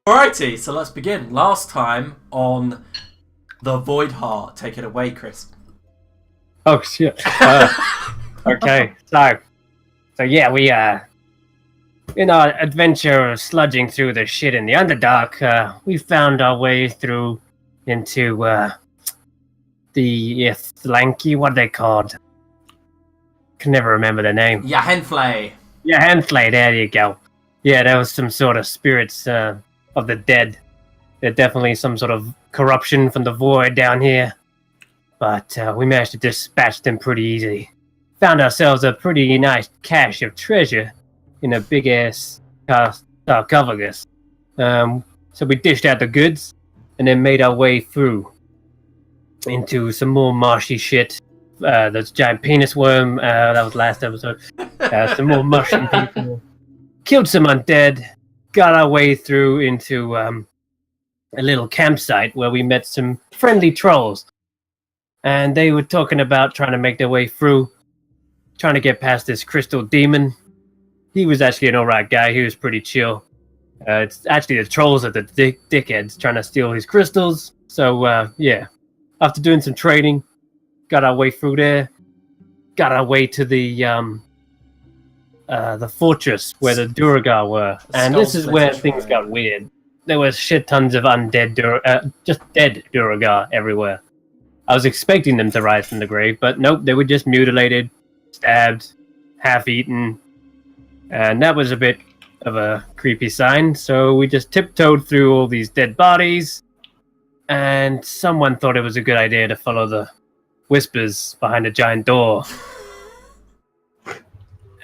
Alrighty, so let's begin. Last time on the Voidheart. Take it away, Chris. Oh shit. Okay, so yeah, we in our adventure of sludging through the shit in the Underdark, we found our way through into the Ithlanki, what are they called? Can never remember their name. Yeah, Henflay. Yeah, Handflay, there you go. Yeah, there was some sort of spirits of the dead. There's definitely some sort of corruption from the void down here. But we managed to dispatch them pretty easy. Found ourselves a pretty nice cache of treasure in a big-ass sarcophagus. So we dished out the goods and then made our way through into some more marshy shit. There's a giant penis worm. That was last episode. Some more mushroom people. Killed some undead. Got our way through into a little campsite where we met some friendly trolls. And they were talking about trying to make their way through, trying to get past this crystal demon. He was actually an alright guy. He was pretty chill. It's actually the trolls are the dickheads trying to steal his crystals. So, yeah. After doing some trading, got our way through there. Got our way to the fortress where the Duragar were. And this is where things got weird. There was shit tons of undead, just dead Duragar everywhere. I was expecting them to rise from the grave, but nope, they were just mutilated, stabbed, half-eaten, and that was a bit of a creepy sign, so we just tiptoed through all these dead bodies, and someone thought it was a good idea to follow the whispers behind a giant door.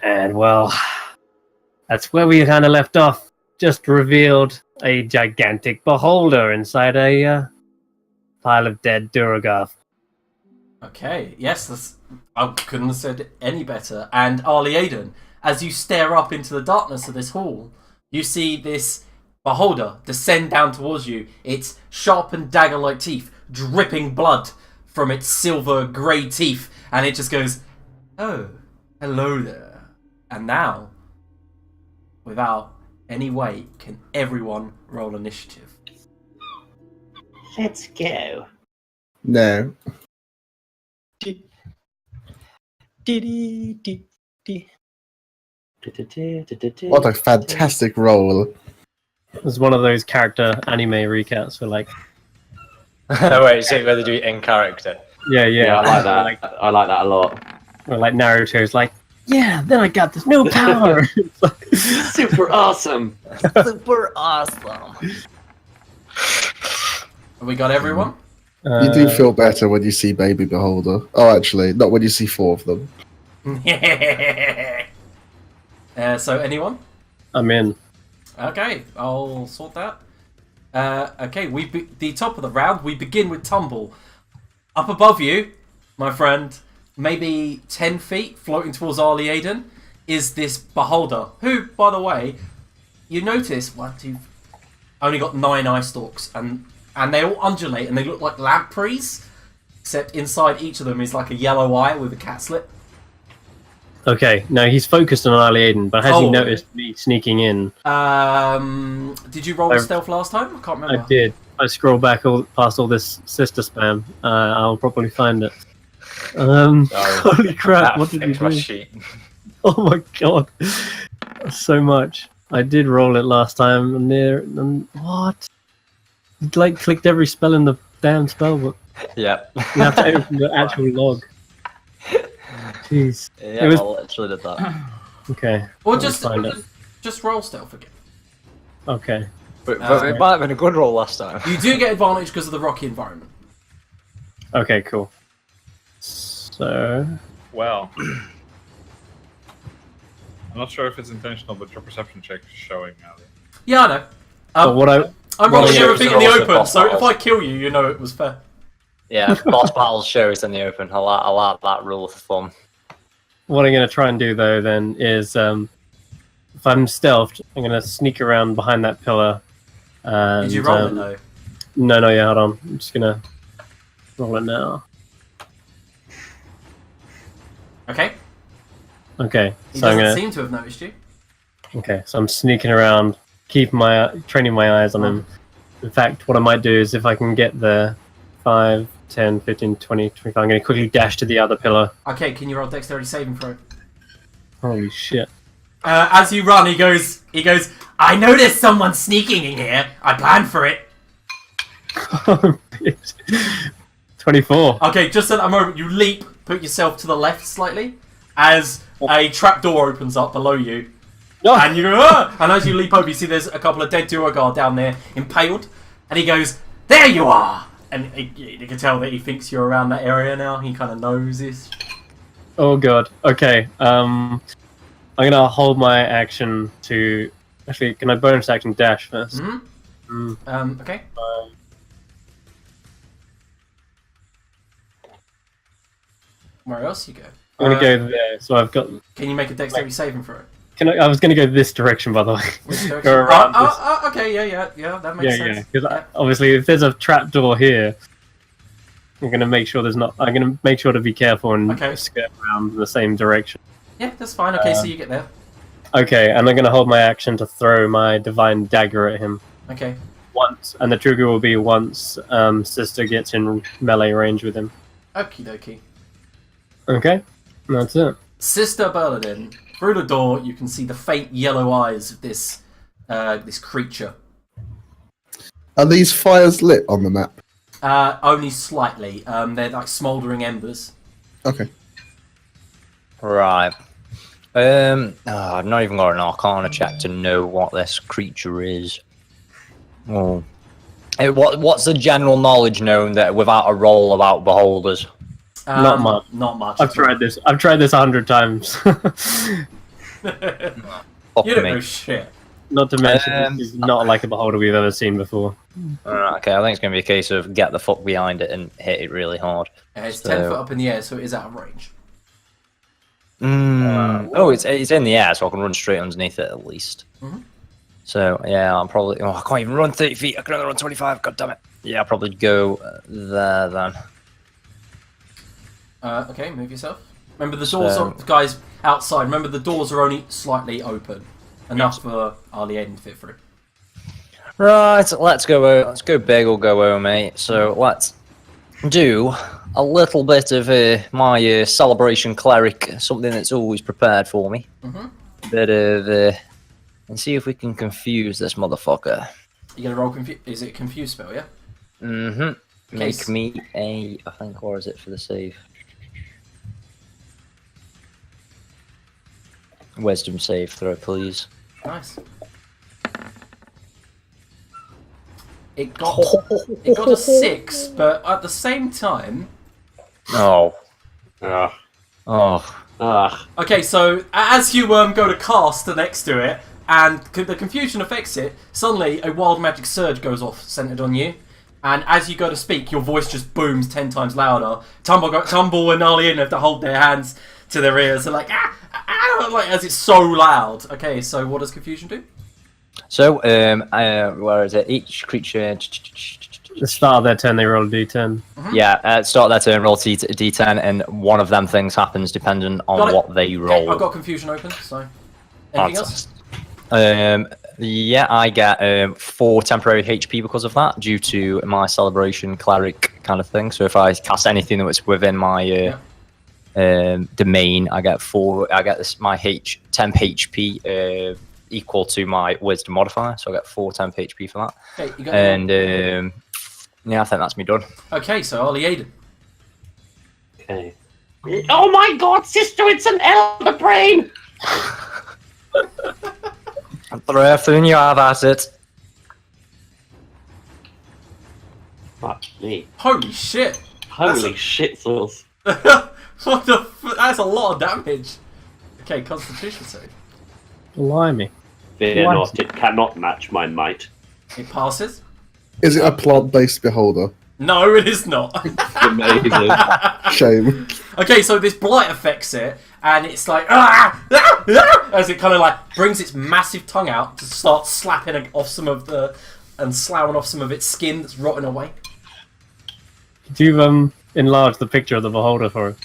And, well, that's where we kind of left off. Just revealed a gigantic beholder inside a pile of dead Duragar. Okay, yes, I couldn't have said it any better. And Arlie Aiden, as you stare up into the darkness of this hall, you see this beholder descend down towards you, its sharpened dagger-like teeth dripping blood from its silver grey teeth, and it just goes, "Oh, hello there." And now, without any wait, can everyone roll initiative? Let's go. No. What a fantastic roll. It was one of those character anime recaps where, like... Wait, so whether do it in character? Yeah, Yeah, I like that. I like that a lot. Or like Naruto's like, yeah, then I got this new power. It's like, Super awesome. Super awesome. Have we got everyone? You do feel better when you see Baby Beholder. Oh, actually, not when you see 4 of them. So, anyone? I'm in. Okay, I'll sort that. Okay, the top of the round, we begin with Tumble. Up above you, my friend, maybe 10 feet, floating towards Arlie Aiden, is this beholder, who, by the way, you notice, only got 9 eye stalks, and they all undulate, and they look like lampreys, except inside each of them is like a yellow eye with a cat slip. Okay, no, he's focused on Arlie Aiden, but has he noticed me sneaking in? Did you roll stealth last time? I can't remember. I did. I scroll back past all this sister spam. I'll probably find it. Holy crap, what did you do? Sheet. Oh my god. So much. I did roll it last time, and what? You, like, clicked every spell in the damn spellbook. Yeah. You have to open the actual log. Jeez. Yeah, It was... I literally did that. Okay. Or I'll just find it. just roll stealth again. Okay. But it might have been a good roll last time. You do get advantage because of the rocky environment. Okay, cool. So... Well, I'm not sure if it's intentional, but your perception check is showing now. Yeah, I know. But what I'm well, rolling yeah, everything in the also open, boss so if battles. I kill you, you know it was fair. Yeah, boss battles shows in the open. I like that rule of thumb. What I'm going to try and do, though, then, is if I'm stealthed, I'm going to sneak around behind that pillar. And, Did you roll it, though? No, yeah, hold on. I'm just going to roll it now. Okay. Okay, He so I'm doesn't going to... seem to have noticed you. Okay, so I'm sneaking around training my eyes on him. In fact, what I might do is if I can get the 5, 10, 15, 20, 25, I'm going to quickly dash to the other pillar. Okay, can you roll dexterity saving throw? Holy shit. As you run, he goes, I noticed someone sneaking in here. I planned for it. 24. Okay, just at that moment, you leap, put yourself to the left slightly, as a trapdoor opens up below you. No. And you go, ah! And as you leap over, you see there's a couple of dead Duergar down there, impaled. And he goes, there you are! And you can tell that he thinks you're around that area now. He kind of knows this. Oh god. Okay. I'm gonna hold my action to. Actually, can I bonus action dash first? Okay. Where else you go? I'm gonna go there. So I've got. Can you make a dexterity saving for it? I was gonna go this direction, by the way. Which direction? Go around this. Okay, yeah, that makes sense. Yeah. Because obviously, if there's a trapdoor here, I'm gonna make sure there's not. I'm gonna make sure to be careful and skirt around the same direction. Yeah, that's fine. Okay, so you get there. Okay, and I'm gonna hold my action to throw my divine dagger at him. Okay. Once, and the trigger will be once Sister gets in melee range with him. Okie dokie. Okay, that's it. Sister Berladin, through the door, you can see the faint yellow eyes of this creature. Are these fires lit on the map? Only slightly. They're like smouldering embers. Okay. Right. I've not even got an Arcana check to know what this creature is. Oh. What's the general knowledge known that without a roll about beholders? Not much. Not much. I've tried this 100 times. You don't me. know shit. Not to mention, this is not like a beholder we've ever seen before. Okay, I think it's going to be a case of get the fuck behind it and hit it really hard. It's 10 foot up in the air, so it is out of range. It's in the air, so I can run straight underneath it at least. So, yeah, I'm probably... Oh, I can't even run 30 feet. I can only run 25. God damn it. Yeah, I'll probably go there, then. Okay, move yourself. Remember the doors are... Guys, outside, remember the doors are only slightly open. Enough for Ali Aiden to fit through. Right, let's go big or go home, mate. So, let's do a little bit of my celebration cleric, something that's always prepared for me. Bit of... and see if we can confuse this motherfucker. You gonna roll confuse? Is it a confuse spell? Yeah. Make me a. I think. Or is it for the save? Wisdom save throw, please. Nice. It got a 6, but at the same time. Oh. Ugh. Oh. Ugh. Okay, so as you go to cast next to it, and the confusion affects it, suddenly a wild magic surge goes off, centered on you. And as you go to speak, your voice just booms 10 times louder. Tumble and Arlene have to hold their hands to their ears. They're like, like as it's so loud. Okay, so what does confusion do? So, where is it? Each creature. At the start of their turn, they roll a d10. Yeah, start their turn, roll d10, and one of them things happens depending on what they roll. Okay, I've got confusion open, so. Anything else? Yeah, I get 4 temporary HP because of that, due to my celebration cleric kind of thing. So if I cast anything that was within my domain, I get 4. I get my temp HP equal to my wisdom modifier, so I get 4 temp HP for that. Okay, you got and yeah, I think that's me done. Okay, so Ollie Aiden. Okay. Oh my god, sister, it's an elder brain! Throw everything you have at it. Fuck me. Holy shit! Holy shit sauce. What the that's a lot of damage. Okay, Constitution save. Blimey. Fear What? not, it cannot match my might. It passes. Is it a plant-based beholder? No, it is not. Amazing. Shame. Okay, so this blight affects it, and it's like as it kind of like brings its massive tongue out to start slapping off some of the and sloughing off some of its skin that's rotting away. Could you enlarge the picture of the beholder for us?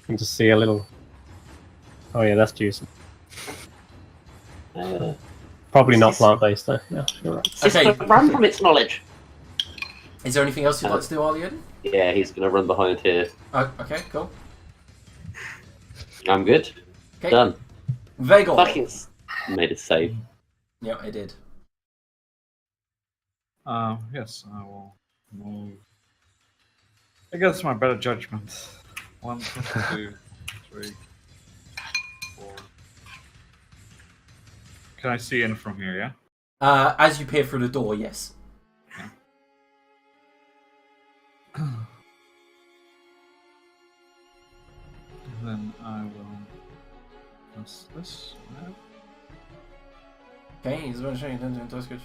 And just see a little. Oh yeah, that's juicy. Probably not plant-based though. Yeah, you're right. Sister, Okay. run from its knowledge. Is there anything else you'd like to do, Arlian? Yeah, he's gonna run behind here. Oh, okay, cool. I'm good. Okay. Done. Vagor. Fucking made it safe. Yeah, I did. Yes, I will move. I guess my better judgment. 1, 2, 3, 4. Can I see in from here? Yeah. As you peer through the door, yes. And then I will press this. No. Okay, he's going to show you that's good.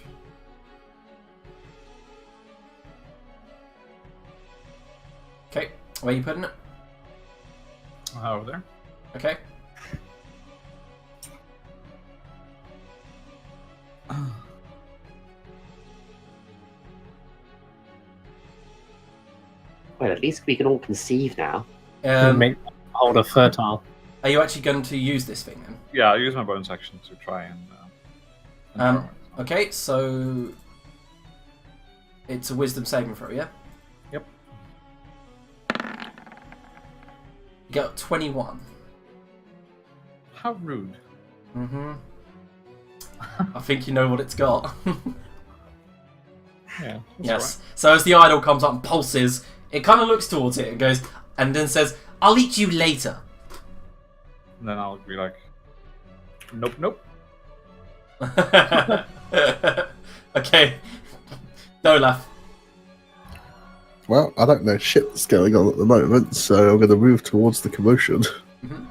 Okay, where are you putting it? Over there. Okay. Well, at least we can all conceive now. Make the beholder fertile. Are you actually going to use this thing then? Yeah, I'll use my bonus action to try and. throw it. Okay, so it's a wisdom saving throw, yeah? Yep. You got 21. How rude. Mm-hmm. I think you know what it's got. Yeah. Yes. So as the idol comes up and pulses, it kind of looks towards it and goes, and then says, "I'll eat you later." And then I'll be like, nope, nope. Okay. Dolaf. Well, I don't know shit that's going on at the moment, so I'm going to move towards the commotion. Mm-hmm.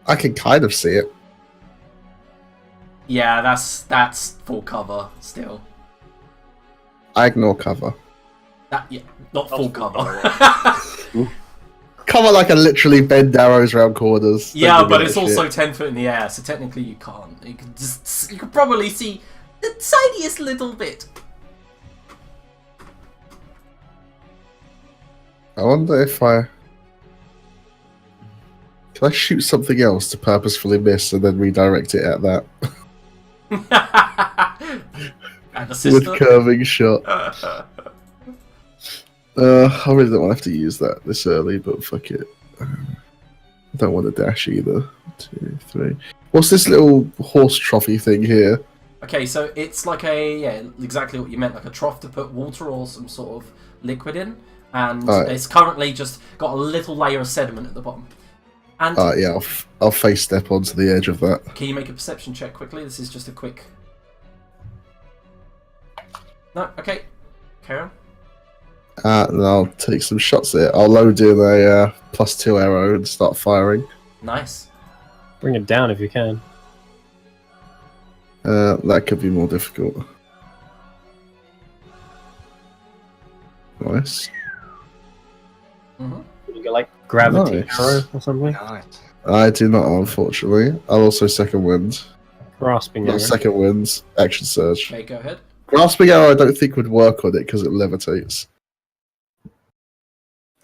I can kind of see it. Yeah, that's full cover still. I ignore cover. Yeah, not full cover. Cover like I literally bend arrows around corners. Don't Yeah, give me but that it's shit. also 10 foot in the air, so technically you can't. You can probably see the tiniest little bit. I wonder if I... Can I shoot something else to purposefully miss and then redirect it at that? And a sister. With curving shot. I really don't want to have to use that this early, but fuck it. I don't want to dash either. 2, 3. What's this little horse trophy thing here? Okay, so it's like exactly what you meant, like a trough to put water or some sort of liquid in, and it's currently just got a little layer of sediment at the bottom. And Yeah, I'll face step onto the edge of that. can you make a perception check quickly? This is just a quick. No, okay. Carry on. And I'll take some shots at it. I'll load in a +2 arrow and start firing. Nice. Bring it down if you can. That could be more difficult. Nice. Mm-hmm. You get like gravity Nice. arrow or something. Nice. I do not, unfortunately. I'll also second wind. Grasping Not arrow. second wind. Action surge. Okay, go ahead. Grasping arrow I don't think would work on it because it levitates.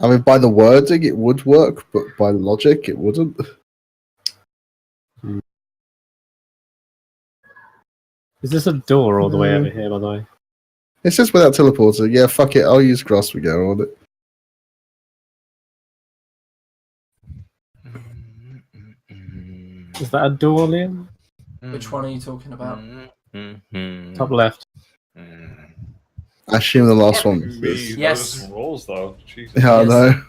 I mean, by the wording it would work, but by logic it wouldn't. Is this a door all the way over here, by the way? It says without teleporting. Yeah, fuck it. I'll use grasping arrow on it. Is that a door, Liam? Which one are you talking about? Top left. I assume the last one. Me, is- Yes. those rolls though. Jesus. Yeah, I Yes. know.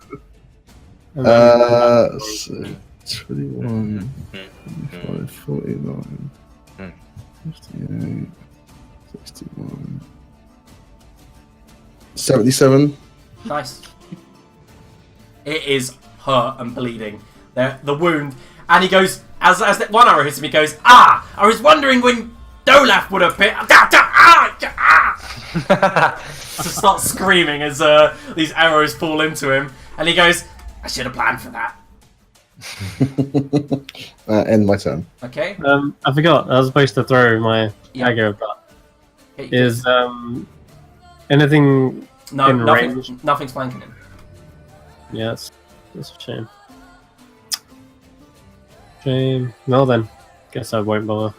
And then- So 21, 25, 49, 58, 61, 77. Nice. It is hurt and bleeding. The wound, and he goes as that one arrow hits him. He goes, "Ah! I was wondering when Dolaf would appear." To start screaming as these arrows fall into him, and he goes, "I should have planned for that." End my turn. Okay. I forgot. I was supposed to throw my Yeah. aggro, but Okay, is anything no, in range? nothing's flanking him. Yeah, that's a shame. Shame. Well then, guess I won't bother.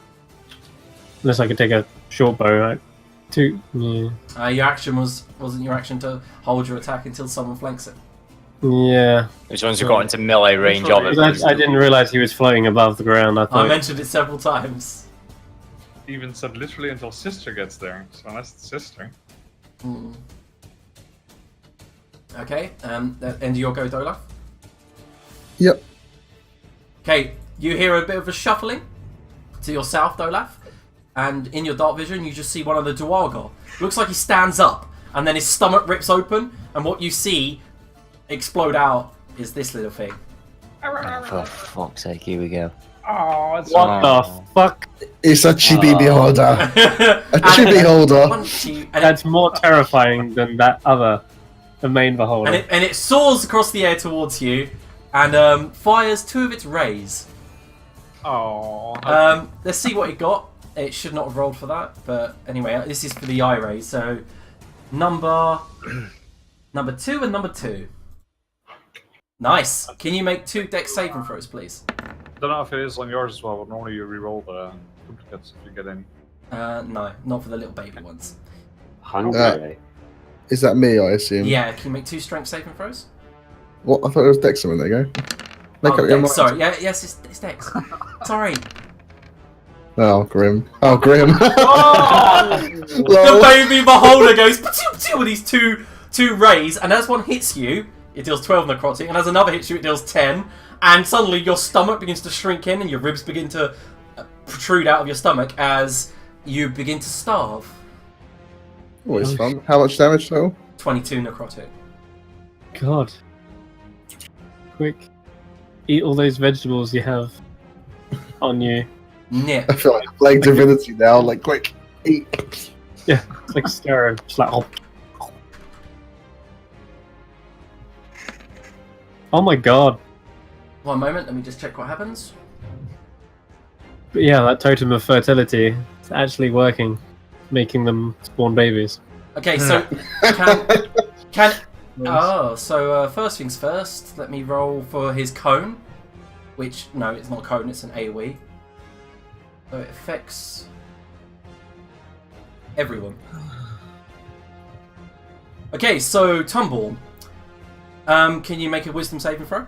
Unless I could take a short bow, right? Yeah. Your action wasn't your action to hold your attack until someone flanks it. Yeah. Which ones have got into melee range of it? I didn't realize he was floating above the ground. I I thought. mentioned it several times. Even said literally until sister gets there. So unless it's sister. Hmm. Okay, end of your go, Dolaf. Yep. Okay, you hear a bit of a shuffling to your south, Dolaf, and in your dark vision, you just see one of the Duergar. Looks like he stands up, and then his stomach rips open, and what you see explode out is this little thing. For fuck's sake, here we go. Oh, it's What the fuck? It's a chibi beholder. A And- chibi holder. That's more terrifying than the main beholder. and it soars across the air towards you, and fires 2 of its rays. Oh. Let's see what it got. It should not have rolled for that, but anyway, this is for the eye rays. So number 2 and number 2. Nice. Can you make 2 dex saving throws, please? Don't know if it is on yours as well, but normally you re-roll the duplicates if you get any. No, not for the little baby ones. Hungry. Is that me, I assume? Yeah, can you make 2 strength saving throws? What? I thought it was Dex. There you go. Make Oh, up your dex, mind. sorry. Yeah, yes, it's dex. Sorry. Oh, grim. Oh, grim. The Lol. baby beholder goes with these two rays, and as one hits you, it deals 12 necrotic, and as another hits you, it deals 10. And suddenly your stomach begins to shrink in, and your ribs begin to protrude out of your stomach as you begin to starve. Always fun. How much damage total? 22 necrotic. God. Quick. Eat all those vegetables you have on you. Nip. I feel like I'm playing Divinity now. Like, quick, eat. Yeah, it's like Scarab. Just like, oh my god. One moment, let me just check what happens. But yeah, that totem of fertility is actually working, making them spawn babies. Okay, so so first things first, let me roll for his cone, which, no, it's not a cone, it's an AoE. So it affects everyone. Okay, so Tumble, can you make a wisdom saving throw?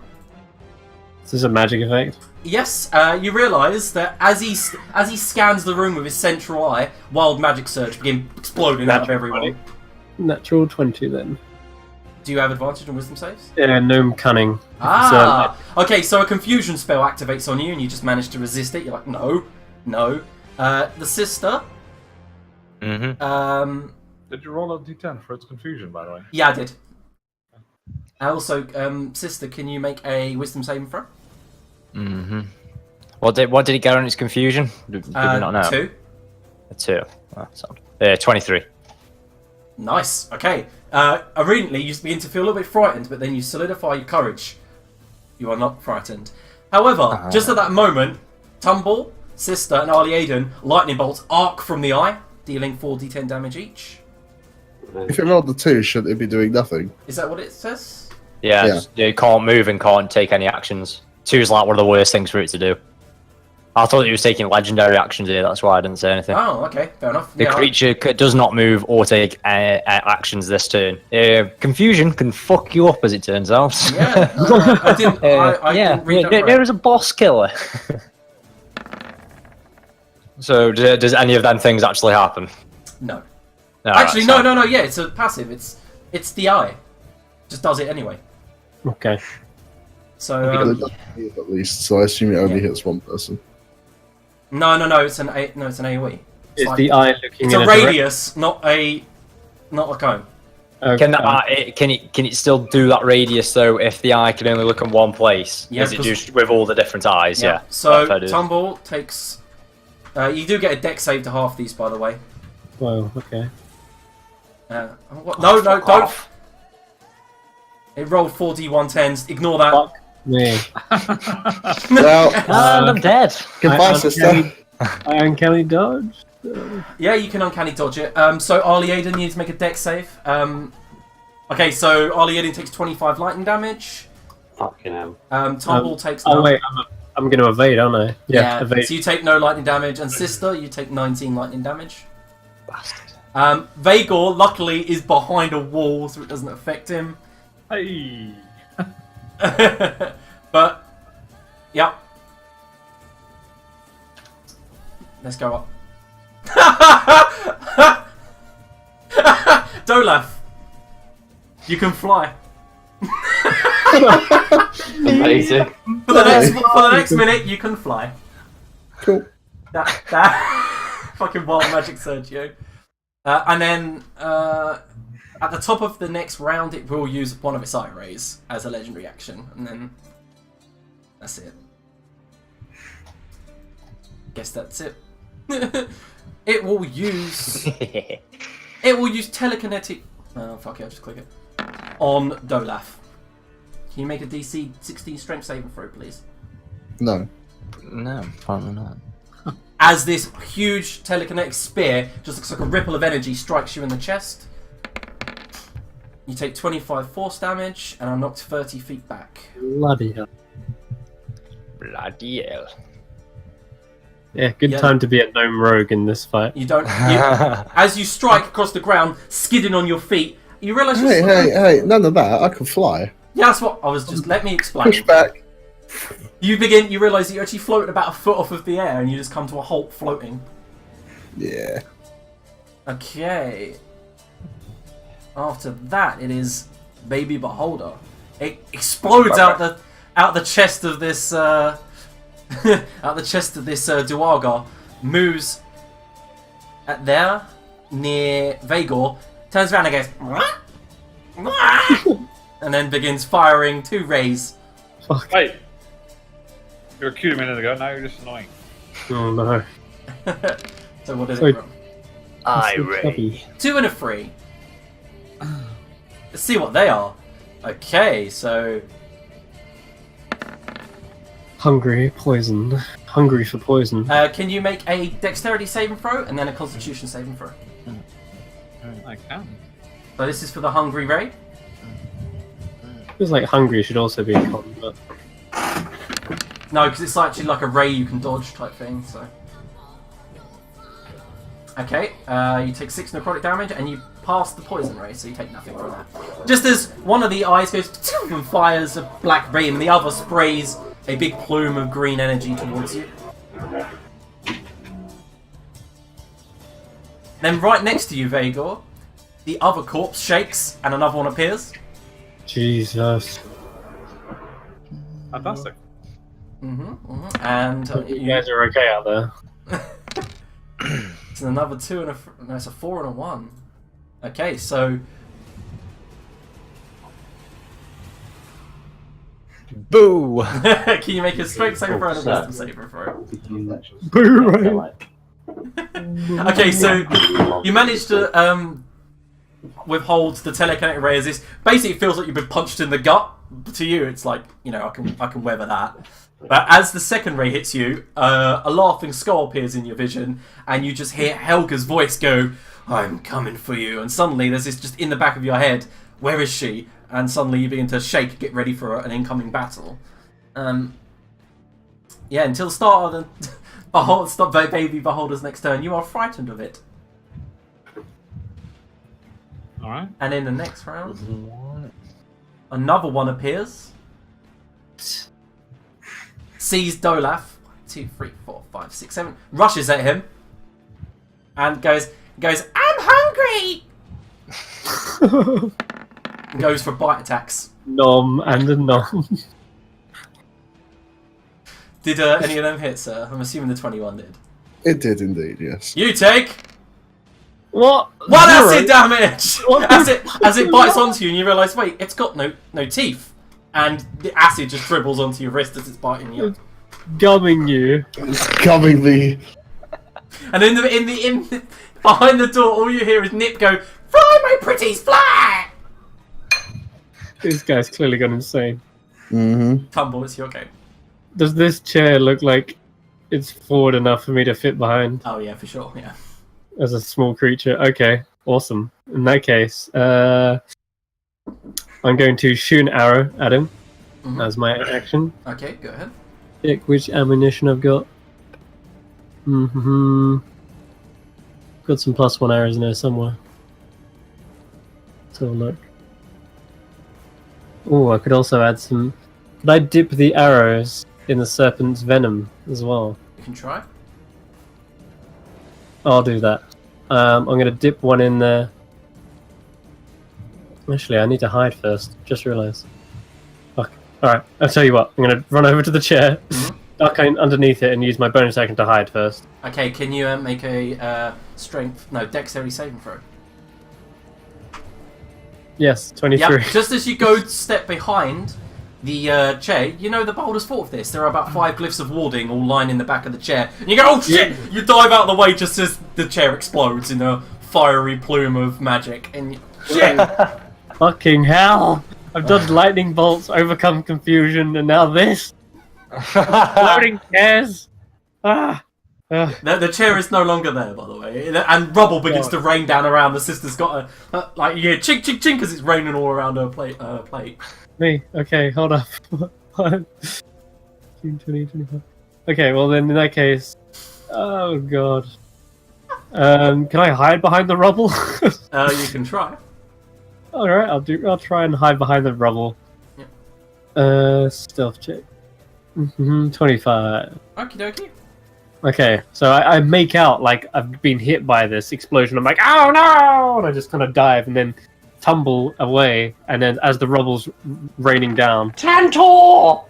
Is this a magic effect? Yes, you realise that as he scans the room with his central eye, wild magic surge begin exploding out of Natural everyone. 20. Natural 20 then. Do you have advantage on wisdom saves? Yeah, Gnome Cunning. Ah! Okay, so a confusion spell activates on you and you just manage to resist it. You're like, no. The sister, Mm-hmm. Did you roll a d10 for its confusion, by the way? yeah, I did. Also, sister, can you make a wisdom saving throw? Mm-hmm. What did it get on its confusion? Did we not know? 2. A 2. Oh, sound. 23. Nice. Okay. Immediately, you begin to feel a little bit frightened, but then you solidify your courage. You are not frightened. However, just at that moment, Tumble, Sister, and Ali Aiden, lightning bolts arc from the eye, dealing 4d10 damage each. If it rolled the 2, should it be doing nothing? Is that what it says? Yeah, it can't move and can't take any actions. 2 is like one of the worst things for it to do. I thought it was taking legendary actions here, that's why I didn't say anything. Oh, okay. Fair enough. The creature does not move or take actions this turn. Confusion can fuck you up, as it turns out. Yeah. I didn't read that right. There is a boss killer. So, does any of them things actually happen? No. Alright, Actually, so- no. Yeah, it's a passive. It's the eye. Just does it anyway. Okay. So But it doesn't hit at least, so I assume it only hits one person. no. It's an AoE. Is like- the eye looking It's in a direct- radius, not a cone. Okay. Can it still do that radius though if the eye can only look in one place? Yeah, Is it 'cause- just with all the different eyes? Yeah. So Fair dues. Tumble takes. You do get a dex save to half these, by the way. Whoa, okay. What? No, Fuck don't. off. It rolled 4d110s. Ignore that. Fuck me. Well, And I'm dead. goodbye, I sister. uncanny dodge. Yeah, you can uncanny dodge it. So Ali Aiden, you need to make a dex save. Okay, so Arliadin takes 25 lightning damage. Fucking hell. Tumble takes. Oh none. wait, I'm going to evade, aren't I? Yeah, evade. So you take no lightning damage, and Sister, you take 19 lightning damage. Bastard. Vagor, luckily, is behind a wall, so it doesn't affect him. Hey. But, yep. Let's go up. Dolaf, you can fly. Amazing. For the next minute, you can fly. Cool. That fucking wild magic Sergio. And then at the top of the next round, it will use one of its eye rays as a legendary action, and then that's it. Guess that's it. It will use telekinetic. Oh fuck it! I'll just click it on Dolaf. Can you make a DC 16 strength saving throw, please? No. No, probably not. As this huge telekinetic spear just looks like a ripple of energy strikes you in the chest. You take 25 force damage and are knocked 30 feet back. Bloody hell. Bloody hell. Yeah, good time to be a gnome rogue in this fight. You don't. As you strike across the ground, skidding on your feet, you realise you're. Hey, none of that. I can fly. Yeah, that's what I was just. Let me explain. Push back. You realise that you're actually floating about a foot off of the air, and you just come to a halt floating. Yeah. Okay. After that, it is Baby Beholder. It explodes out the chest of this Duergar, moves at there near Vagor, turns around and goes "What? What?" and then begins firing 2 rays. Fuck. Wait. You were cute a minute ago, now you're just annoying. Oh no. So what is Sorry. it from? Irate. 2 and a 3. Let's see what they are. Okay, so Hungry, poison. Hungry for poison. can you make a dexterity saving throw and then a constitution saving throw? I can. So this is for the hungry ray. Feels like hungry should also be a con, but No, because it's actually like a ray you can dodge type thing. So okay, you take 6 necrotic damage and you pass the poison ray, so you take nothing from that. Just as one of the eyes goes and fires a black beam, and the other sprays a big plume of green energy towards you. Then right next to you, Vagor, the other corpse shakes and another one appears. Jesus. Fantastic. And You guys are okay out there. it's another 2 and no, it's a 4 and a 1. Okay, so Boo! can you make a strength saving throw and a wisdom saving throw? Boo, right? Okay, so you managed to withhold the telekinetic ray as this basically feels like you've been punched in the gut. To you, it's like, you know, I can weather that. But as the second ray hits you, a laughing skull appears in your vision, and you just hear Helga's voice go, "I'm coming for you." And suddenly there's this just in the back of your head, "Where is she?" And suddenly you begin to shake, get ready for an incoming battle. Yeah, until the start of the Baby Beholder's next turn, you are frightened of it. Alright. And in the next round, another one appears. Sees Dolaf. 1, 2, 3, 4, 5, 6, 7. Rushes at him. And goes, "I'm hungry!" And goes for bite attacks. Nom and a nom. Did any of them hit, sir? I'm assuming the 21 did. It did indeed, yes. You take What? 1 Zero? acid damage! As it bites onto you and you realise, wait, it's got no teeth. And the acid just dribbles onto your wrist as it's biting you. Gumming you. It's coming the... And in behind the door, all you hear is Nip go, "Fly, my pretties, fly!" This guy's clearly gone insane. Mm-hmm. Tumble, it's your game. Does this chair look like it's forward enough for me to fit behind Oh yeah, for sure, yeah. as a small creature? Okay, awesome. In that case, I'm going to shoot an arrow at him Mhm. as my action. Okay, go ahead. Check which ammunition I've got. Got some +1 arrows in there somewhere. Let's have a look. Oh, I could also add some. Could I dip the arrows in the serpent's venom as well? You can try. I'll do that. I'm going to dip one in there. Actually, I need to hide first. Just realised. Fuck. Alright, I'll tell you what. I'm going to run over to the chair, duck in underneath it, and use my bonus action to hide first. Okay, can you make a dexterity saving throw? Yes, 23. Yeah, just as you go step behind the chair, you know the beholders thought of this. There are about 5 glyphs of warding all lying in the back of the chair. And you go, oh shit! You dive out of the way just as the chair explodes in a fiery plume of magic. And shit! Fucking hell! I've dodged lightning bolts, overcome confusion, and now this? Floating chairs! The chair is no longer there, by the way, and rubble begins to rain down around. The sister's got you hear chink chink chink as it's raining all around her plate. Me? Okay, hold up. 15, 20, 25. Okay, well then in that case, oh god. Can I hide behind the rubble? You can try. All right, I'll try and hide behind the rubble. Yep. Stealth check. 25. Okie dokie. Okay, so I make out like I've been hit by this explosion. I'm like, oh no! And I just kind of dive and then tumble away. And then as the rubble's raining down, Tantor!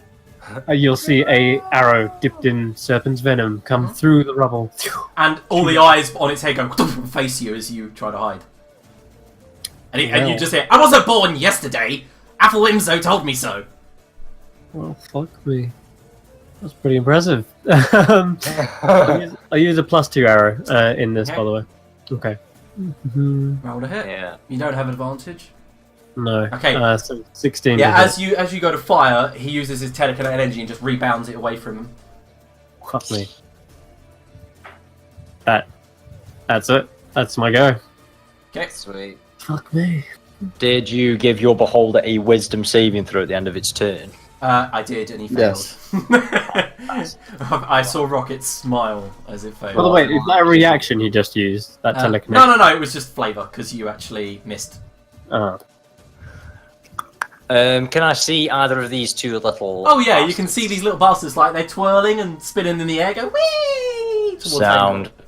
you'll see a arrow dipped in serpent's venom come through the rubble. And all the eyes on its head go face you as you try to hide. And you just hear, I wasn't born yesterday! Athelimzo told me so! Well, fuck me. That's pretty impressive. I'll use a +2 arrow in this, Okay. by the way. Okay. Roll to hit. Yeah. You don't have advantage. No. Okay. So 16. Yeah, to hit. as you go to fire, he uses his telekinetic energy and just rebounds it away from him. Fuck me. That's it. That's my go. Okay. Sweet. Fuck me. Did you give your beholder a wisdom saving throw at the end of its turn? I did, and he failed. Yes. I saw Rocket smile as it failed. By the way, is that a reaction you just used? That telekinetic? No, it was just flavour, because you actually missed. Oh. Can I see either of these two little... Oh yeah, you can see these little bastards, like, they're twirling and spinning in the air, go whee! towards Sound. Angel.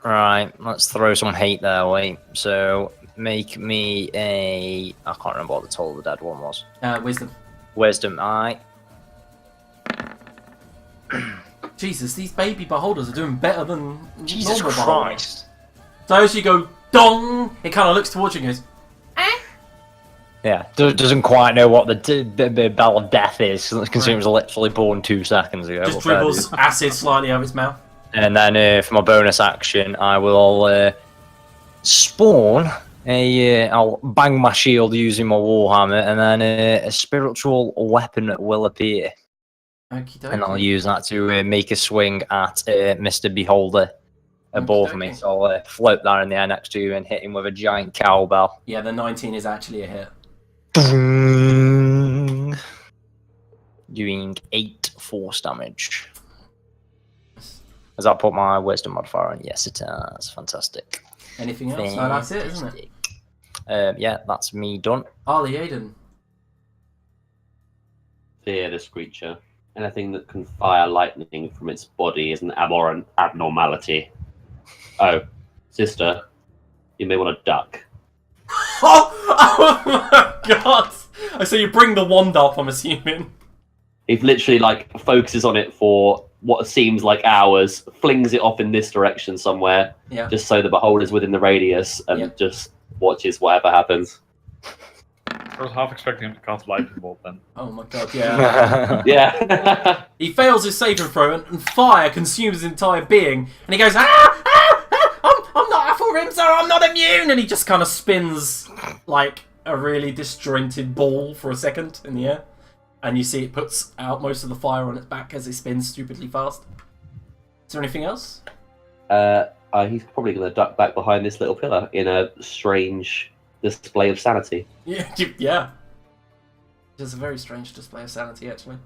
Right, let's throw some hate their way. So, make me a... I can't remember what the Toll of the Dead one was. Wisdom. Wisdom, aye. Jesus, these baby beholders are doing better than Jesus normal beholders. Christ. So as you go dong, it kind of looks towards you and goes, Yeah, doesn't quite know what the bell of death is, considering it was literally born 2 seconds ago. just but fair dribbles dues. acid slightly out of its mouth. And then for my bonus action, I will spawn I'll bang my shield using my warhammer, and then a spiritual weapon will appear, Okie and I'll dokie. use that to make a swing at Mr. Beholder above me. Okey-dokey. So I'll float that in the air next to you and hit him with a giant cowbell. Yeah, the 19 is actually a hit. Doing 8 force damage. Has that put my wisdom modifier on? Yes, it has. Fantastic. Anything else? No, that's it, isn't it? Yeah, that's me done. Ollie Aiden. Fear this creature. Anything that can fire lightning from its body is an abhorrent abnormality. Oh, sister, you may want to duck. Oh my god! So you bring the wand up, I'm assuming. He literally focuses on it for what seems like hours, flings it off in this direction somewhere, Yeah. just so the beholder's within the radius, and just watches whatever happens. I was half expecting him to cast lightning bolt then. Oh my god, yeah. Yeah. He fails his saving throw, and fire consumes his entire being, and he goes, I'm not Aethelrim, so I'm not immune! And he just kind of spins like a really disjointed ball for a second in the air. And you see it puts out most of the fire on its back as it spins stupidly fast. Is there anything else? He's probably going to duck back behind this little pillar in a strange display of sanity. Yeah, yeah. is a very strange display of sanity, actually.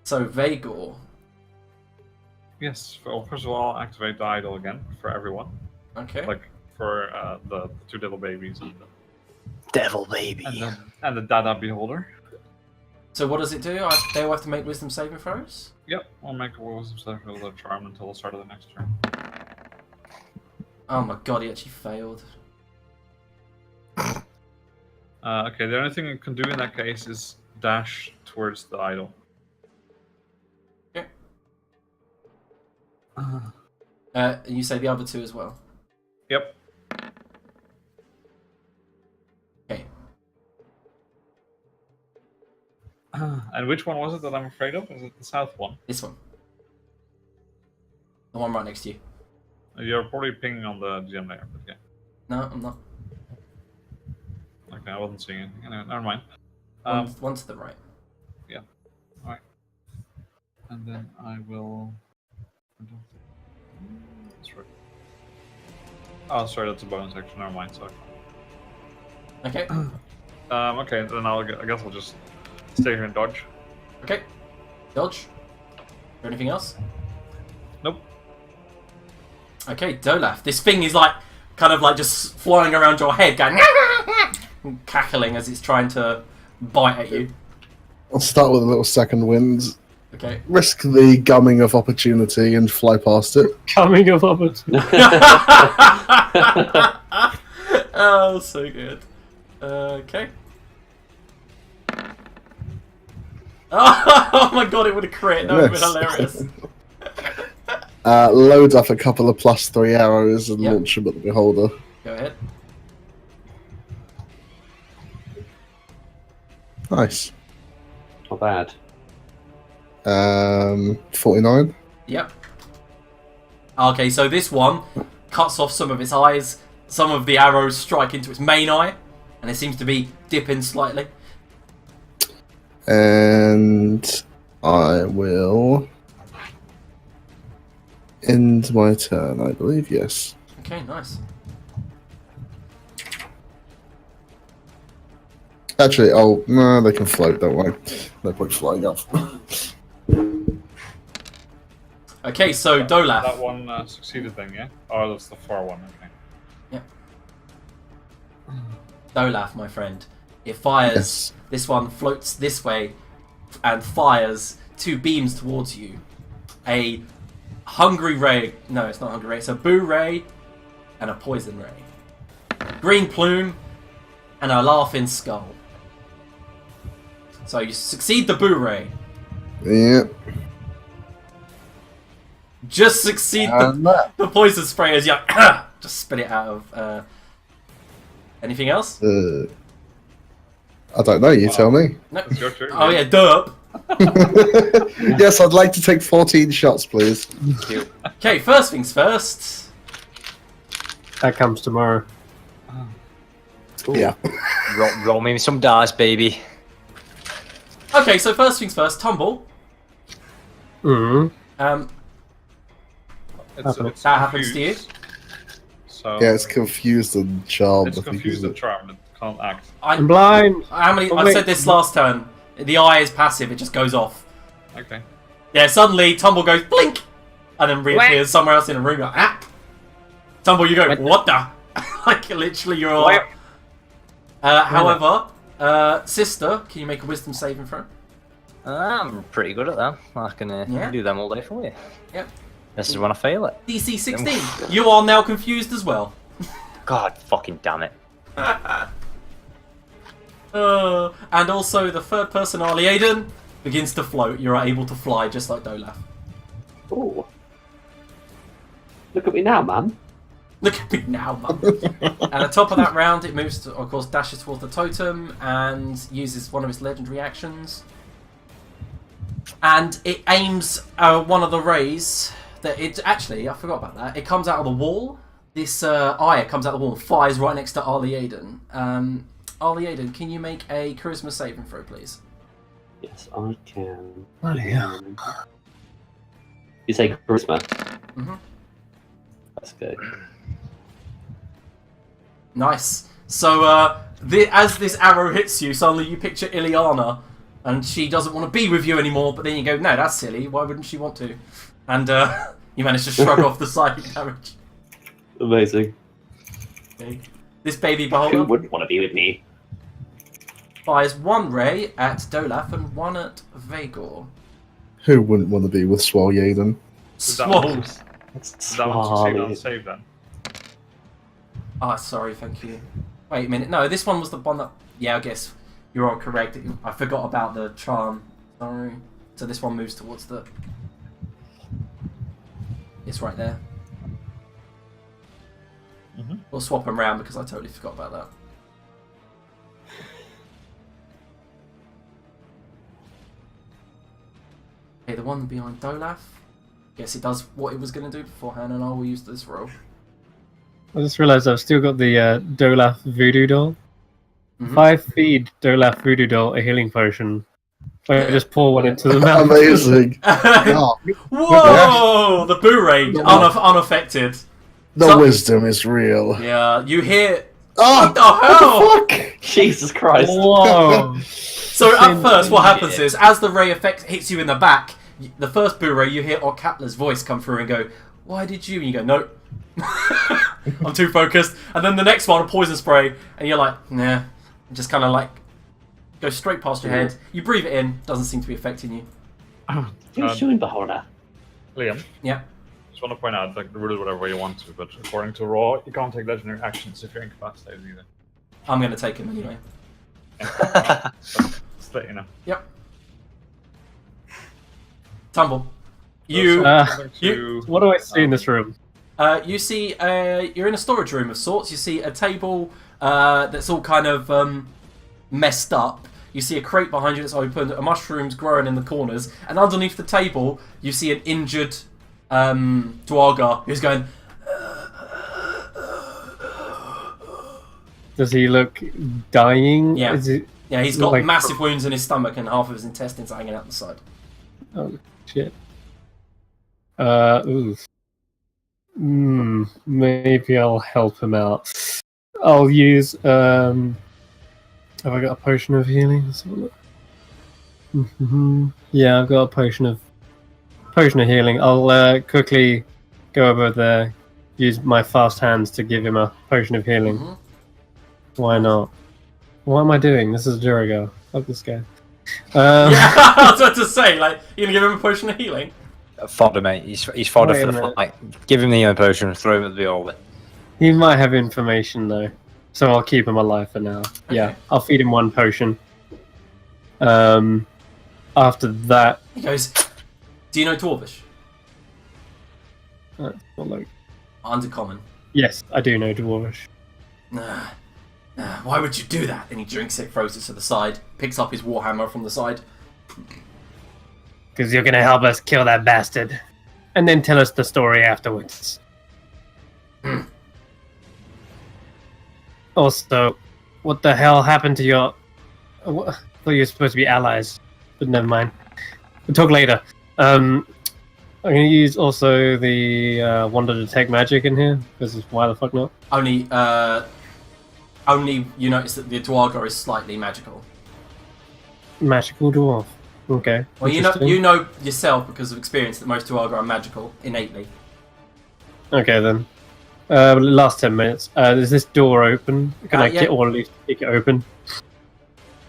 So, Vagor. Yes. Well, first of all, activate the idol again for everyone. Okay. Like for the two little babies Devil baby. and the Dada Beholder. So what does it do? They will have to make wisdom saving throws? Yep, I'll make a wisdom saving throw with a charm until the start of the next turn. Oh my god, he actually failed. Okay, the only thing you can do in that case is dash towards the idol. Okay. And you say the other two as well? Yep. Okay. And which one was it that I'm afraid of? Is it the south one? This one. The one right next to you. You're probably pinging on the GM layer, but yeah. No, I'm not. Okay, I wasn't seeing anything. Anyway, never mind. One to the right. Yeah. Alright. And then I will... That's right. Oh, sorry, that's a bonus action. Never mind, sorry. Okay. Okay, then I guess I'll just stay here and dodge. Okay. Dodge. Or anything else? Nope. Okay, Dolaf. This thing is like, kind of like just flying around your head, going and cackling as it's trying to bite at you. I'll start with a little second wind, Okay. risk the gumming of opportunity, and fly past it. Coming of opportunity. Oh, so good. Okay. Oh my god, it would have crit. That would have been hilarious. Load up a couple of +3 arrows and Yep. launch them at the beholder. Go ahead. Nice. Not bad. 49. Yep. Okay, so this one cuts off some of its eyes. Some of the arrows strike into its main eye, and it seems to be dipping slightly. And I will end my turn, I believe, yes. Okay, nice. Actually, oh, no, they can float, don't worry. No point flying up. Okay, so Dolaf. That one succeeded then, yeah? Oh, that's the far one, okay. Dolaf, my friend. It fires. Yes. This one floats this way and fires 2 beams towards you. A hungry ray. No, it's not hungry ray. It's a boo ray and a poison ray. Green plume and a laughing skull. So you succeed the boo ray. Yep. Just succeed And that. the poison spray as you just spit it out of. Anything else? I don't know, you tell me. No. It's your turn. Oh yeah, derp. Yes, I'd like to take 14 shots, please. Okay, first things first. That comes tomorrow. Yeah. Roll me some dice, baby. Okay, so first things first, Tumble. Mm-hmm. It's That happens to you? confused. So Yeah, it's confused and charmed. it's I think, confused isn't and it? charmed. It can't act. I'm blind. How many? Oh, I wait. said this last turn. The eye is passive; it just goes off. Okay. Yeah, suddenly Tumble goes blink, and then reappears somewhere else in a room. Like, ah! Tumble, you go, what the? Like literally, you're. Where? However, sister, can you make a wisdom saving throw? I'm pretty good at that. I can Yeah? do them all day for you. Yep. This is when I fail it. DC 16. You are now confused as well. God fucking damn it. And also, the third person, Arlie Aiden, begins to float. You're able to fly just like Dolaf. Ooh. Look at me now, man. Look at me now, mum. And at the top of that round, it moves to, of course, dashes towards the totem and uses one of its legendary actions. And it aims one of the rays that it actually, I forgot about that. It comes out of the wall. This eye comes out of the wall and flies right next to Arlie Aiden. Arlie Aiden, can you make a charisma saving throw, please? Yes, I can. Bloody hell. You say charisma? Mhm. Let's go. Nice. So as this arrow hits you, suddenly you picture Ileana, and she doesn't want to be with you anymore. But then you go, no, that's silly. Why wouldn't she want to? And you manage to shrug off the psychic damage. Amazing. Okay. This baby Who beholder wouldn't want to be with me? fires one ray at Dolaf and one at Vagor. Who wouldn't want to be with Swell Yaden? Swolls. Does that one succeed on save then? Ah, sorry, thank you. Wait a minute. No, this one was the one that... Yeah, I guess you're all correct. I forgot about the charm. Sorry. So this one moves towards the... It's right there. We'll swap them round because I totally forgot about that. Okay, the one behind Dolaf. Guess it does what it was going to do beforehand, and I will use this roll. I just realised I've still got the Dolaf Voodoo Doll. If I feed Dolaf Voodoo Doll a healing potion, I just pour one into the mouth. Amazing. Oh, Whoa! The boo rage, unaffected. the wisdom is real. Yeah, you hear... Oh, What the hell? what the fuck? Jesus Christ. Whoa! So at first, what happens is, as the ray effect hits you in the back, the first boo ray, you hear Orcatla's voice come through and go, "Why did you?" And you go, "Nope, I'm too focused." And then the next one, a poison spray, and you're like, "Nah," and just kind of like go straight past your head. You breathe it in, doesn't seem to be affecting you. Who's doing Beholder? Liam, Yeah. just want to point out, like, root it whatever way you want to, but according to Raw, you can't take legendary actions if you're incapacitated either. I'm gonna take him anyway. Just let you know. Yep. Tumble. You. What do I see in this room? You see, you're in a storage room of sorts. You see a table that's all kind of messed up. You see a crate behind you that's open, mushrooms growing in the corners, and underneath the table, you see an injured Dwargar who's going... Does he look dying? Yeah. Is it... Yeah, he's got Like- massive wounds in his stomach and half of his intestines are hanging out the side. Oh, shit. Ooh. Maybe I'll help him out. I'll use, have I got a potion of healing? Let's have a look. Yeah, I've got a potion of healing. I'll quickly go over there, use my fast hands to give him a potion of healing. Mhm. Why not? What am I doing? This is Jericho. Fuck this guy. Yeah, I was about to say, like, you're gonna give him a potion of healing? Fodder, mate. He's fodder Wait a for the minute. fight. Give him the healing potion, throw him at the beholder. He might have information though, so I'll keep him alive for now. Yeah, Okay. I'll feed him one potion. After that, He goes, "Do you know Dwarvish?" well, like, Undercommon. yes, I do know Dwarvish. Nah, why would you do that? And he drinks it, throws it to the side, picks up his warhammer from the side. Because you're gonna help us kill that bastard, and then tell us the story afterwards. Also, what the hell happened to your? I thought you were supposed to be allies, but never mind. We'll talk later. I'm gonna use also the Wonder Detect Magic in here because why the fuck not? Only you notice that the Dwargar is slightly magical. Magical dwarf. Okay. Well, interesting. you know yourself because of experience that most Dwargar are magical innately. Okay then. Last 10 minutes. Is this door open? Can I yeah. get or at least kick it open?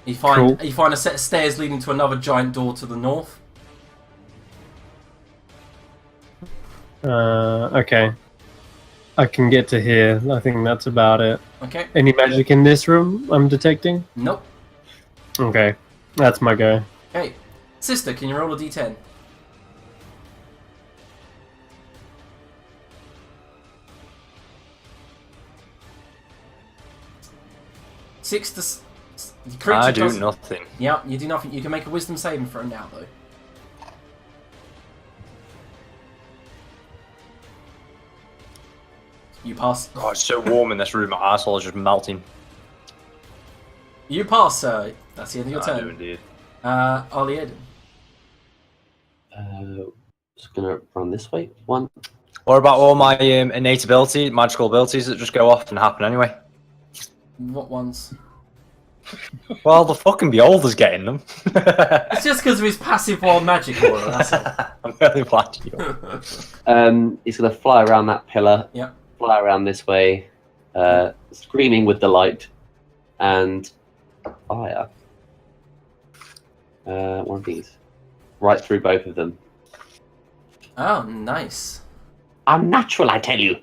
You find Cool. you find a set of stairs leading to another giant door to the north. Okay. I can get to here. I think that's about it. Okay. Any magic in this room I'm detecting? Nope. Okay. That's my go. Okay. Sister, can you roll a d10? Six to... The creature I do does- nothing. Yeah, you do nothing. You can make a wisdom saving throw now, though. You pass. Oh, it's so warm in this room. My asshole is just melting. You pass, sir. That's the end of your I do turn. indeed. Ollie Eden. Just gonna run this way. One. What about all my innate ability, magical abilities that just go off and happen anyway? What ones? Well, the fucking beholder's getting them. It's just because of his passive wild magic aura, that's all. I'm really glad you. He's going to fly around that pillar, Yep. fly around this way, screaming with delight, and fire. One of these. Right through both of them. Oh, nice. I'm natural, I tell you.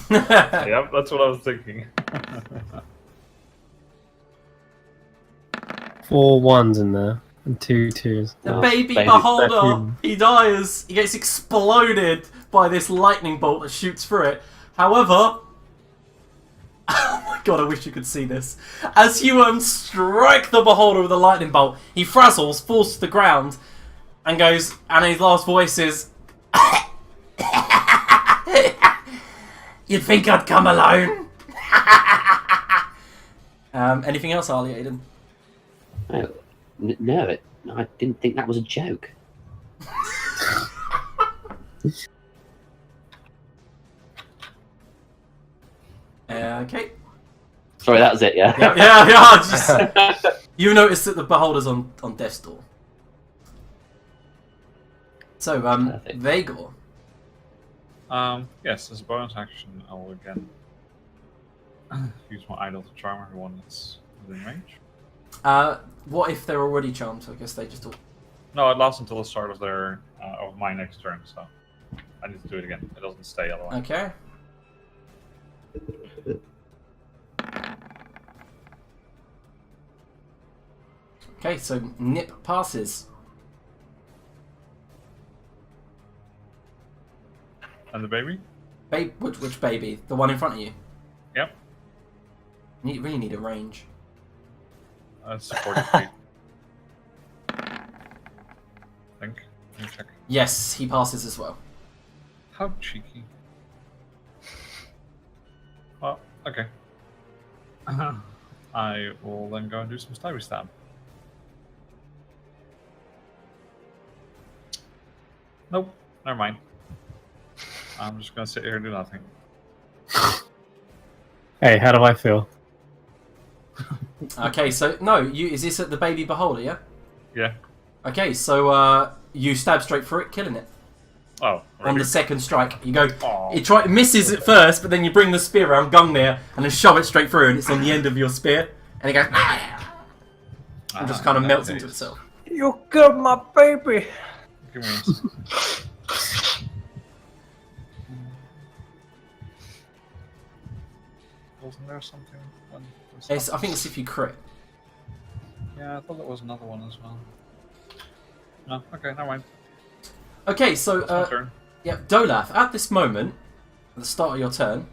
Yeah, that's what I was thinking. 4 1s in there and 2 2s. The Oh, baby baby. beholder, Vacuum. he dies. He gets exploded by this lightning bolt that shoots through it. However, oh my god, I wish you could see this. As you strike the beholder with a lightning bolt, he frazzles, falls to the ground, and goes. And his last voice is, "You'd think I'd come alone." Anything else, Arlie Aiden? Oh, no, I didn't think that was a joke. Okay. Sorry, that was it, yeah? Yeah. You notice that the beholder's on death's door. So, Perfect. Vagor. Yes, as a bonus action, I will again use my idol to charm everyone that's within range. What if they're already charmed? So I guess they just all... No, it lasts until the start of their of my next turn, so I need to do it again. It doesn't stay otherwise. Okay. Okay, so Nip passes. And the baby? Which baby? The one in front of you? Yep. You really need a range. It's 40 feet. I think. Let me check. Yes, he passes as well. How cheeky. Well, okay. I will then go and do some stabby stab. Nope, never mind. I'm just gonna sit here and do nothing. Hey, how do I feel? Okay, so no, is this at the baby beholder? Yeah. Yeah. Okay, so you stab straight through it, killing it. Oh, On really? the second strike, you go. Aw. It misses at first, but then you bring the spear around Gungnir and then shove it straight through, and it's on the end of your spear, and it goes and just kind of melts into itself. You killed my baby. Give me a second. Wasn't there something? When I think it's if you crit. Yeah, I thought there was another one as well. No, okay, never mind. Okay, It's my so turn. yeah, Dolaf. At this moment, at the start of your turn,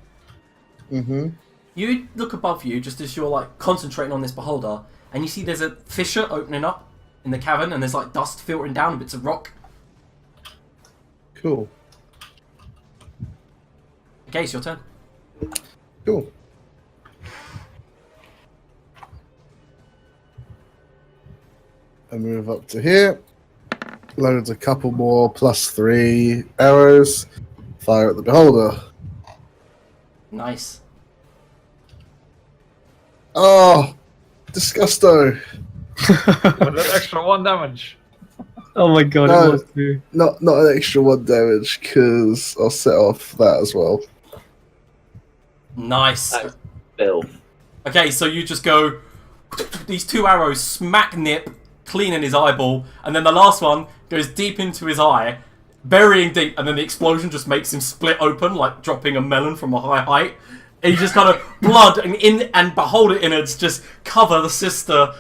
Mm-hmm. you look above you just as you're like concentrating on this beholder, and you see there's a fissure opening up in the cavern, and there's like dust filtering down and bits of rock. Cool. Okay, it's your turn. Cool. I move up to here. Loads a couple more +3 arrows. Fire at the beholder. Nice. Oh, disgusto. With that extra 1 damage. Oh my god, No. it was too. Not an extra 1 damage because I'll set off that as well. Nice. That's filth. Okay, so you just go. These 2 arrows smack Nip clean in his eyeball, and then the last one goes deep into his eye, burying deep, and then the explosion just makes him split open, like dropping a melon from a high height. And you just kind of blood and beholder innards just cover the sister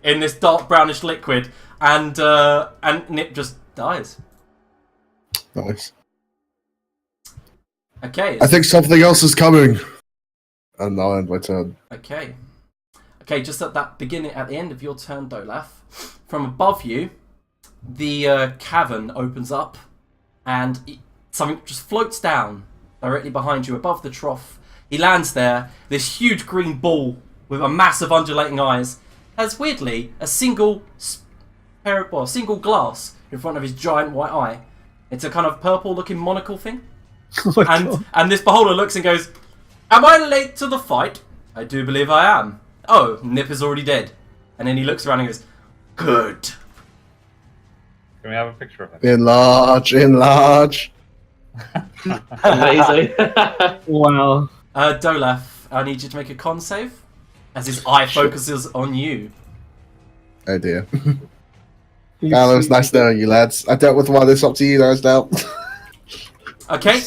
in this dark brownish liquid, and Nip just dies. Nice. Okay. I think something else is coming. And I'll end my turn. Okay. Okay, just at the end of your turn, Dolaf, from above you, the cavern opens up, and something just floats down directly behind you, above the trough. He lands there. This huge green ball with a massive undulating eyes has weirdly a single glass in front of his giant white eye. It's a kind of purple-looking monocle thing. Oh my god. And this beholder looks and goes, "Am I late to the fight?" I do believe I am. Oh, Nip is already dead. And then he looks around and goes, good. Can we have a picture of it? Enlarge, enlarge. Amazing. Wow. Dolaf, I need you to make a con save. As his eye focuses on you. Oh dear. It was nice knowing you, lads. I dealt with one of this up to you guys now. Okay.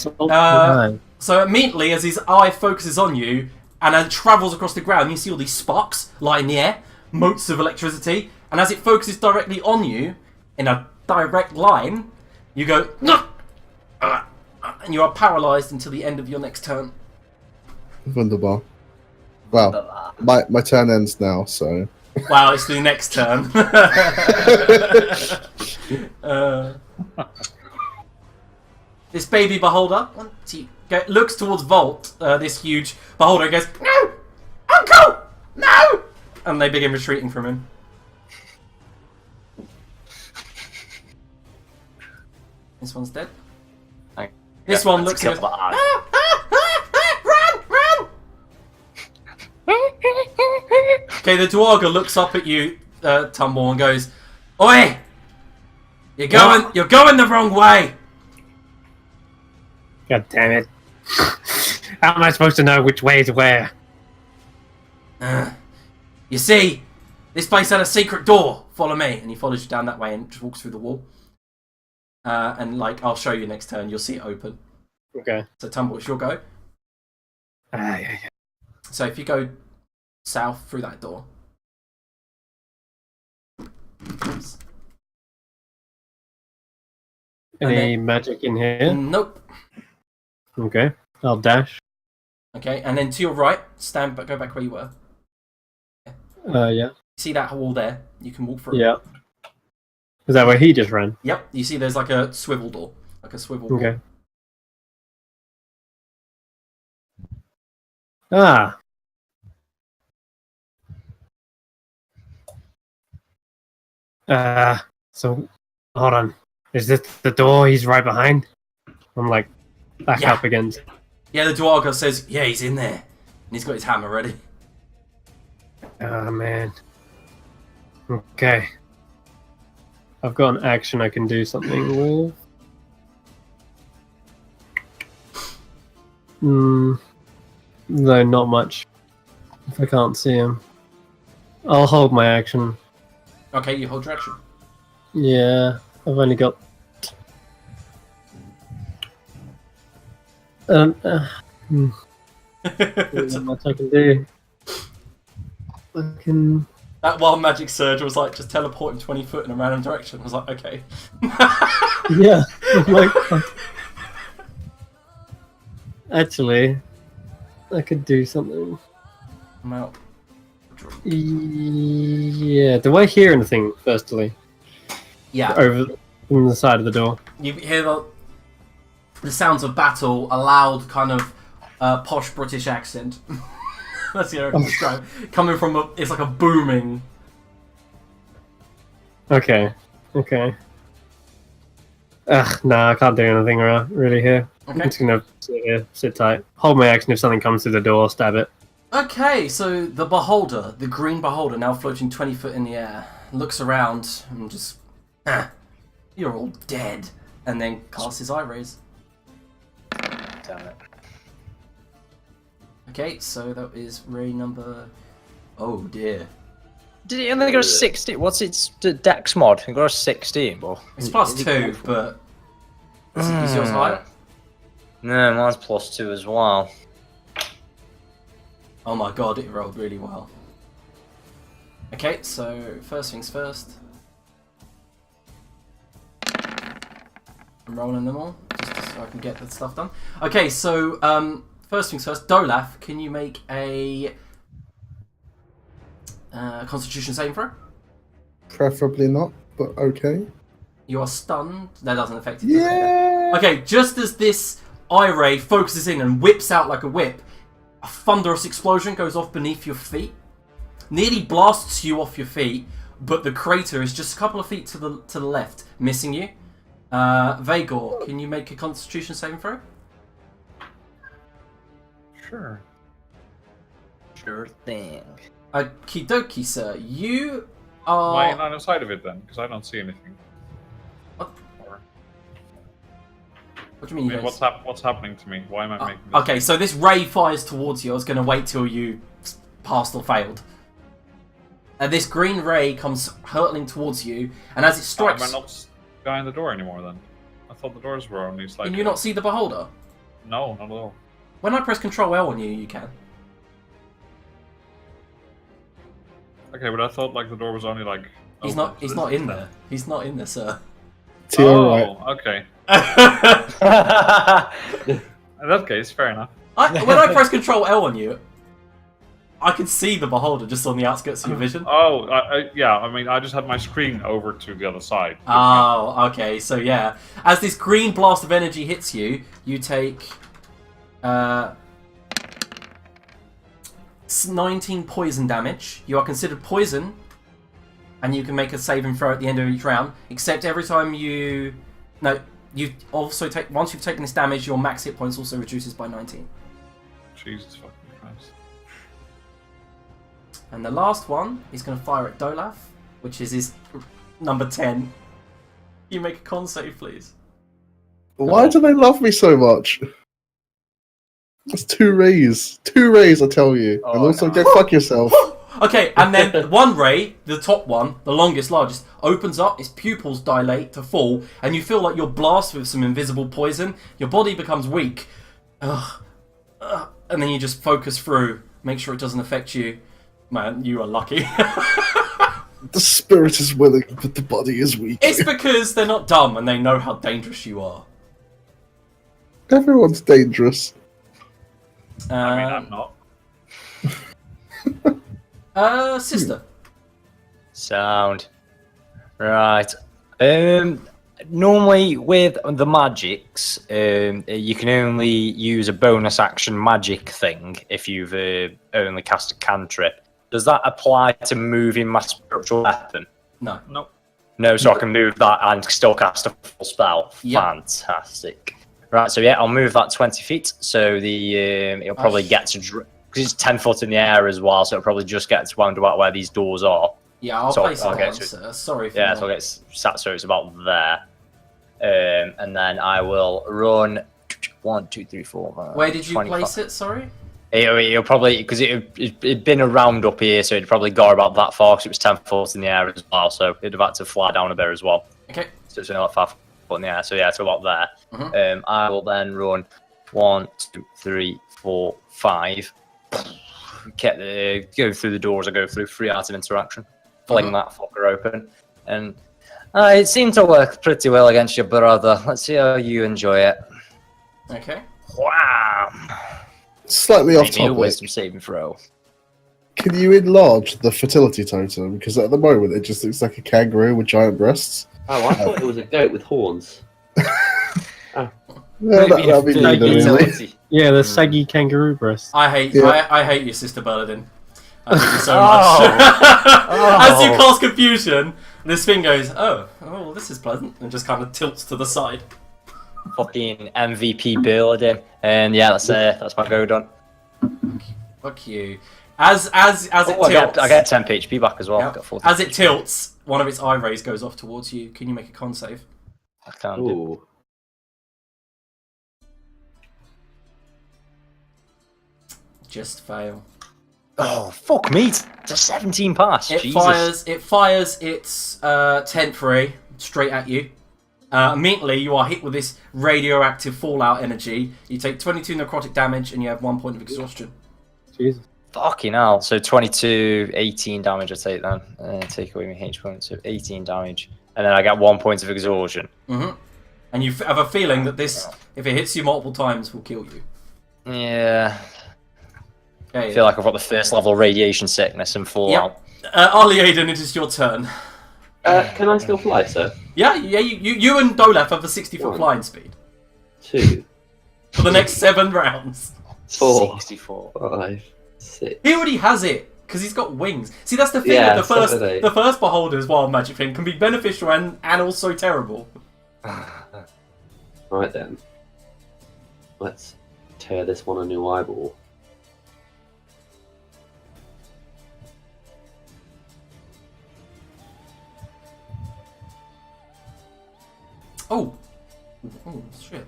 So immediately, as his eye focuses on you, and as it travels across the ground, you see all these sparks light in the air, motes of electricity, and as it focuses directly on you, in a direct line, you go, and you are paralysed until the end of your next turn. Wunderbar. Well, my turn ends now, so. Wow, it's the next turn. This baby beholder looks towards Volt, this huge beholder, and goes, no! Uncle! No! And they begin retreating from him. This one's dead. This one looks and goes, run! Okay, the Dwarga looks up at you, Tumble, and goes, oi! You're going the wrong way! God damn it. How am I supposed to know which way is where? You see, this place had a secret door. Follow me. And he follows you down that way and just walks through the wall. And, I'll show you next turn. You'll see it open. Okay. So, Tumble, it's your go. Yeah. So, if you go south through that door. Oops. Any magic in here? Nope. Okay. I'll dash. Okay, and then to your right, go back where you were. Yeah. See that wall there? You can walk through. Yeah. Is that where he just ran? Yep. You see there's like a swivel door. Like a swivel door. Okay. Ah. So, hold on. Is this the door he's right behind? I'm back up against. Yeah, the Dwarga says, yeah, he's in there. And he's got his hammer ready. Oh, man. Okay. I've got an action I can do something with. No, not much. If I can't see him. I'll hold my action. Okay, you hold your action. Yeah, I've only got... Not much I can do. I can... That wild magic surge was just teleporting 20 foot in a random direction. I was like, okay. Yeah, actually, I could do something. I'm out. Yeah, do I hear anything, firstly? Yeah. Over from the side of the door. You hear the sounds of battle, a loud kind of posh British accent. That's the way I can describe. Coming from it's like a booming. Okay. Nah, I can't do anything really here. Okay. I'm just gonna sit here, sit tight. Hold my action if something comes through the door, stab it. Okay, so the beholder, the green beholder, now floating 20 foot in the air, looks around and just, you're all dead, and then casts his eye rays. Damn it. Okay, so that is ray number. Oh dear. Did it only go to 16? What's its dex mod? It got a 16, but It's +2, but is yours higher? No, mine's +2 as well. Oh my god, it rolled really well. Okay, so first things first. I'm rolling them all, just so I can get the stuff done. Okay, so first things first, Dolaf, can you make a Constitution saving throw? Preferably not, but okay. You are stunned. That doesn't affect it. Yeah. Okay, just as this eye ray focuses in and whips out like a whip, a thunderous explosion goes off beneath your feet, nearly blasts you off your feet, but the crater is just a couple of feet to the left, missing you. Vagor, can you make a Constitution saving throw? Sure. Sure thing. Okie dokie, sir. You Am I are. on the side of it then? Because I don't see anything. What? Or, What do you mean? I You mean, don't... what's happening to me? Why am I making this? Okay, so this ray fires towards you. I was going to wait till you passed or failed. And this green ray comes hurtling towards you, and as it strikes... Am I not behind the door anymore then? I thought the doors were only slightly... Can you not see the beholder? No, not at all. When I press Control L on you, you can. Okay, but I thought like the door was only like... He's open, not. so He's this not is in then. there. He's not in there, sir. To your right. Okay. I, In that case, fair enough. when I press Control L on you, I can see the beholder just on the outskirts of your vision. Oh, yeah, I mean, I just had my screen over to the other side. Oh, okay. So yeah, as this green blast of energy hits you, you take 19 poison damage. You are considered poison, and you can make a saving throw at the end of each round. Except every time you also take, once you've taken this damage, your max hit points also reduces by 19. Jesus fucking Christ. And the last one, he's going to fire at Dolaf, which is his number 10. You make a con save, please. Why do they love me so much? That's 2 rays. 2 rays, I tell you. Oh, and also, no. go fuck yourself. Okay, and then one ray, the top one, the longest, largest, opens up, its pupils dilate to fall, and you feel like you're blasted with some invisible poison. Your body becomes weak. And then you just focus through, make sure it doesn't affect you. Man, you are lucky. The spirit is willing, but the body is weak. It's because they're not dumb and they know how dangerous you are. Everyone's dangerous. I mean, I'm not. Sister. Sound. Right. Normally with the magics, you can only use a bonus action magic thing if you've only cast a cantrip. Does that apply to moving my spiritual weapon? No. Nope. No, so I can move that and still cast a full spell. Yep. Fantastic. Right, so yeah, I'll move that 20 feet. So the it'll probably get to because it's 10 foot in the air as well, so it'll probably just get to round about where these doors are. Yeah, I'll So place it I'll on, get to- sir. Sorry for Yeah, that. so I'll get sat so it's about there. And then I will run 1, 2, 3, 4. Where did you place it, sorry? It'll probably, because it'd been around up here, so it'd probably go about that far, because it was 10 foot in the air as well, so it'd have had to fly down a bit as well. Okay. So it's only like 5 foot in the air, so yeah, it's about there. Mhm. I will then run 1, 2, 3, 4, 5. Go through the doors I go through, 3 art of interaction. Fling that fucker open. And it seemed to work pretty well against your brother. Let's see how you enjoy it. Okay. Wham! Slightly off Make me a topic. wisdom saving throw. Can you enlarge the fertility totem? Because at the moment it just looks like a kangaroo with giant breasts. Oh, I thought it was a goat with horns. Yeah, that'd be neat, really. Yeah, the saggy kangaroo breast. I hate Yeah. I hate you, Sister Bernadine. I hate you so Oh. much. As you cast confusion, this thing goes, oh, this is pleasant, and just kind of tilts to the side. Fucking MVP building. And yeah, that's my go done. Fuck you. As it tilts, I get 10 HP back as well. Yep. Got 40. As it tilts, one of its eye rays goes off towards you. Can you make a con save? I can't do. Ooh. Just fail. Oh, fuck me. It's a 17 pass. It Jesus. fires its 10th ray straight at you. Immediately, you are hit with this radioactive fallout energy. You take 22 necrotic damage, and you have 1 point of exhaustion. Jesus. Fucking hell. So 22, 18 damage I take then. Take away my H points. So 18 damage. And then I get 1 point of exhaustion. Mm-hmm. And you have a feeling that this, if it hits you multiple times, will kill you. Yeah. Okay. I feel like I've got the first level radiation sickness and fallout. Ali Aiden, it is your turn. Can I still fly, sir? Yeah. You and Dolaf have the 60-foot One. flying speed 2, for the next 7 rounds. 4, 64. 5, 6. He already has it because he's got wings. See, that's the thing Yeah, with so do they. the first beholder's wild magic thing can be beneficial and also terrible. Right then. Let's tear this one a new eyeball. Oh, shit.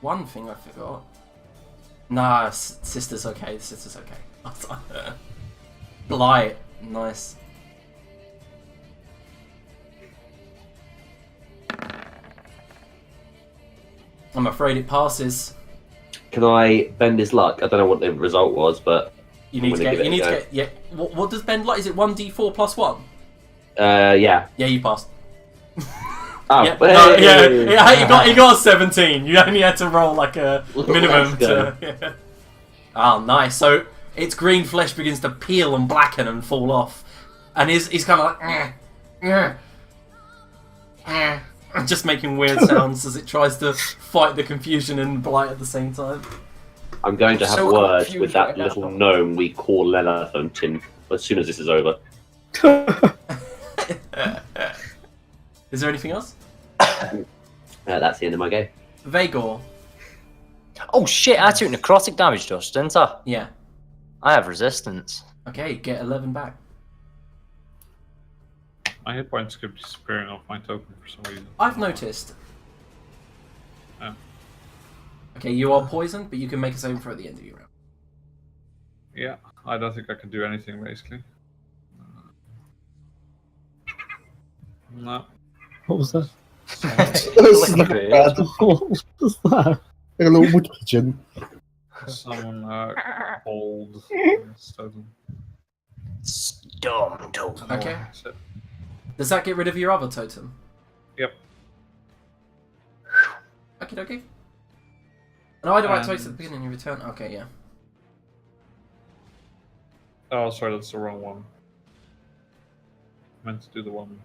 One thing I forgot. Nah, sister's okay. Sister's okay. Blight, nice. I'm afraid it passes. Can I bend his luck? I don't know what the result was, but You need to get. Yeah. What does bend like? Is it 1d4 plus 1? Yeah. Yeah, you passed. Oh, Yeah, hey! you got 17. You only had to roll like a minimum Let's go. to. Yeah. Oh, nice. So its green flesh begins to peel and blacken and fall off, and he's kind of like just making weird sounds as it tries to fight the confusion and blight at the same time. I'm going to have So words confused with that right now. little gnome we call Lelathon as soon as this is over. Is there anything else? That's the end of my game. Vagor. Oh shit! I took necrotic damage, just didn't I? Yeah. I have resistance. Okay, get 11 back. My hit points keep disappearing off my token for some reason. I've noticed. Oh. Okay, you are poisoned, but you can make a saving throw at the end of your round. Yeah, I don't think I can do anything basically. No. What was that? This is not bad. What was that? Like a little wood pigeon. Someone hold this totem. Storm totem. Okay. That's it. Does that get rid of your other totem? Yep. Okay, okay. No, I don't like twice at the And- beginning of your turn. Okay, yeah. Oh, sorry, that's the wrong one. Meant to do the one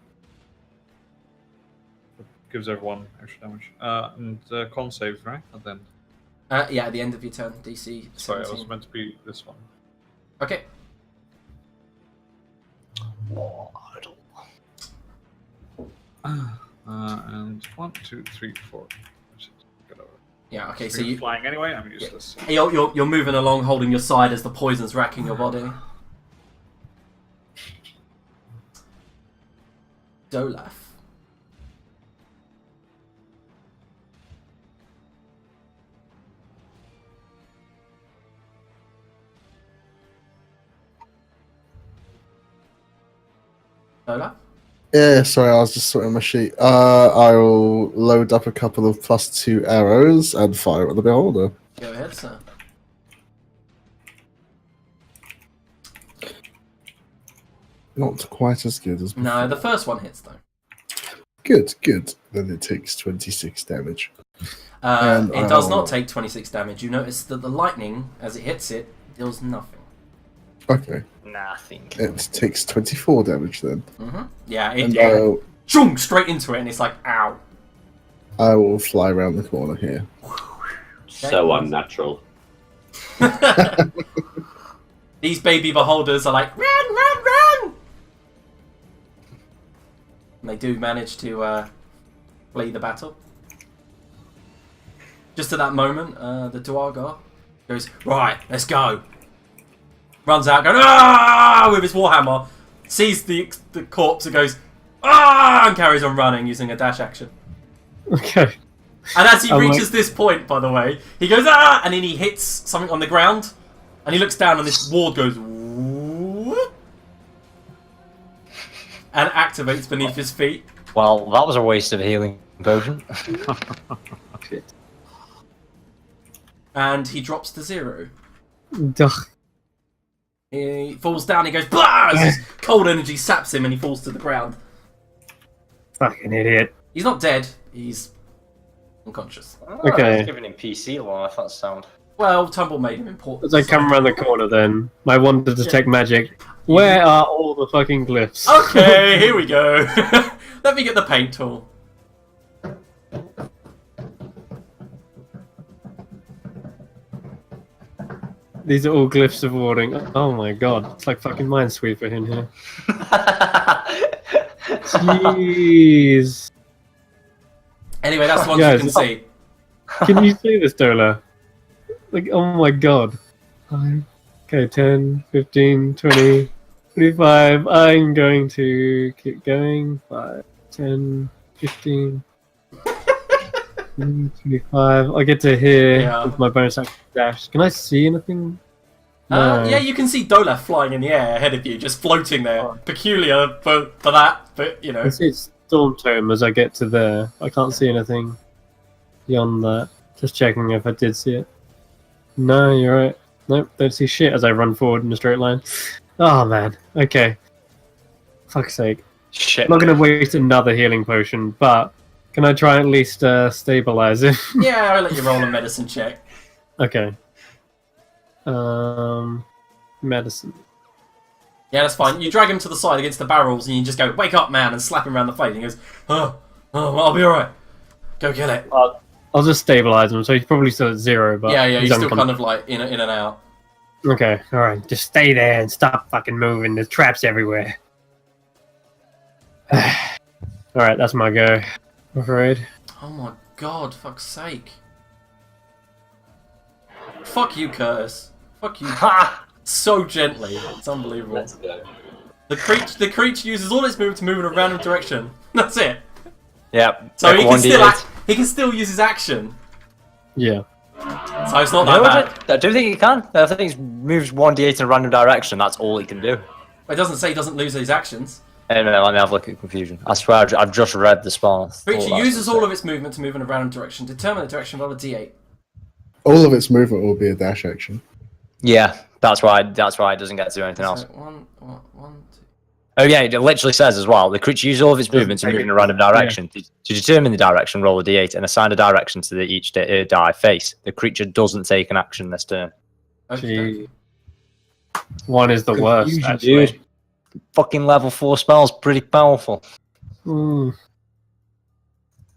that gives everyone extra damage. And con saves, right? At the end. Yeah, at the end of your turn, DC 17. Sorry, it was meant to be this one. Okay. And 1, 2, 3, 4. Get over. Yeah, okay, so You're you... flying anyway. I'm useless. You're moving along, holding your side as the poison's racking your body. Dolaf. Dolaf? Yeah, sorry, I was just sorting my sheet. I will load up a couple of +2 arrows and fire at the beholder. Go ahead, sir. Not quite as good as before. No, the first one hits, though. Good, good. Then it takes 26 damage. It does not take 26 damage. You notice that the lightning, as it hits it, deals nothing. Okay. Nothing. It takes 24 damage then. Yeah, And it chung straight into it, and it's like, ow. I will fly around the corner here. So unnatural. These baby beholders are like, run, run, run! And they do manage to flee the battle. Just at that moment, the Duergar goes, right, let's go. Runs out, going, ah, with his warhammer, sees the corpse and goes, ah, and carries on running using a dash action. Okay. And as he I'm reaches this point, by the way, he goes, ah, and then he hits something on the ground, and he looks down and this ward goes, whoop, and activates beneath his feet. Well, that was a waste of a healing potion. And he drops to 0. Duh. He falls down, he goes, blah, as his cold energy saps him and he falls to the ground. Fucking idiot. He's not dead, he's unconscious. Okay. I was giving him PC life, that's sound. Well, Tumble made him important. As I come around the corner then, I want to detect magic. Where are all the fucking glyphs? Okay, here we go. Let me get the paint tool. These are all glyphs of warding. Oh my god, it's like fucking Minesweeper in here. Jeez. Anyway, that's the ones Guys, you can see. Can you see this, Dola? Like, oh my god. 5, okay, 10, 15, 20, 25. I'm going to keep going. 5, 10, 15, 25. I get to here Yeah. with my bonus action dash. Can I see anything? Yeah, you can see Dolaf flying in the air ahead of you, just floating there. Oh. Peculiar for that, but you know. I see Storm Tome as I get to there. I can't see anything beyond that. Just checking if I did see it. No, you're right. Nope, don't see shit as I run forward in a straight line. Oh man. Okay. Fuck's sake. Shit. I'm not gonna waste another healing potion, but can I try and at least stabilize him? Yeah, I'll let you roll a medicine check. Okay. Medicine. Yeah, that's fine. You drag him to the side against the barrels, and you just go, "Wake up, man!" and slap him around the face. And he goes, "Oh, I'll be all right. Go kill it." I'll just stabilize him, so he's probably still at 0, but Yeah, he's he's still unconscious. kind of like in and out. Okay, alright. Just stay there and stop fucking moving. There's traps everywhere. Alright, that's my go. I'm afraid. Oh my god, fuck's sake. Fuck you, Curtis. Fuck you. Ha! So gently. It's unbelievable. Let's go. The creature uses all its movement to move in a random direction. That's it. Yeah. So he can 1d8. he can still use his action. Yeah. So it's not No, that bad. I don't think he can. I think he moves 1d8 in a random direction. That's all he can do. It doesn't say he doesn't lose his actions. Anyway, let me have a look at confusion. I swear I've just read the spell. Creature uses all of its movement to move in a random direction. Determine the direction, roll a d8. All of its movement will be a dash action. Yeah, that's why it doesn't get to do anything else. So, one, two. Oh yeah, it literally says as well, the creature uses all of its movement to move in a random direction. To determine the direction, roll a d8 and assign a direction to each die face. The creature doesn't take an action this turn. Okay. Gee. One is the worst, Confusion, actually. dude. Fucking level 4 spell's pretty powerful. Mm.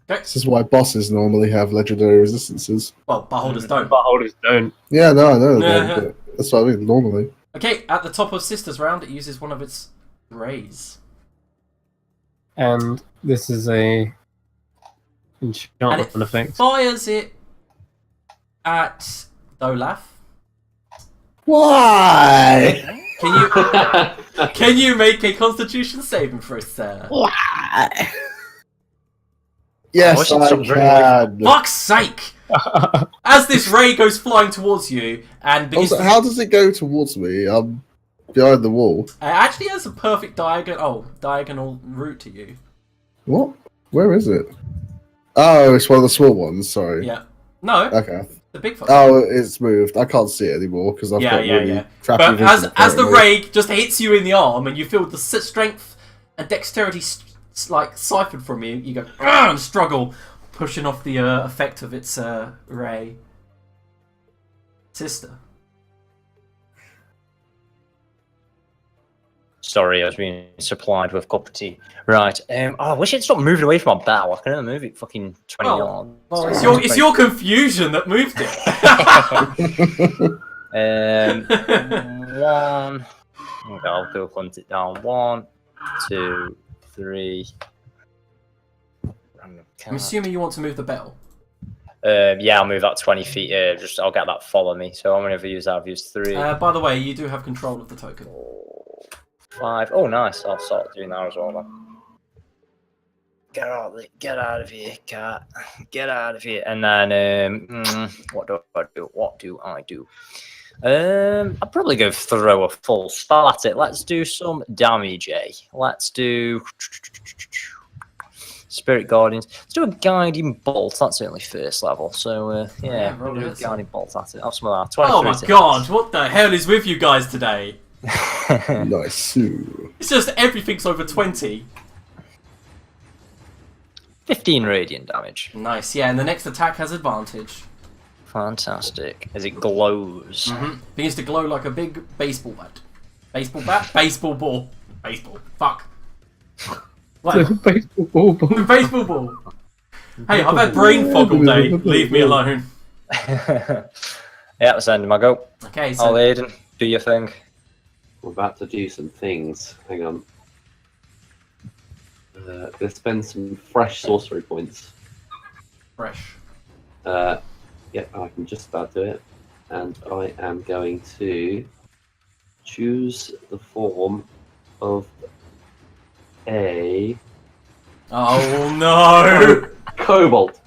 This is why bosses normally have legendary resistances. Well, beholders don't. But holders don't. Yeah, no, I know. Yeah. But that's what I mean, normally. Okay, at the top of Sister's round, it uses one of its rays. And this is a And it enchantment effect. fires it at Dolaf. Why? Can you make a Constitution saving throw, sir? Why? I Yes, wish it I stopped can. Fuck's sake! As this ray goes flying towards you and begins Also, to, how does it go towards me? I'm behind the wall. it actually has a perfect diagonal route to you. What? Where is it? Oh, it's one of the small ones. Sorry. Yeah. No, Okay. the big fuck. Oh, it's moved. I can't see it anymore because I've got really crappy But vision. as the apparently. ray just hits you in the arm and you feel the strength and dexterity like siphoned from you, you go "Argh!" and struggle, pushing off the effect of its ray. Sister. Sorry, I was being supplied with a cup of tea. Right. I wish it'd stop moving away from my bow. I can only move it fucking 20 yards. Well, it's your confusion that moved it. One. Okay, I'll go hunt it down. 1, 2, 3. Random I'm cat. assuming you want to move the bell. Yeah, I'll move that 20 feet. I'll get that follow me. So I'm gonna use that. I've used 3, By the way, you do have control of the token. 5. Oh, nice. I'll start doing that as well then. Get out of here, cat. Get out of here. And then, what do I do? I'll probably go throw a full spell at it. Let's do some damage, Let's do Spirit Guardians. Let's do a Guiding Bolt. That's certainly first level. So, yeah, roll we'll do a it. Guiding Bolt at it. Have some of that. Oh my god, what the hell is with you guys today? Nice. It's just everything's over 20. 15 radiant damage. Nice, yeah, and the next attack has advantage. Fantastic. As it glows. Begins to glow like a big baseball bat. Baseball bat? Baseball ball. Baseball. Fuck. Whatever. Baseball ball. Baseball ball. Hey, I've had brain fog all day. Leave me alone. Yeah, that's the end of my go. Okay, All so Aiden, do your thing. We're about to do some things. Hang on. Let's spend some fresh sorcery points. fresh. Yep, I can just about do it. And I am going to choose the form of a Oh no! Cobalt.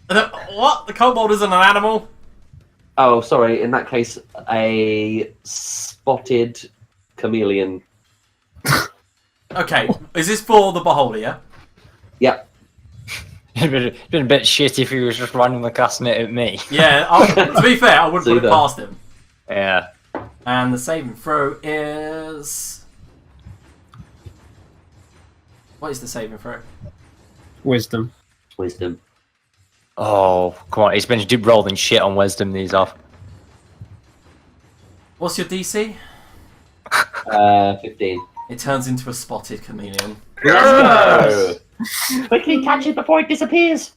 What? The kobold isn't an animal? Oh, sorry. In that case, a spotted chameleon. Okay, is this for the beholder, yeah? Yep. It'd been a bit shitty if he was just randomly casting it at me. Yeah, to be fair, I wouldn't put it Either. past him. Yeah. And the saving throw is... What is the saving throw? Wisdom. Wisdom. Oh, come on. He's been rolling shit on wisdom these off. What's your DC? 15. It turns into a spotted chameleon. Let's go! Quickly catch it before it disappears!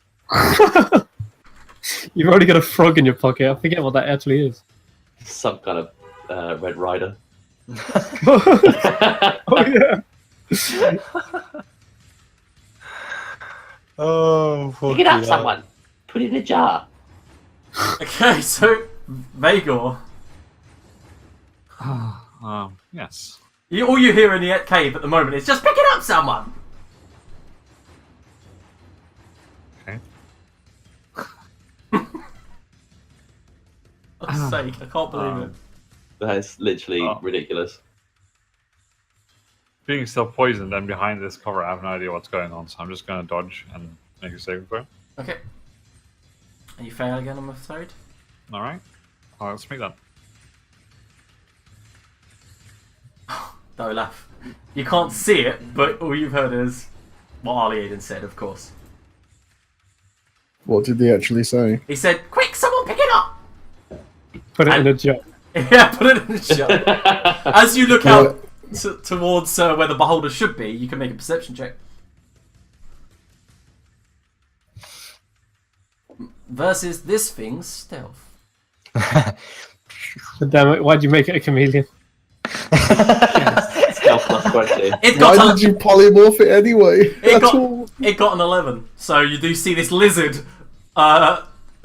You've already got a frog in your pocket. I forget what that actually is. Some kind of Red Rider. Oh yeah. Oh, Pick it up, someone! Put it in a jar! Okay, so Vagor, Yes. all you hear in the cave at the moment is just pick it up, someone. Okay. For God's sake, I can't believe it. That is literally Oh. ridiculous. Being still poisoned and behind this cover, I have no idea what's going on, so I'm just going to dodge and make a saving throw. Okay. And you fail again, I'm afraid. Alright. Let's make that. Don't laugh. You can't see it, but all you've heard is what Arlie Aiden said, of course. What did he actually say? He said, quick, someone pick it up! Put it in a jar. Yeah, put it in the shot. As you look out towards where the beholder should be, you can make a perception check. Versus this thing's stealth. Damn it! Why'd you make it a chameleon? Stealth plus 20. It got, Why did you polymorph it anyway? it got an 11. So you do see this lizard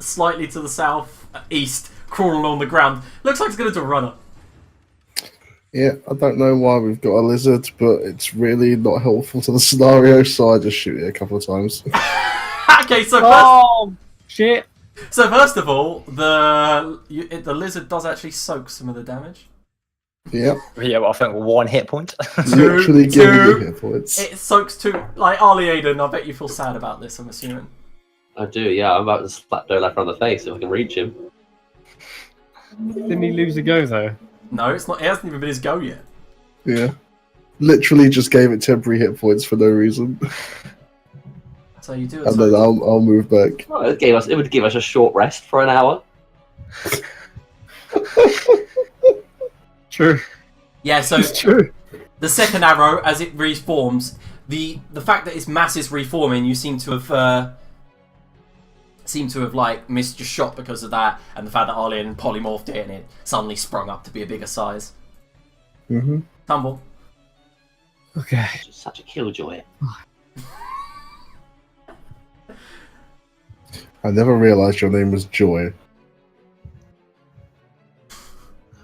slightly to the south, east, crawling along the ground. Looks like it's going to do a runner. Yeah, I don't know why we've got a lizard, but it's really not helpful to the scenario, so I just shoot it a couple of times. Okay, so Oh shit! first of all, the lizard does actually soak some of the damage. Yeah, Yeah, well, I think 1 hit point. literally giving two. you hit points. It soaks two. Like Arlie Aiden, I bet you feel sad about this. I'm assuming. I do, yeah. I'm about to slap Dolaf on the face if I can reach him. Didn't he lose a go though? No, it's not. It hasn't even been his go yet. Yeah, literally just gave it temporary hit points for no reason, So you do. and then I'll move back. Oh, it would give us a short rest for an hour. True. Yeah. So It's true. the second arrow, as it reforms, the fact that its mass is reforming, you seem to have like missed your shot because of that, and the fact that Arlen polymorphed it and it suddenly sprung up to be a bigger size. Hmm. Tumble. Okay. Just such a killjoy. I never realised your name was Joy.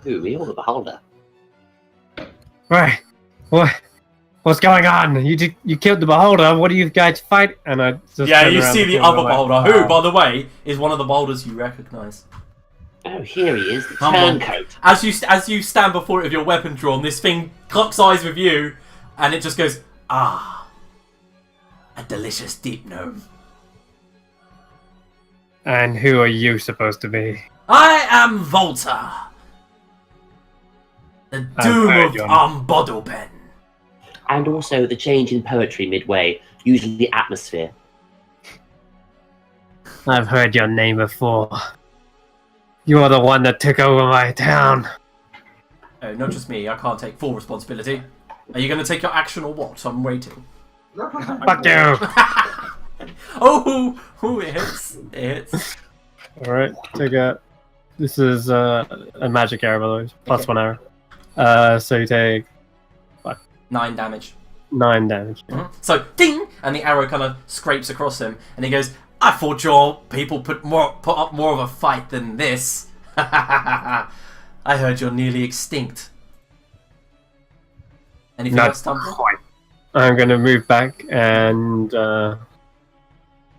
Who, me or the beholder? Right. What's going on? You killed the beholder. What are you guys fight? And I just Yeah, turn you around see and the go other like, beholder, who, by the way, is one of the beholders you recognise. Oh, here he is, the Humble. turncoat. As you stand before it with your weapon drawn, this thing clocks eyes with you, and it just goes, ah, a delicious deep gnome. And who are you supposed to be? I am Volta, the doom heard of your- Boddlepen. And also the change in poetry midway, usually the atmosphere. I've heard your name before. You're the one that took over my town. Oh, not just me, I can't take full responsibility. Are you going to take your action or what? I'm waiting. Fuck you! Oh, it hits. It hits. Alright, take a... This is a magic arrow, by the way. Plus Okay. 1 arrow. So you take 9 damage. 9 damage. Mhm. So, ding! And the arrow kind of scrapes across him, and he goes, I thought your people put up more of a fight than this. I heard you're nearly extinct. Anything Not else, Tumble? quite. I'm going to move back and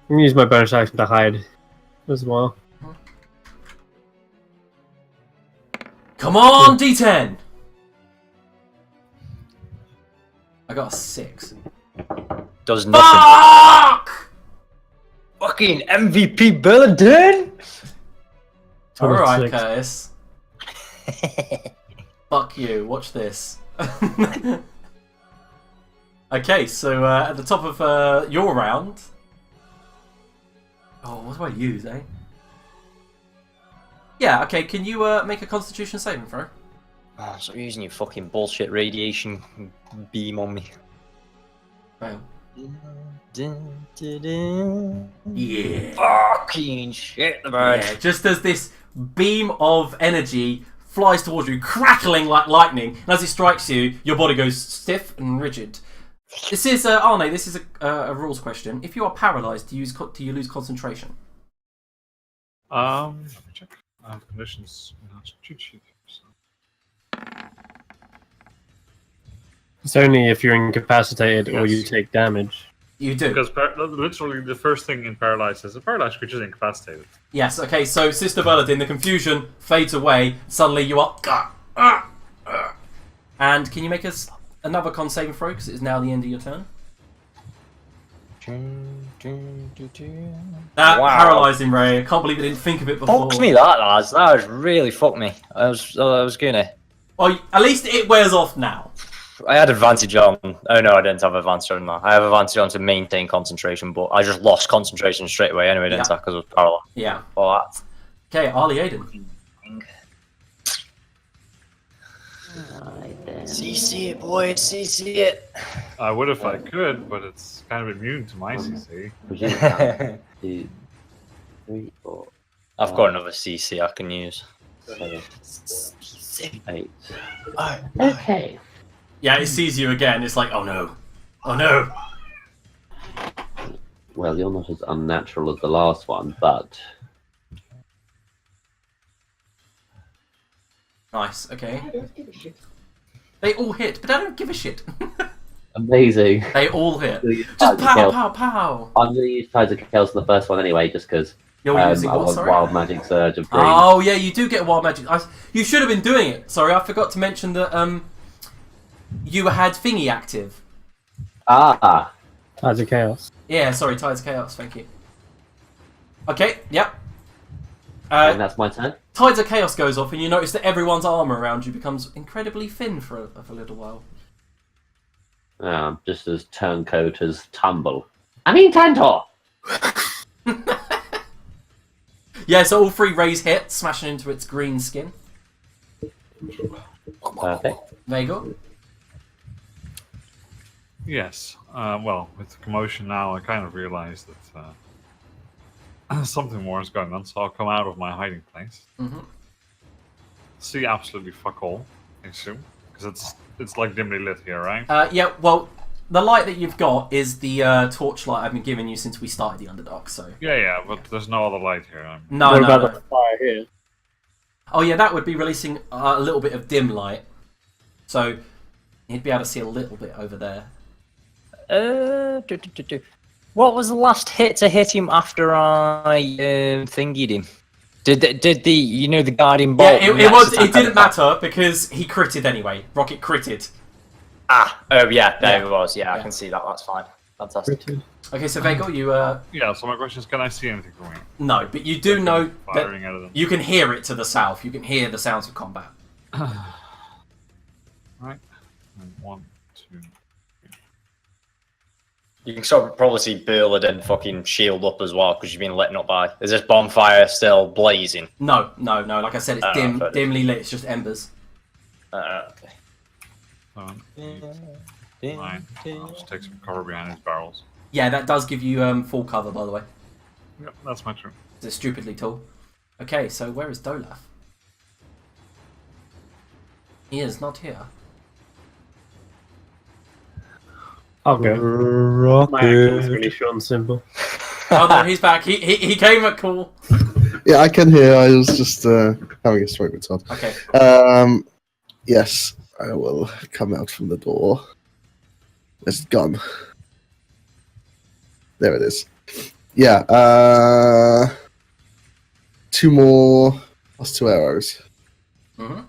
use my bonus action to hide as well. Come on, D10! I got a 6. Does nothing. Fuck! Fucking MVP Belladin! Alright, 26. Curtis. Fuck you, watch this. Okay, so at the top of your round... Oh, what do I use, eh? Yeah, okay, can you make a constitution saving throw? Oh, stop using your fucking bullshit radiation beam on me. Fail. Yeah. Yeah. Fucking shit, the bird. Yeah, just as this beam of energy flies towards you, crackling like lightning, and as it strikes you, your body goes stiff and rigid. This is, Arne, this is a rules question. If you are paralysed, do you lose concentration? Let me check. I have conditions in our cheat sheet. So. It's only if you're incapacitated or you Yes. take damage. You do. Because literally the first thing in Paralyzed is a paralyzed creature is incapacitated. Yes, okay, so Sister Belladin, the confusion fades away. Suddenly you are... And can you make us another con saving throw, because it is now the end of your turn? That paralysing ray, I can't believe I didn't think of it before. Fucked me that, lads. That was really fucked me. I was gonna... Well, at least it wears off now. I had advantage on... Oh no, I didn't have advantage on that. I have advantage on to maintain concentration, but I just lost concentration straight away anyway, didn't I? Because I was paralysed. Yeah. Well, that... Okay, Arlie Aiden. CC it, boy. CC it. I would if I could, but it's kind of immune to my CC. Presume 2, 3, 4, I've got another CC I can use. 7, 8. Okay. Yeah, it sees you again, it's like, oh no. Oh no. Well, you're not as unnatural as the last one, but Nice, okay. They all hit, but I don't give a shit. amazing. They all hit. Just Just pow, pow, pow. I'm going to use Tides of Chaos in the first one anyway, just because You're I using what, want sorry? Wild Magic Surge of Dream. Oh, yeah, you do get wild magic. You should have been doing it. Sorry, I forgot to mention that you had Thingy active. Ah! Tides of Chaos. Yeah, sorry, Tides of Chaos, thank you. Okay, yep. And that's my turn. Tides of Chaos goes off, and you notice that everyone's armour around you becomes incredibly thin for a little while. Just as turncoat as Tumble. I mean Tantor! Yeah, so all 3 rays hit, smashing into its green skin. Perfect. There you go. Yes. Well, with the commotion now, I kind of realized that something more is going on, so I'll come out of my hiding place. Mm-hmm. See absolutely fuck all, I assume. Because it's like dimly lit here, right? Yeah, well, the light that you've got is the torchlight I've been giving you since we started the Underdark, so... Yeah, but there's no other light here. No, What no, about no. the fire here? Oh yeah, that would be releasing a little bit of dim light. So, you'd be able to see a little bit over there. What was the last hit to hit him after I thingied him? Did the the guardian bolt? Yeah, it didn't matter because he critted anyway. Rocket critted. Oh yeah, there Yeah. it was. Yeah, Yeah. I can see that. That's fine. Fantastic. Okay, so Vego, you Yeah, so my question is, can I see anything from here? no, but you do know that Firing at them. you can hear it to the south. You can hear the sounds of combat. Right. And 1, 2. You can probably see Burliden fucking shield up as well because you've been letting up by. Is this bonfire still blazing? No. Like I said, it's fair. dimly lit. It's just embers. Okay. 7, 8, 9. I'll just take some cover behind his barrels. Yeah, that does give you full cover, by the way. Yep, that's my turn. It's stupidly tall. Okay, so where is Dolaf? He is not here. I'll go. My action is really short and simple. Oh no, he's back. He came at cool. Yeah, I can hear. I was just having a smoke with Todd. Okay. Yes, I will come out from the door It's gone. There it is. Yeah. 2 more plus 2 arrows. Mm-hmm.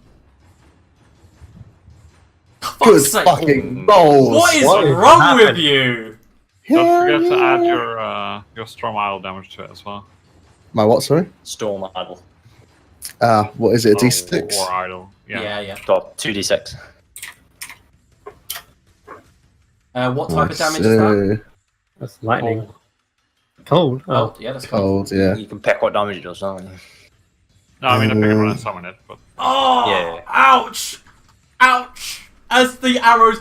Good Fuck's sake. fucking rolls. What is What is wrong with happening? you? Don't forget to add your storm idol damage to it as well. My what? Sorry. Storm idol. What is it? A Oh, D6? Or idol. Yeah. Got 2d6. What type of damage is that? That's lightning. Cold. Oh. Oh, yeah, that's cool. Cold. Yeah. You can pick what damage it does, don't you? No, I mean I pick it when I summon it, but Oh, Yeah. ouch! Ouch! As the arrows...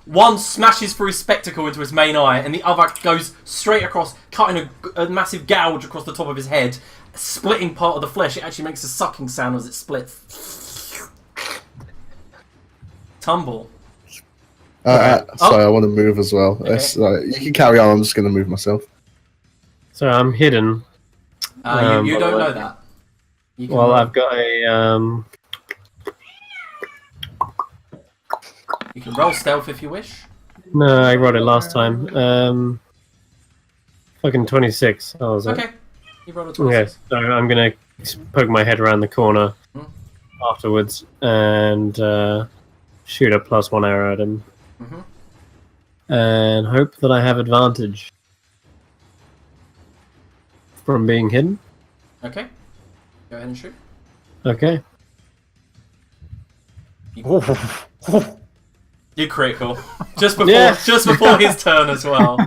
One smashes through his spectacle into his main eye, and the other goes straight across, cutting a massive gouge across the top of his head, splitting part of the flesh. It actually makes a sucking sound as it splits. Tumble. Sorry, I want to move as well. Okay. You can carry on. I'm just going to move myself. So I'm hidden. You don't know that. You can Well, roll. I've got a You can roll stealth if you wish. No, I rolled it last time. Fucking 26. Oh, was it? Okay. You rolled a Okay, 26. so I'm gonna poke my head around the corner Hmm. afterwards and shoot a +1 arrow at him, Mhm. and hope that I have advantage from being hidden. Okay. Go ahead and shoot. Okay. You're critical. Just before, Yeah. just before his turn as well.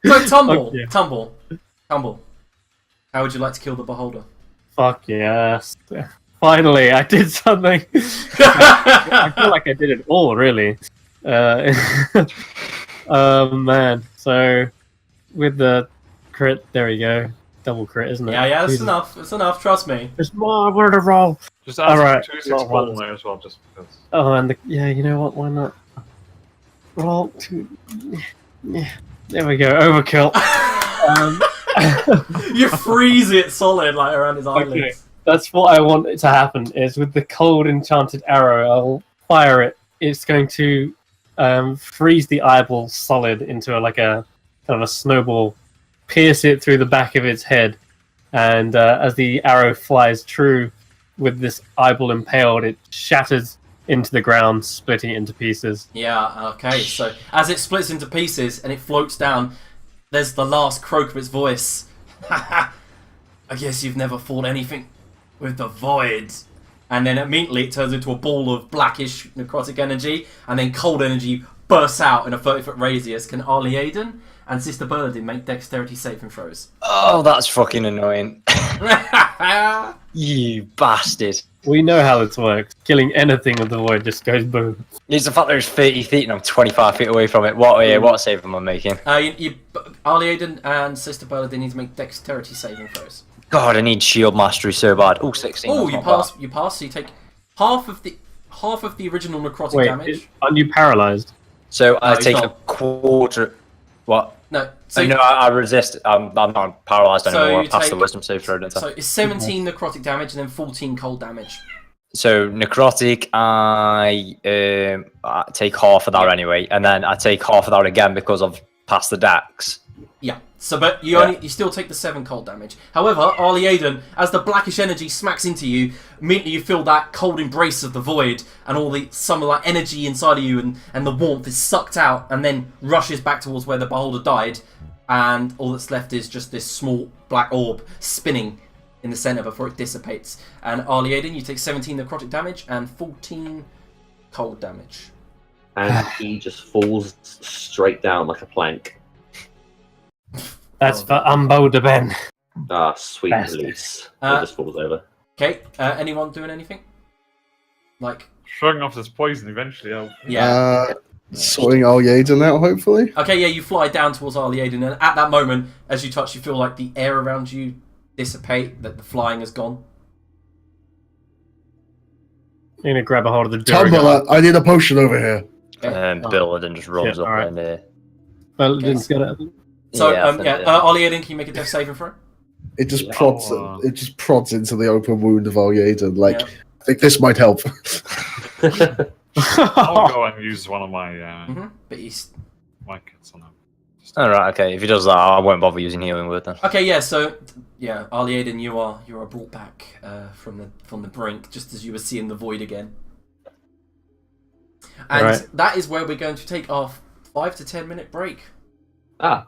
So Tumble, Okay. Tumble. How would you like to kill the beholder? Fuck yes. Finally, I did something. I feel like I did it all, really. Man. So, with the crit, there we go. Double crit, isn't it? Yeah, that's Jesus. enough. It's enough. Trust me. There's more word to roll. just add Alright, 2d6 well, roll in there as well, just because. Oh, and yeah, you know what? Why not? Roll 2. Yeah, there we go. Overkill. You freeze it solid, like around his eyelids. Okay. That's what I want it to happen. Is with the cold enchanted arrow, I'll fire it. It's going to freeze the eyeball solid into like a kind of a snowball, pierce it through the back of its head, and as the arrow flies true with this eyeball impaled, it shatters into the ground, splitting it into pieces. Yeah. Okay. So as it splits into pieces and it floats down, there's the last croak of its voice. I guess you've never fought anything with the void. And then immediately it turns into a ball of blackish necrotic energy, and then cold energy bursts out in a 30-foot radius. Can Arlie Aiden and Sister Bernadine make dexterity saving throws? Oh, that's fucking annoying. You bastard. We know how this works. Killing anything with the void just goes boom. It's the fact that it's 30 feet and I'm 25 feet away from it. What save am I making? Arlie Aiden and Sister Bernadine need to make dexterity saving throws. God, I need shield mastery so bad. Oh, 16. Oh, that's you not pass. bad. You pass. So you take half of the original necrotic Wait, damage. aren't you paralyzed? So I he's take a not. quarter. What? No. So No, I resist. I'm not paralyzed So anymore. you I passed the take- wisdom save throw, didn't I? so it's 17 necrotic damage and then 14 cold damage. So necrotic, I take half of that anyway, and then I take half of that again because I've passed the dax. Yeah. So, but you still take the 7 cold damage. However, Arlie Aiden, as the blackish energy smacks into you, immediately you feel that cold embrace of the void, and some of that energy inside of you and the warmth is sucked out, and then rushes back towards where the beholder died, and all that's left is just this small black orb spinning in the center before it dissipates. And Arlie Aiden, you take 17 necrotic damage and 14 cold damage. And he just falls straight down like a plank. That's for Umbo de Ben. Ah, sweet Bastard. release. Uh, It just falls over. Okay, anyone doing anything? Like, Shrugging off this poison eventually. yeah. Sorting our Yaden out, hopefully. Okay, yeah, you fly down towards Arlie Aiden, and at that moment, as you touch, you feel like the air around you dissipate, that the flying is gone. You're gonna grab a hold of the door. Tumble, I need a potion over here. Bill then just runs Shit, up alright. and Well, Okay. didn't get it. So, I think, Arlie Aiden, can you make a death saving throw? It just Yeah. prods. Oh, It just prods into the open wound of our Yaden. Like, Yeah. I think this might help. I'll go and use one of my. But he's my kits on him. All right, okay. If he does that, I won't bother using healing word then. Okay, yeah. So, yeah, Arliaden, you are brought back from the brink, just as you were seeing the void again. And Right. that is where we're going to take our 5 to 10 minute break. Ah,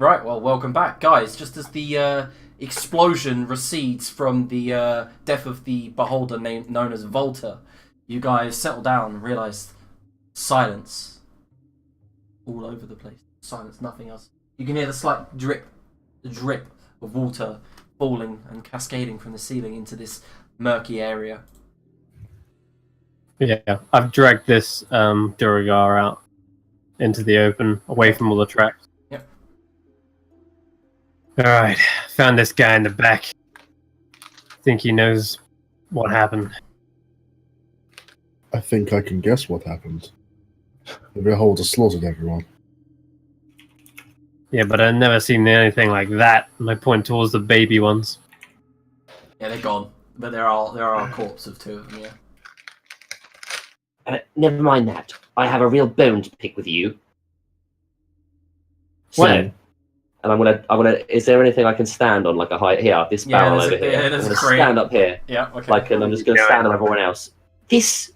Right, well, welcome back. Guys, just as the explosion recedes from the death of the beholder known as Volta, you guys settle down and realise silence all over the place. Silence, nothing else. You can hear the slight drip of water falling and cascading from the ceiling into this murky area. Yeah, I've dragged this Duragar out into the open, away from all the tracks. Yep. Alright, found this guy in the back. Think he knows what happened. I think I can guess what happened. The beholder slaughtered everyone. Yeah, but I've never seen anything like that. And I point towards the baby ones. Yeah, they're gone. But there are a corpse of two of them, yeah. Never mind that. I have a real bone to pick with you. So, What? and I'm gonna. Is there anything I can stand on, like a height here? This Yeah, barrel there's over a- here. yeah, I'm there's a gonna crate. stand up here, Yeah, okay. like, and I'm just gonna stand on everyone else. This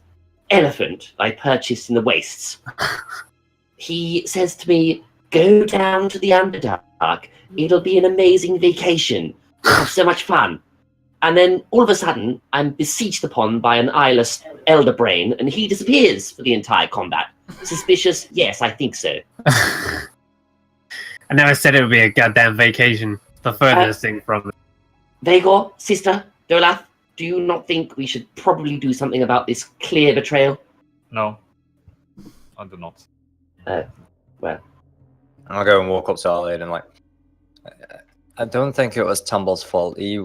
elephant I purchased in the wastes. He says to me, "Go down to the Underdark. It'll be an amazing vacation. We'll have so much fun." And then all of a sudden, I'm besieged upon by an eyeless elder brain, and he disappears for the entire combat. Suspicious? Yes, I think so. I never said it would be a goddamn vacation. The furthest thing from it. Vagor, sister, Dolath, do you not think we should probably do something about this clear betrayal? No, I do not. Well, I'll go and walk up to Arlade and like, I don't think it was Tumble's fault. He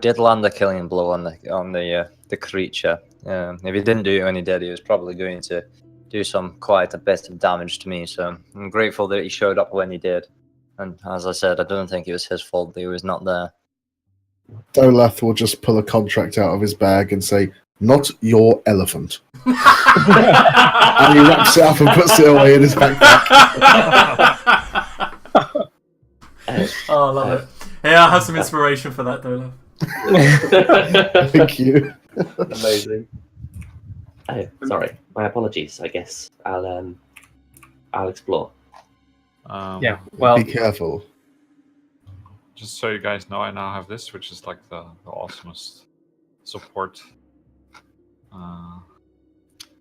did land a killing blow on the creature. If he didn't do it when he did, he was probably going to do quite a bit of damage to me. So I'm grateful that he showed up when he did. And as I said, I don't think it was his fault that he was not there. Dolath will just pull a contract out of his bag and say, "Not your elephant." And he wraps it up and puts it away in his backpack. Oh, I love it. Yeah, I have some inspiration for that, Dola. Thank you. amazing. Oh, sorry. My apologies. I guess I'll explore. Yeah, well, Be careful. Just so you guys know, I now have this, which is like the awesomest support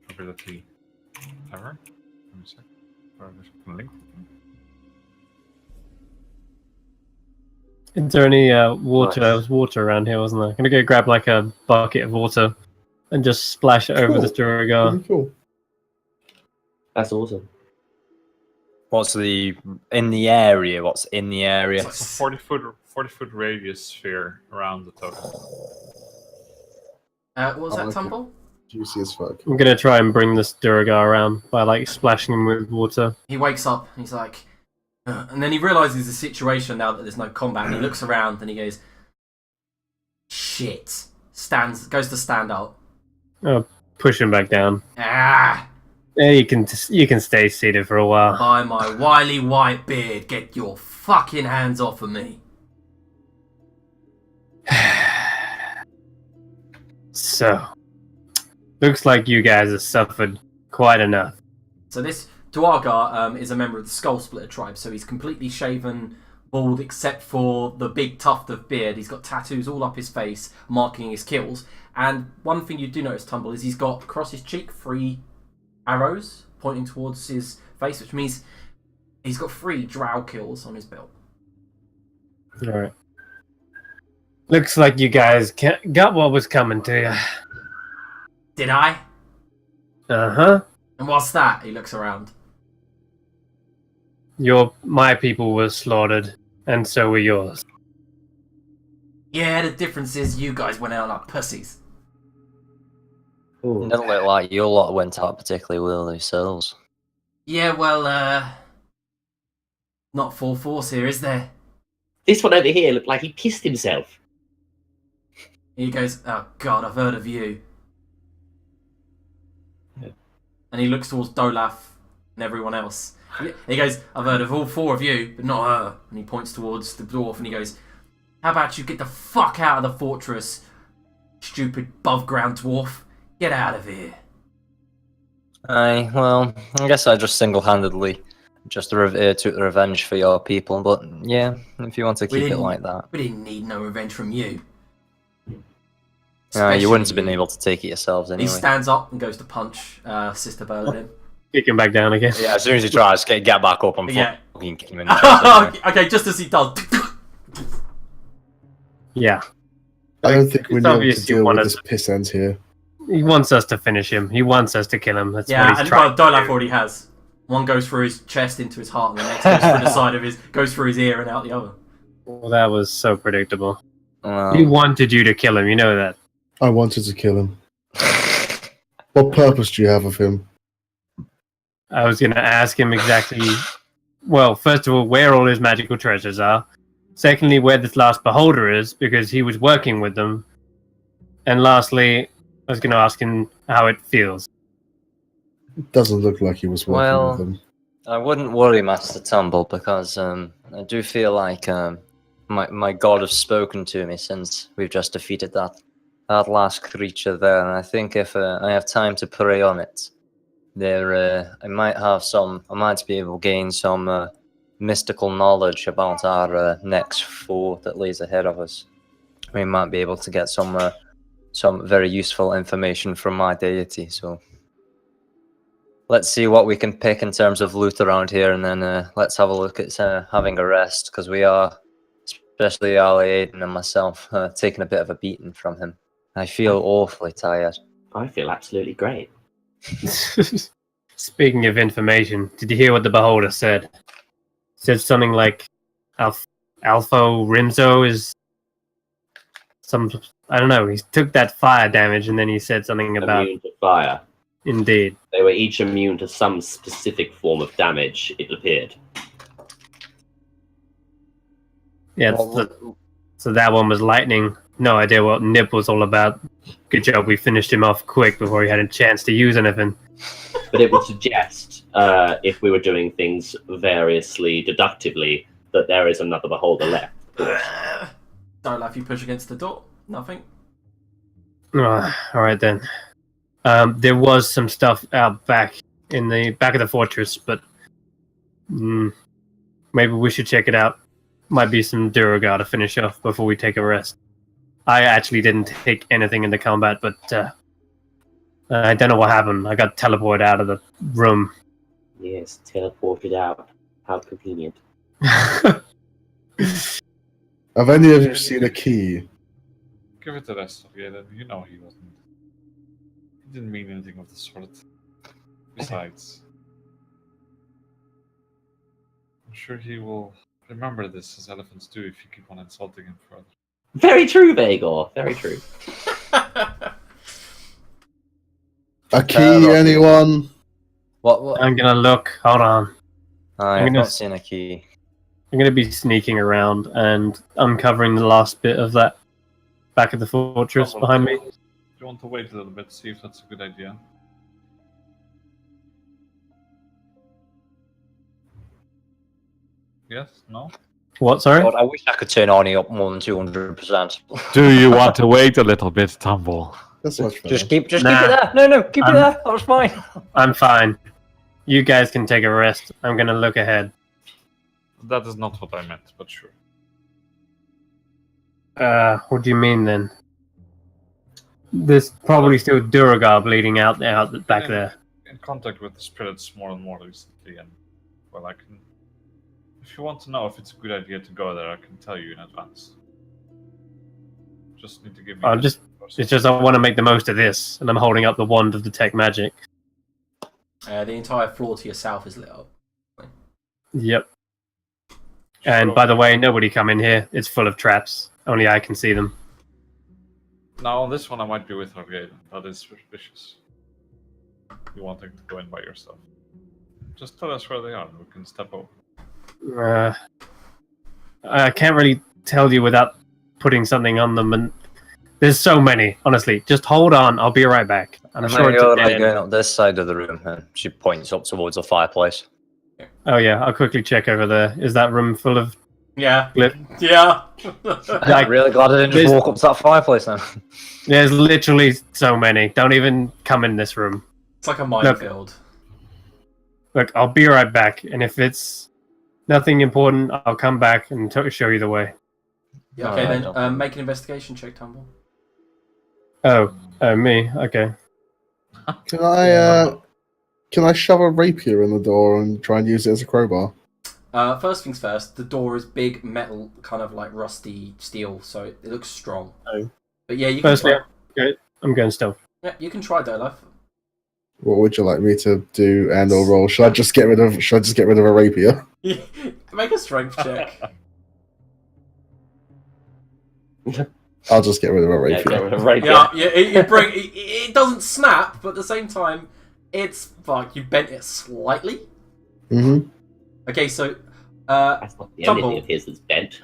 ability ever. Let me check. Link. is there any water? Nice. There was water around here, wasn't there? I'm gonna go grab like a bucket of water and just splash it over Cool. this Duragar. Pretty cool. That's awesome. What's in the area? What's in the area? It's a 40-foot radius sphere around the token. What was Oh, that, okay. Tumble? Juicy as fuck. I'm gonna try and bring this Duragar around by like splashing him with water. He wakes up and he's like, and then he realizes the situation now that there's no combat. And he looks around and he goes, "Shit!" Goes to stand up. Push him back down. Ah! Yeah, you can stay seated for a while. By my wily white beard, get your fucking hands off of me! So, looks like you guys have suffered quite enough. So this Duergar is a member of the Skull Splitter tribe. So he's completely shaven, bald, except for the big tuft of beard. He's got tattoos all up his face, marking his kills. And one thing you do notice, Tumble, is he's got across his cheek 3 arrows pointing towards his face, which means he's got 3 drow kills on his belt. Alright. Looks like you guys got what was coming to you. Did I? Uh-huh. And what's that? He looks around. My people were slaughtered, and so were yours. Yeah, the difference is you guys went out like pussies. Ooh. It doesn't look like your lot went out particularly well themselves. Yeah, well, not full force here, is there? This one over here looked like he pissed himself. He goes, "Oh God, I've heard of you." Yeah. And he looks towards Dolaf and everyone else. He goes, "I've heard of all 4 of you, but not her." And he points towards the dwarf and he goes, "How about you get the fuck out of the fortress, stupid above-ground dwarf? Get out of here." Well, I guess I just single-handedly Just took the revenge for your people, but yeah, if you want to We keep it didn't- like that. We didn't need no revenge from you. You wouldn't have been Especially able to take it yourselves He anyway. stands up and goes to punch Sister Berlin. Kick him back down again. Yeah, as soon as he tries, get back up and Yeah. fucking kick him in the chest. Anyway. Okay, just as he does. Yeah. I don't think we It's need obvious to you deal want with us- this piss ends here. He wants us to finish him. He wants us to kill him. That's Yeah, what he's and trying. Dolaf already has. One goes through his chest into his heart, and the next goes through the side of goes through his ear and out the other. Well, that was so predictable. Well, He wanted you to kill him. You know that. I wanted to kill him. What purpose do you have of him? I was going to ask him exactly. Well, first of all, where all his magical treasures are. Secondly, where this last beholder is, because he was working with them. And lastly, I was going to ask him how it feels. It doesn't look like he was working Well, with them. I wouldn't worry, Master Tumble, because I do feel like my god has spoken to me since we've just defeated that last creature there, and I think if I have time to pray on it, I might be able to gain some mystical knowledge about our next foe that lays ahead of us. We might be able to get some very useful information from my deity. So let's see what we can pick in terms of loot around here, and then let's have a look at having a rest, because we are, especially Ali Aiden and myself, taking a bit of a beating from him. I feel awfully tired. I feel absolutely great. Speaking of information, did you hear what the beholder said? Said something like Alpha Rimzo is some, I don't know, he took that fire damage and then he said something about Immune to fire. indeed. They were each immune to some specific form of damage, it appeared. Yeah, so that one was lightning. No idea what Nip was all about. Good job we finished him off quick before he had a chance to use anything. But it would suggest, if we were doing things variously deductively, that there is another beholder left. Dolaf, you push against the door. Nothing. Alright then. There was some stuff out back in the back of the fortress, but maybe we should check it out. Might be some Duragar to finish off before we take a rest. I actually didn't take anything into combat, but I don't know what happened. I got teleported out of the room. Yes, teleported out. How convenient. Have any of you seen a key? Give it the rest of it. You know he wasn't. He didn't mean anything of the sort. Besides, I'm sure he will remember this, as elephants do, if you keep on insulting him further. Very true, Vagor. Very true. A key, anyone? What? I'm gonna look. Hold on. I I'm have gonna- not seen a key. I'm gonna be sneaking around and uncovering the last bit of that back of the fortress behind me. Do you want to wait a little bit, see if that's a good idea? Yes? No? What? Sorry. God, I wish I could turn Arnie up more than 200%. Do you want to wait a little bit, Tumble? That's much better. Just keep Nah. it there. No, keep it there. That was fine. I'm fine. You guys can take a rest. I'm gonna look ahead. That is not what I meant, but sure. What do you mean then? There's probably still Duragar bleeding out back Yeah. there. In contact with the spirits more and more recently, and well, I can. If you want to know if it's a good idea to go there, I can tell you in advance. Just need to give me. It's just I want to make the most of this, and I'm holding up the wand of detect magic. The entire floor to your south is lit up. Yep. And by the way, nobody come in here. It's full of traps. Only I can see them. Now on this one, I might be with Argaden. That is suspicious. You wanting to go in by yourself? Just tell us where they are, and we can step over. I can't really tell you without putting something on them, and there's so many. Honestly, just hold on. I'll be right back. I'm sure it's you're a dead like end. going up this side of the room, and she points up towards the fireplace. Oh yeah, I'll quickly check over there. Is that room full of Yeah. Flip. Yeah. Like, I'm really glad I didn't just there's- walk up to that fireplace then. There's literally so many. Don't even come in this room. It's like a minefield. Look, I'll be right back, and if it's nothing important, I'll come back and show you the way. Yeah, okay, Alright, then don't- make an investigation check, Tumble. Oh, me. Okay. Can I shove a rapier in the door and try and use it as a crowbar? First things first, the door is big metal, kind of like rusty steel, so it looks strong. Oh. But yeah, you can Firstly, try. I'm going stealth. Yeah, you can try Dolaf. What would you like me to do and or roll? Should I just get rid of a rapier? Make a strength check. I'll just get rid of a Yeah, rapier. get rid of rapier. Yeah, you bring it doesn't snap, but at the same time, it's fuck. You bent it slightly. Mm-hmm. Okay, so That's not the only Tumble. thing of his that's bent.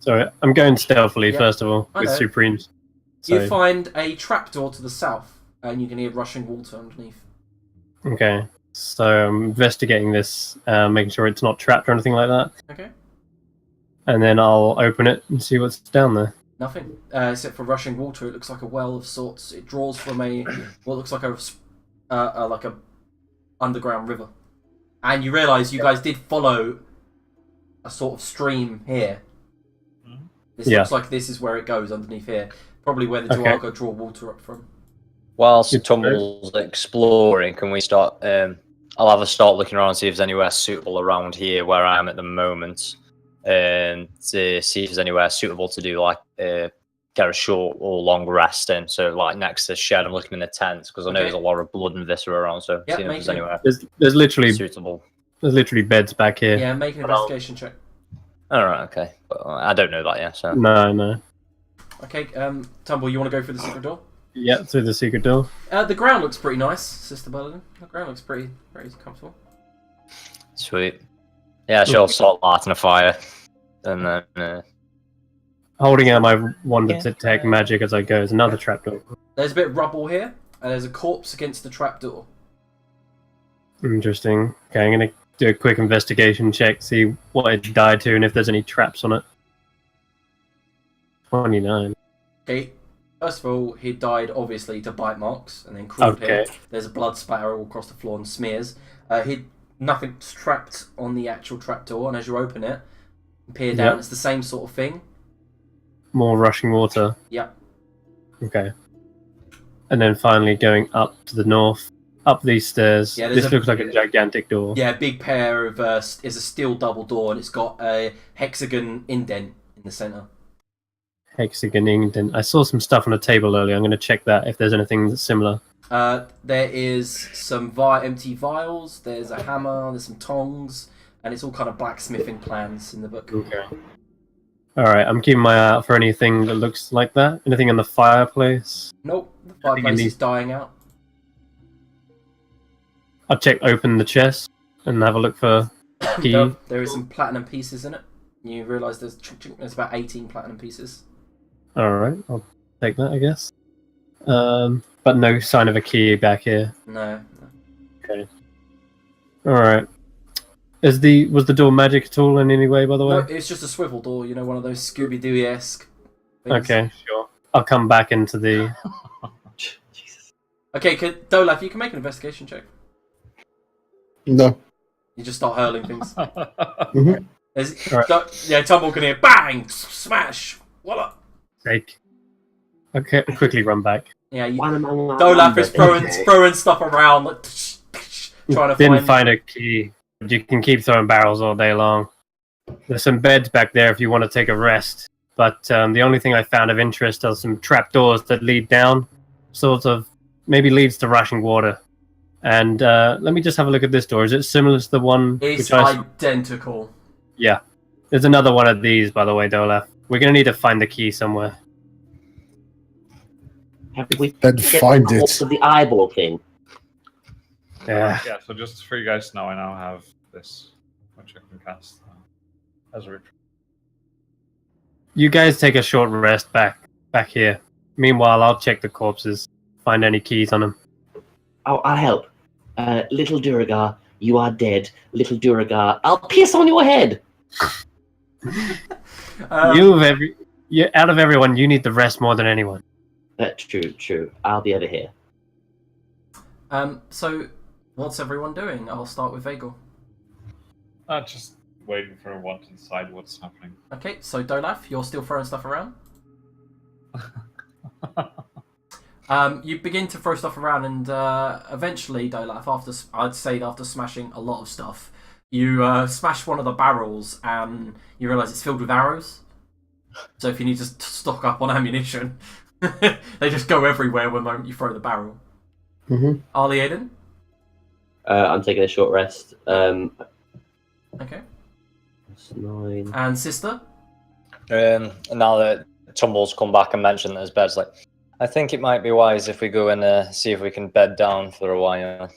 Sorry, I'm going stealthily Yeah, first of all I with know. Supremes. you So, find a trapdoor to the south, and you can hear rushing water underneath. okay, so I'm investigating this, making sure it's not trapped or anything like that, Okay, and then I'll open it and see what's down there. nothing except for rushing water. It looks like a well of sorts. It draws from what looks like a underground river, and you realise you guys did follow a sort of stream here. This Yeah. looks like this is where it goes underneath here. Probably where the Okay. Duago draw water up from. Whilst Good. Tumble's exploring, can we start? I'll have a start looking around and see if there's anywhere suitable around here where I am at the moment, and to see if there's anywhere suitable to do like get a short or long rest in. So like next to the shed, I'm looking in the tents because I know Okay. there's a lot of blood and viscera around. So Yeah, seeing if make there's it. anywhere There's literally suitable. beds back here. Yeah, make an But I'll- investigation check. All right, okay. But I don't know that yet. So No. Okay, Tumble, you want to go through the secret door? Yeah, through the secret door. The ground looks pretty nice, Sister Berlin. The ground looks pretty comfortable. sweet. Yeah, sure. Start lighting a fire, and then Holding out my wand to detect magic as I go is another trapdoor. There's a bit of rubble here, and there's a corpse against the trapdoor. Interesting. Okay, I'm gonna do a quick investigation check, see what it died to, and if there's any traps on it. 29. Okay, first of all, he died obviously to bite marks, and then crawled here. Okay. There's a blood spatter all across the floor and smears. Nothing's trapped on the actual trapdoor, and as you open it, and peer down, Yep. it's the same sort of thing. More rushing water. Yep. Okay. And then finally going up to the north, up these stairs. Yeah, there's This a- looks like a gigantic door. Yeah, big pair of is a steel double door, and it's got a hexagon indent in the center. Hexagon indent. I saw some stuff on a table earlier. I'm going to check that if there's anything that's similar. There is some empty vials. There's a hammer. There's some tongs, and it's all kind of blacksmithing plans in the book. Okay. Alright, I'm keeping my eye out for anything that looks like that. Anything in the fireplace. Nope, the I think fireplace it is dying out. I'll open the chest and have a look for key. There is some platinum pieces in it. You realise there's about 18 platinum pieces. Alright, I'll take that, I guess. But no sign of a key back here. No. Alright. Was the door magic at all in any way, by the way? No, it's just a swivel door, you know, one of those Scooby-Doo-esque things. Okay, sure. I'll come back into the... Jesus. Okay, Dolaf, you can make an investigation check. No. You just start hurling things. Mhm. Yeah, Tumble can hear bang, smash, voila. Take. Okay, I'll quickly run back. Yeah, Dolaf Dolaf is throwing stuff around, like, trying to Didn't find a key. You can keep throwing barrels all day long. There's some beds back there if you want to take a rest. But the only thing I found of interest are some trapdoors that lead down. Sort of, maybe leads to rushing water. And let me just have a look at this door. Is it similar to the one It's which I... identical. Yeah. There's another one of these, by the way, Dolaf. We're going to need to find the key somewhere. Have we Then get find the it. corpse of the eyeball thing? Yeah. Yeah, so just for you guys to know, I now have this, which I can cast as a ritual. You guys take a short rest back here. Meanwhile, I'll check the corpses. Find any keys on them. Oh, I'll help. Little Duragar, you are dead. Little Duragar, I'll piss on your head. You out of everyone, you need the rest more than anyone. True. I'll be over here. So What's everyone doing? I'll start with Vagel. Just waiting for everyone to decide what's happening. Okay, so Dolaf, you're still throwing stuff around? You begin to throw stuff around, and eventually, Dolaf, after smashing a lot of stuff, you smash one of the barrels, and you realise it's filled with arrows. So if you need to stock up on ammunition, they just go everywhere the moment you throw the barrel. Mm-hmm. Arlie Aiden? I'm taking a short rest. Okay. That's 9. And Sister? Now that Tumble's come back and mentioned that his bed's like, I think it might be wise if we go and see if we can bed down for a while.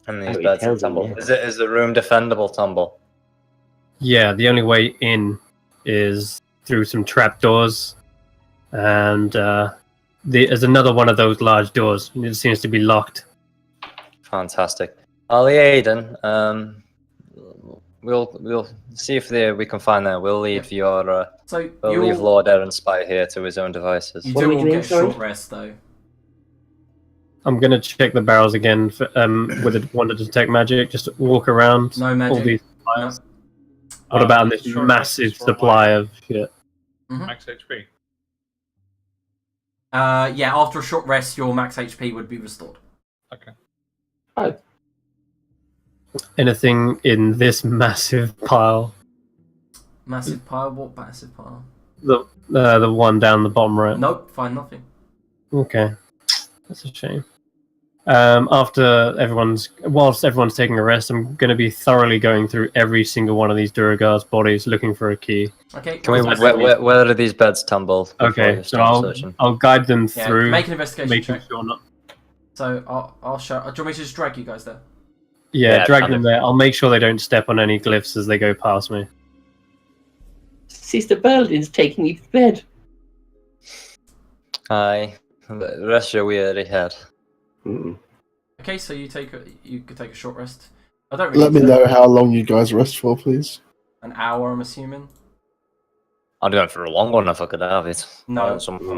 And these Oh, he beds, tells him, Tumble. yeah. Is the room defendable, Tumble? Yeah, the only way in is through some trapdoors, and there's another one of those large doors. It seems to be locked. Fantastic. Ali Aiden, we'll see if we can find that. We'll leave your So we'll leave Lord Aaron Spy here to his own devices. you What do are we all doing, get a sorry? short rest, though. I'm gonna check the barrels again for, with a one to detect magic. Just walk around. No All magic. these No. supplies. What about this short massive rest for supply of shit? Max HP. Yeah, after a short rest, your max HP would be restored. Okay. Anything in this massive pile? Massive pile? What massive pile? The one down the bottom right. Nope, find nothing. Okay, that's a shame. Whilst everyone's taking a rest, I'm going to be thoroughly going through every single one of these Duragard's bodies, looking for a key. Okay, Can we? what's Where are these beds, Tumble? before Okay, we so start searching? I'll guide them Yeah, through, make an investigation making check. sure not. So I'll show. Do you want me to just drag you guys there? Yeah, drag kind them of. there. I'll make sure they don't step on any glyphs as they go past me. Sister Berlin's taking me to bed. Aye. Rest your weary head. Mm. Okay, so you could take a short rest. I don't really Let me know how long you guys rest for, please. an hour, I'm assuming. I'd go for a long one if I could have it. No. I want some- I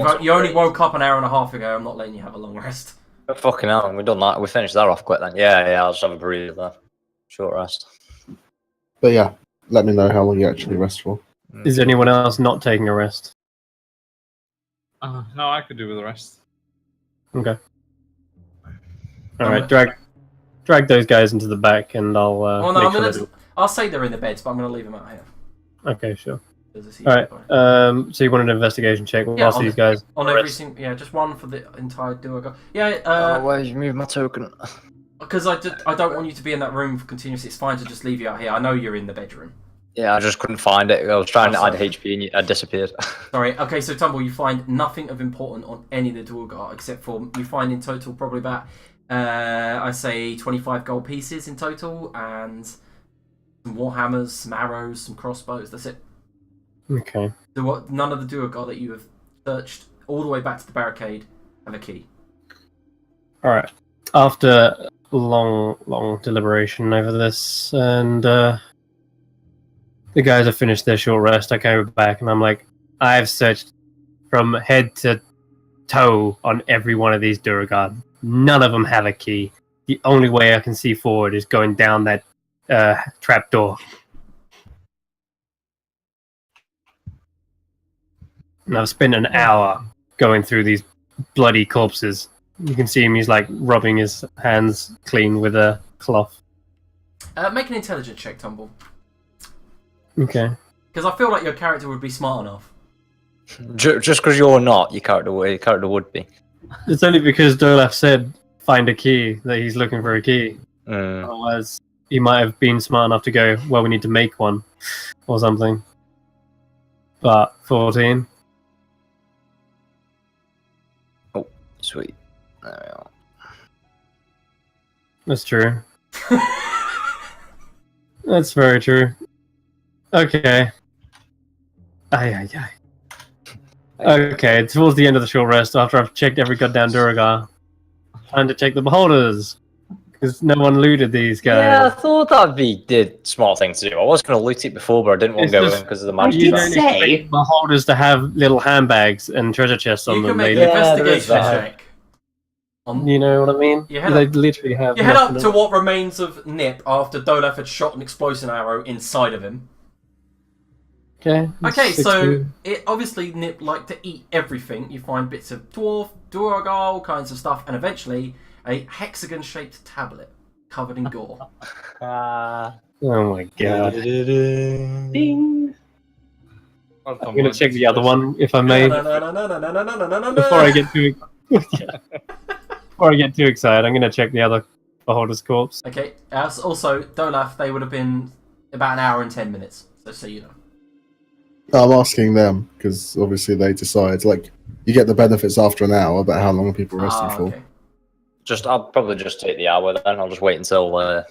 want You only woke up an hour and a half ago. I'm not letting you have a long rest. Fucking hell, we done that. We finished that off quick then. Yeah, I'll just have a breather. Short rest. But yeah, let me know how long you actually rest for. Is anyone else not taking a rest? No, I could do with the rest. Okay. All right, drag those guys into the back, and I'll. Well, no, make sure they do- I'll say they're in the beds, but I'm going to leave them out here. Okay, sure. There's a All right. CG So you want an investigation check? Yeah, whilst on these guys. on every single, yeah, just one for the entire duo. Yeah, why did you move my token? because I don't want you to be in that room for continuously. It's fine to just leave you out here. I know you're in the bedroom. Yeah, I just couldn't find it. I was trying to Oh, add sorry. HP and I disappeared. Sorry. Okay, so Tumble, you find nothing of importance on any of the Duergar except for you find in total probably about I say 25 gold pieces in total and some warhammers, some arrows, some crossbows. That's it. Okay. None of the Duergar that you have searched all the way back to the barricade have a key. All right. After long deliberation over this, and the guys have finished their short rest, I go back and I'm like, I've searched from head to toe on every one of these Duragard. None of them have a key. The only way I can see forward is going down that trapdoor. And I've spent an hour going through these bloody corpses. You can see him, he's like rubbing his hands clean with a cloth. Make an intelligence check, Tumble. Okay. Because I feel like your character would be smart enough. Just because you're not, your character would be. It's only because Dolaf said find a key that he's looking for a key. Mm. Otherwise, he might have been smart enough to go, well, we need to make one or something. But 14. Sweet. There we are. That's true. That's very true. Okay. Aye. Okay, towards the end of the short rest, after I've checked every goddamn Duragar, time to check the beholders. Because no one looted these guys. Yeah, I thought that'd be the smart thing to do. I was going to loot it before, but I didn't want to It's go just- in because of the I magic. did You trap. don't say- expect beholders to have little handbags and treasure chests on You them. can make They an Yeah, there is investigation that. check. You know what I mean? You head They up- literally have. You head up nothing to what remains of Nip after Dolaf had shot an explosion arrow inside of him. Okay. Okay, 60. so it obviously Nip liked to eat everything. You find bits of dwarf, duergar, all kinds of stuff, and eventually a hexagon-shaped tablet covered in gore. Oh my god. Ding. I'm gonna check the other one if I may. Before I get too before I get too excited, I'm gonna check the other beholder's corpse. Okay. Also, Dolaf, they would have been about an hour and 10 minutes. So you know. I'm asking them because obviously they decide. Like, you get the benefits after an hour, but how long are people resting for? Okay. I'll probably just take the hour then. I'll just wait until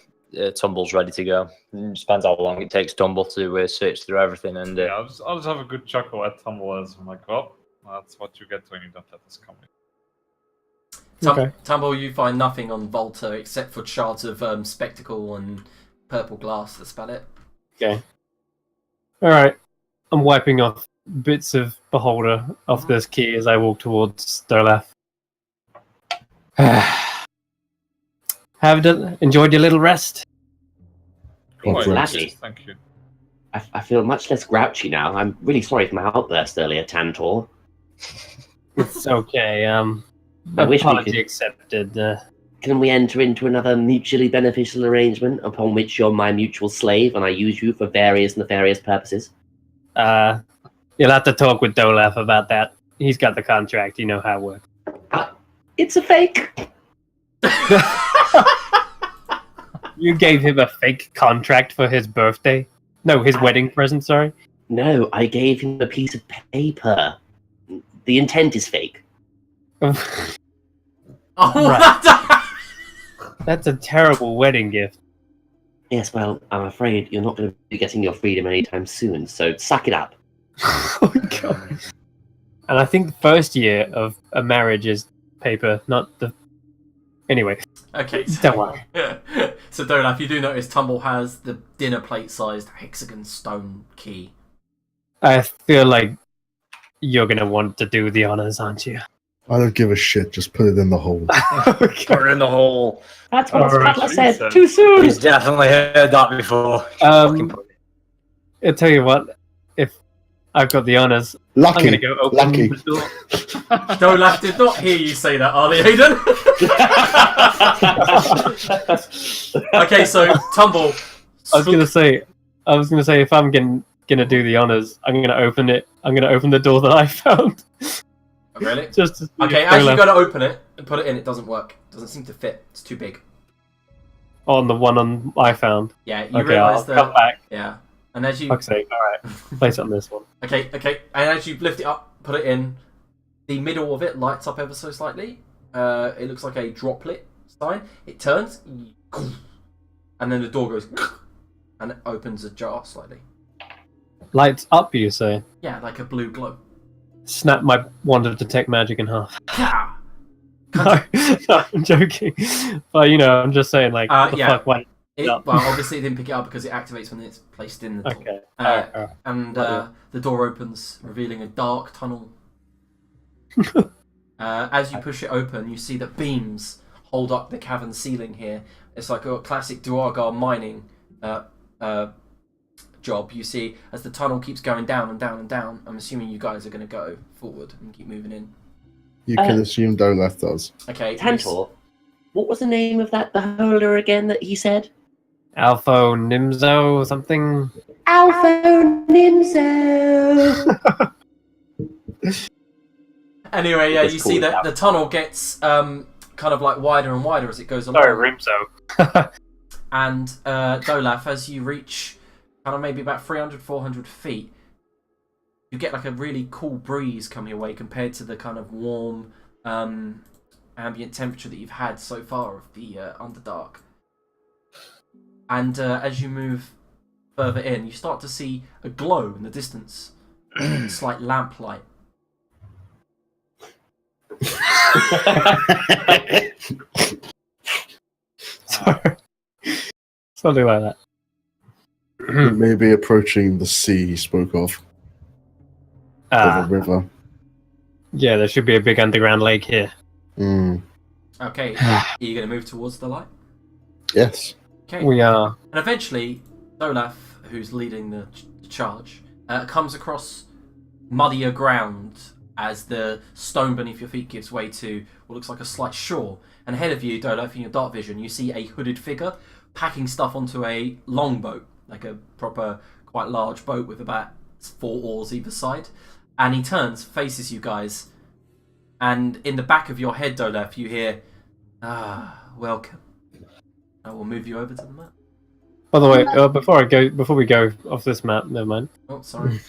Tumble's ready to go. It depends how long it takes Tumble to search through everything. And Yeah, I'll just have a good chuckle at Tumble as I'm like, well, that's what you get when you don't let us come in. Okay. Tumble, you find nothing on Volta except for shards of spectacle and purple glass. That's about it. Okay. Alright. I'm wiping off bits of beholder off this key as I walk towards Dolaf. Enjoyed your little rest? Oh, gladly. Thank you. I feel much less grouchy now. I'm really sorry for my outburst earlier, Tantor. It's okay. I wish we Apology could- accepted. Can we enter into another mutually beneficial arrangement upon which you're my mutual slave and I use you for various nefarious purposes? You'll have to talk with Dolaf about that. He's got the contract. You know how it works. It's a fake! You gave him a fake contract for his birthday? No, his wedding present, sorry. No, I gave him a piece of paper. The intent is fake. Oh, Right. That's a terrible wedding gift. Yes, well, I'm afraid you're not going to be getting your freedom anytime soon, so suck it up. Oh my god. And I think the first year of a marriage is paper, not the... Anyway, Okay. don't worry. So Dolaf, you do notice Tumble has the dinner plate-sized hexagon stone key. I feel like you're going to want to do the honors, aren't you? I don't give a shit. Just put it in the hole. Put her in the hole. That's what Alright. Spatler said. Too soon! He's definitely heard that before. Fucking put it. I'll tell you what, if I've got the honors, I'm Lucky. going to go open Lucky. the door. Dolaf did not hear you say that, Arlie Hayden. Okay, so Tumble. I was gonna say if I'm gonna do the honors, I'm gonna open it. I'm gonna open the door that I found. Really? Just to see Okay, if as you Dolaf- go to open it and put it in, it doesn't work. It doesn't seem to fit. It's too big. on the one I found. Yeah, you Okay, realise I'll that. come back. Yeah, and as you Fuck's sake! All right, place it on this one. okay, and as you lift it up, put it in, the middle of it lights up ever so slightly. It looks like a droplet sign. It turns, and then the door goes, and it opens ajar slightly. Lights up, you say? Yeah, like a blue glow. Snap my wand of detect magic in half. Yeah. No, I'm joking. But I'm just saying, like, what the yeah. fuck? Why? Well, obviously it didn't pick it up because it activates when it's placed in the door. Okay. Alright. And the door opens, revealing a dark tunnel. As you push it open, you see that beams hold up the cavern ceiling here. It's like a classic Duergar mining job. You see, as the tunnel keeps going down and down and down, I'm assuming you guys are going to go forward and keep moving in. You can assume Doleth does. Okay. Tantor, what was the name of that beholder again that he said? Alpha Nimzo or something. Alpha Nimzo! Anyway, yeah, Let's you call see it that that. the tunnel gets kind of like wider and wider as it goes along. Sorry, Rimzo. And Dolaf, as you reach kind of maybe about 300, 400 feet, you get like a really cool breeze coming your way compared to the kind of warm ambient temperature that you've had so far of the Underdark. And as you move further in, you start to see a glow in the distance. Slight lamplight. Sorry. Something like that. It may be approaching the sea he spoke of, or the river. Yeah, there should be a big underground lake here. Mm. Okay, are you going to move towards the light? Yes. Okay. We are. And eventually, Dolaf, who's leading the charge, comes across muddier ground as the stone beneath your feet gives way to what looks like a slight shore. And ahead of you, Dolaf, in your dark vision, you see a hooded figure packing stuff onto a longboat, like a proper, quite large boat with about 4 oars either side. And he turns, faces you guys, and in the back of your head, Dolaf, you hear, welcome. I will move you over to the map. By the way, before we go off this map, never mind. Oh, sorry.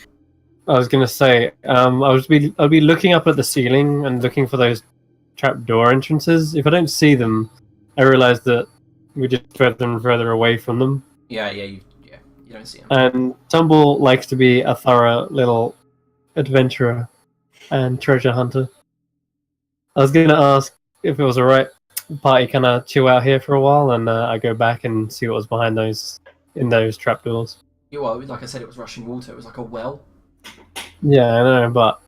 I was gonna say, I'll be looking up at the ceiling and looking for those trapdoor entrances. If I don't see them, I realise that we're just further and further away from them. Yeah, you don't see him. And Tumble likes to be a thorough little adventurer and treasure hunter. I was gonna ask if it was alright, party kind of chill out here for a while, and I go back and see what was behind those trapdoors. Yeah, well, like I said, it was rushing water. It was like a well. Yeah, I know, but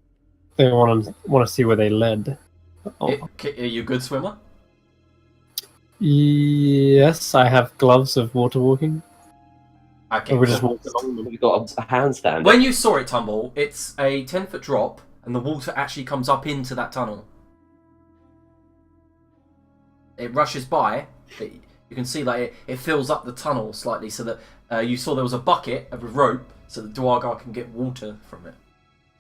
they want to see where they led. Oh. Are you a good swimmer? Yes, I have gloves of water walking. Okay. We just walk along them. We've got a handstand. When you saw it tumble, it's a 10-foot drop, and the water actually comes up into that tunnel. It rushes by. You can see that it fills up the tunnel slightly, so that you saw there was a bucket of a rope, so that Dwargar can get water from it.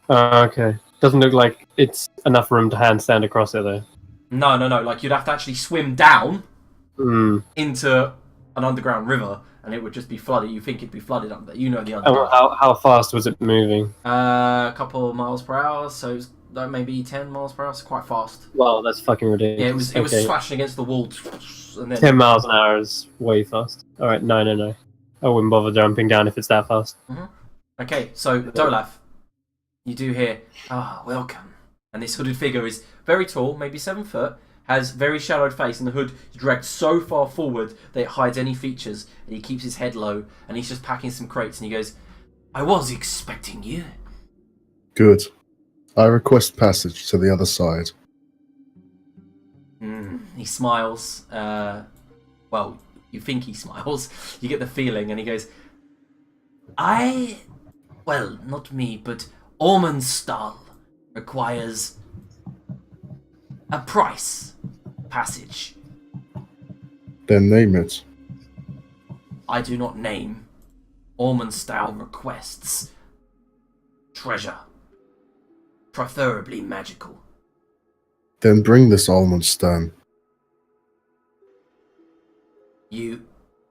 Okay. Doesn't look like it's enough room to handstand across it, though. No. Like, you'd have to actually swim down Hmm. into an underground river, and it would just be flooded. You think it'd be flooded under there. You know the underground. How fast was it moving? A couple of miles per hour, so it's like maybe 10 miles per hour. It's quite fast. Wow, that's fucking ridiculous. Yeah, it was slashing against the wall, and then 10 miles an hour is way fast. Alright, no. I wouldn't bother jumping down if it's that fast. Okay, so Dolaf, you do hear, welcome. And this hooded figure is very tall, maybe 7 foot, has very shadowed face, and the hood is dragged so far forward that it hides any features, and he keeps his head low, and he's just packing some crates, and he goes, I was expecting you. Good. I request passage to the other side. He smiles. Well, you think he smiles. You get the feeling, and he goes, well, not me, but Ormondstall requires a price passage. Then name it. I do not name. Ormondstall requests treasure, preferably magical. Then bring this almond stone.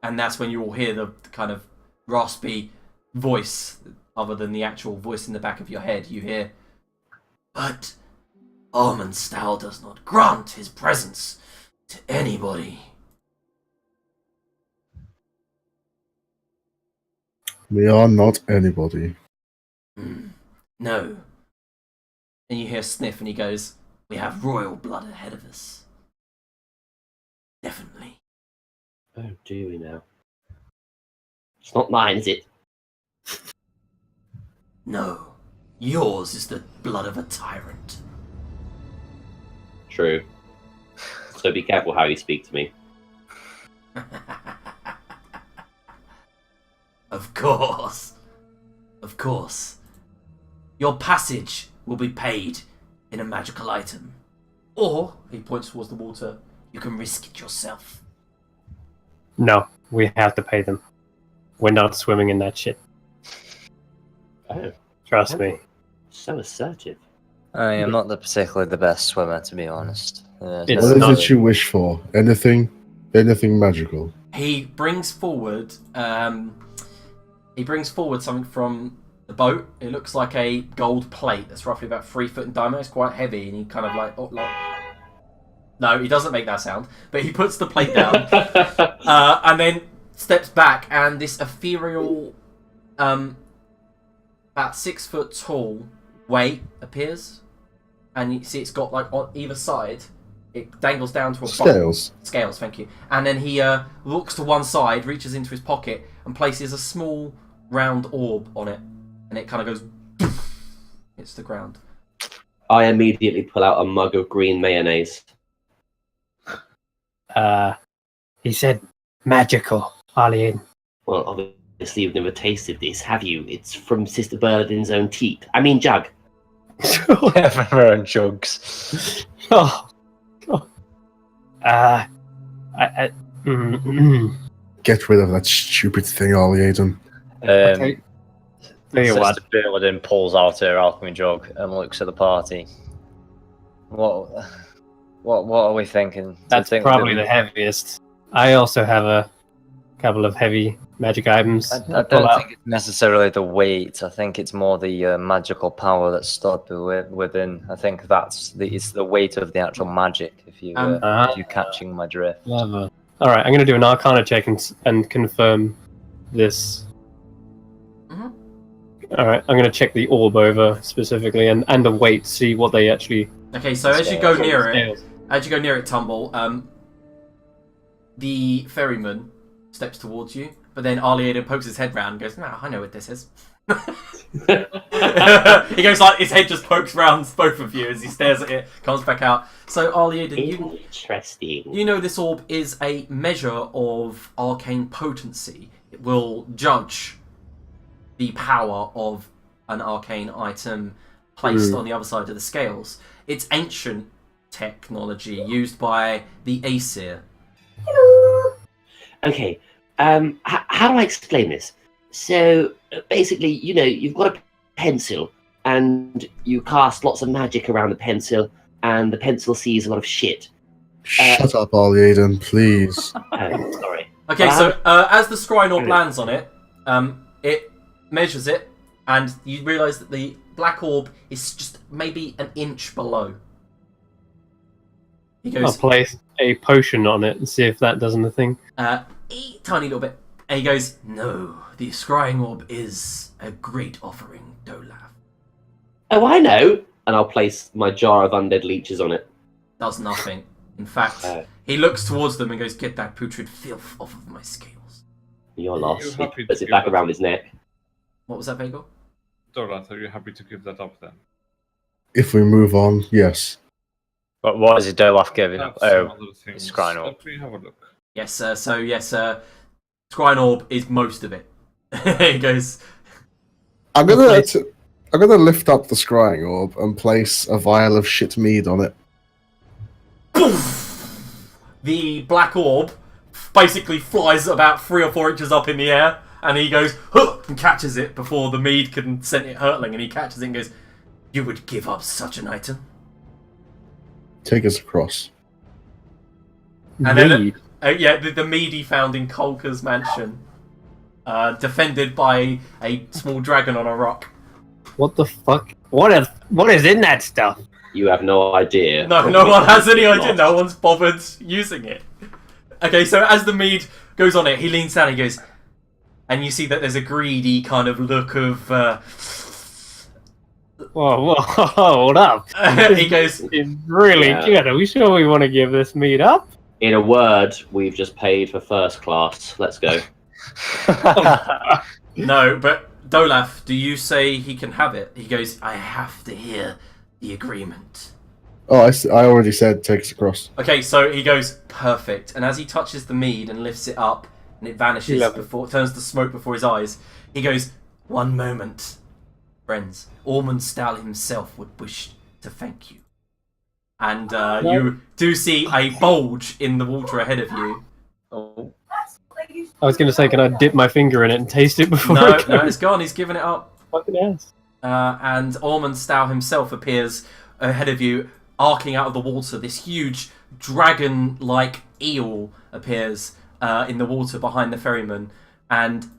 And that's when you all hear the kind of raspy voice, other than the actual voice in the back of your head. You hear, but Ormondstall does not grant his presence to anybody. We are not anybody. No. And you hear a sniff, and he goes, we have royal blood ahead of us. Definitely. Oh, do we now? It's not mine, is it? No. Yours is the blood of a tyrant. True. So be careful how you speak to me. Of course. Of course. Your passage will be paid in a magical item. Or, he points towards the water, you can risk it yourself. No, we have to pay them. We're not swimming in that shit. Oh, Trust me. so assertive. I am not particularly the best swimmer, to be honest. It's What is not- it you wish for? Anything magical? He brings forward something from the boat. It looks like a gold plate that's roughly about 3 foot in diameter. It's quite heavy, and he kind of no, he doesn't make that sound, but he puts the plate down and then steps back, and this ethereal, about 6 foot tall weight appears, and you see it's got like on either side. It dangles down to a Scales. Scales, thank you. And then he looks to one side, reaches into his pocket, and places a small round orb on it, and it kind of goes, hits the ground. I immediately pull out a mug of green mayonnaise. He said magical, Arlene. Well, obviously you've never tasted this, have you? It's from Sister Bernadine's own teat. I mean jug. From her own jugs. Oh. Get rid of that stupid thing, Arliaden. Okay. Tell you what. Sister Bernadine pulls out her alchemy jug and looks at the party. What are we thinking? That's probably the heaviest. I also have a couple of heavy magic items. I don't think it's necessarily the weight. I think it's more the magical power that's stored within. I think it's the weight of the actual magic. If you're catching my drift. All right, I'm going to do an Arcana check and confirm this. All right, I'm going to check the orb over specifically and the weight, see what they actually. Okay, so as you go near it, Tumble, the ferryman steps towards you, but then Arliaden pokes his head round and goes, "No, I know what this is." He goes like his head just pokes round both of you as he stares at it, comes back out. So Arliaden, you know this orb is a measure of arcane potency. It will judge the power of an arcane item placed on the other side of the scales. It's ancient technology used by the Aesir. Okay, how do I explain this? So, basically, you've got a pencil, and you cast lots of magic around the pencil, and the pencil sees a lot of shit. Shut up, Arliaden, please. Sorry. Okay, so as the scrying orb lands on it, it measures it, and you realise that the black orb is just maybe an inch below. He goes, I'll place a potion on it and see if that does anything. Tiny little bit. And he goes, "No, the scrying orb is a great offering, Dolaf. Oh, I know. And I'll place my jar of undead leeches on it. Does nothing. In fact, he looks towards them and goes, "Get that putrid filth off of my scales." You're lost. Are you happy He puts to it back give around that- his neck. What was that, Vagor? Dorat, are you happy to give that up then? If we move on, yes. But what is it Dolaf giving up? That's some Oh, other things. scrying orb. Let me have a look. Yes, sir. So, yes, scrying orb is most of it. He goes, I'm gonna lift up the scrying orb and place a vial of shit mead on it. poof! The black orb basically flies about 3 or 4 inches up in the air, and he goes, huh, and catches it before the mead can send it hurtling, and he catches it and goes, "You would give up such an item?" Take us across. And then, Mead. the mead he found in Kolka's mansion, defended by a small dragon on a rock. What the fuck? What is in that stuff? You have no idea. No one has any idea. No one's bothered using it. Okay, so as the mead goes on it, he leans down and he goes, and you see that there's a greedy kind of look of. Whoa, hold up. He goes, It's really good. Are we sure we want to give this meat up? In a word, we've just paid for first class. Let's go. "No, but Dolaf, do you say he can have it?" He goes, "I have to hear the agreement." Oh, I already said take us across. Okay, so he goes, "Perfect." And as he touches the mead and lifts it up, and it vanishes turns to smoke before his eyes, he goes, "One moment, friends. Ormond Stahl himself would wish to thank you." And you do see a bulge in the water ahead of you. Oh. I was going to say, can I dip my finger in it and taste it before No, it goes? it's gone. He's given it up. Fucking ass. And Ormond Stahl himself appears ahead of you, arcing out of the water. This huge dragon-like eel appears in the water behind the ferryman, and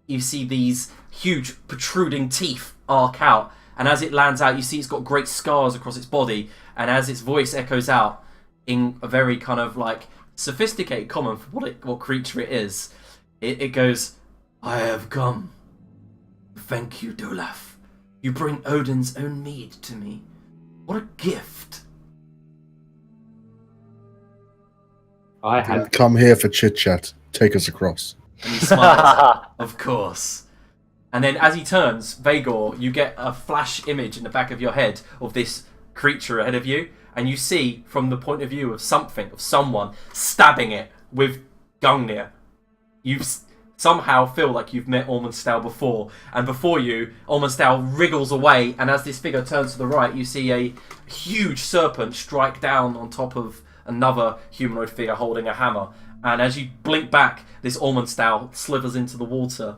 you see these huge protruding teeth arc out. And as it lands out, you see it's got great scars across its body. And as its voice echoes out in a very kind of like sophisticated common for what creature it is, it goes, "I have come. Thank you, Dolaf. You bring Odin's own mead to me. What a gift." I Didn't have. come here for chit chat. Take us across. And he smiles. Of course. And then as he turns, Vagor, you get a flash image in the back of your head of this creature ahead of you, and you see from the point of view of someone stabbing it with Gungnir. You somehow feel like you've met Ormondstow before, and before you, Ormondstow wriggles away, and as this figure turns to the right, you see a huge serpent strike down on top of another humanoid figure holding a hammer. And as you blink back, this Ormondstow slithers into the water.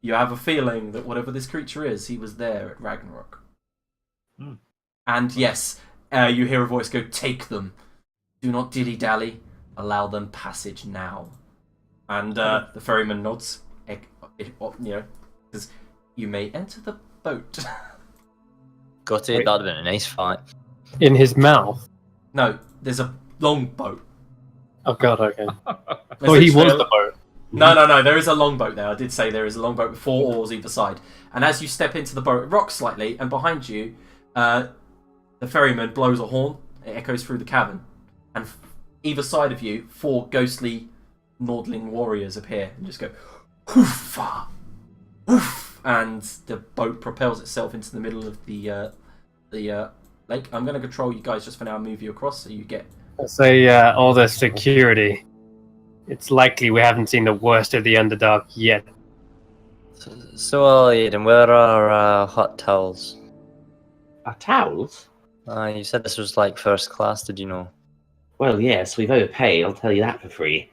You have a feeling that whatever this creature is, he was there at Ragnarok. And yes, you hear a voice go, "Take them. Do not dilly-dally. Allow them passage now." And the ferryman nods, because you may enter the boat. Got it. That'd have been a nice fight. In his mouth. No, there's a longboat. Oh god, okay. Oh, he was the boat. No, there is a longboat there. I did say there is a longboat with 4 oars either side. And as you step into the boat, it rocks slightly, and behind you, the ferryman blows a horn. It echoes through the cavern. And either side of you, 4 ghostly Nordling warriors appear and just go, "Hoofa! Oof!" And the boat propels itself into the middle of the lake. I'm going to control you guys just for now and move you across so you get... I say, all the security. It's likely we haven't seen the worst of the Underdark yet. So, Aiden, where are our hot towels? Our towels? You said this was like first class, did you know? Well, yes, we've overpaid, I'll tell you that for free.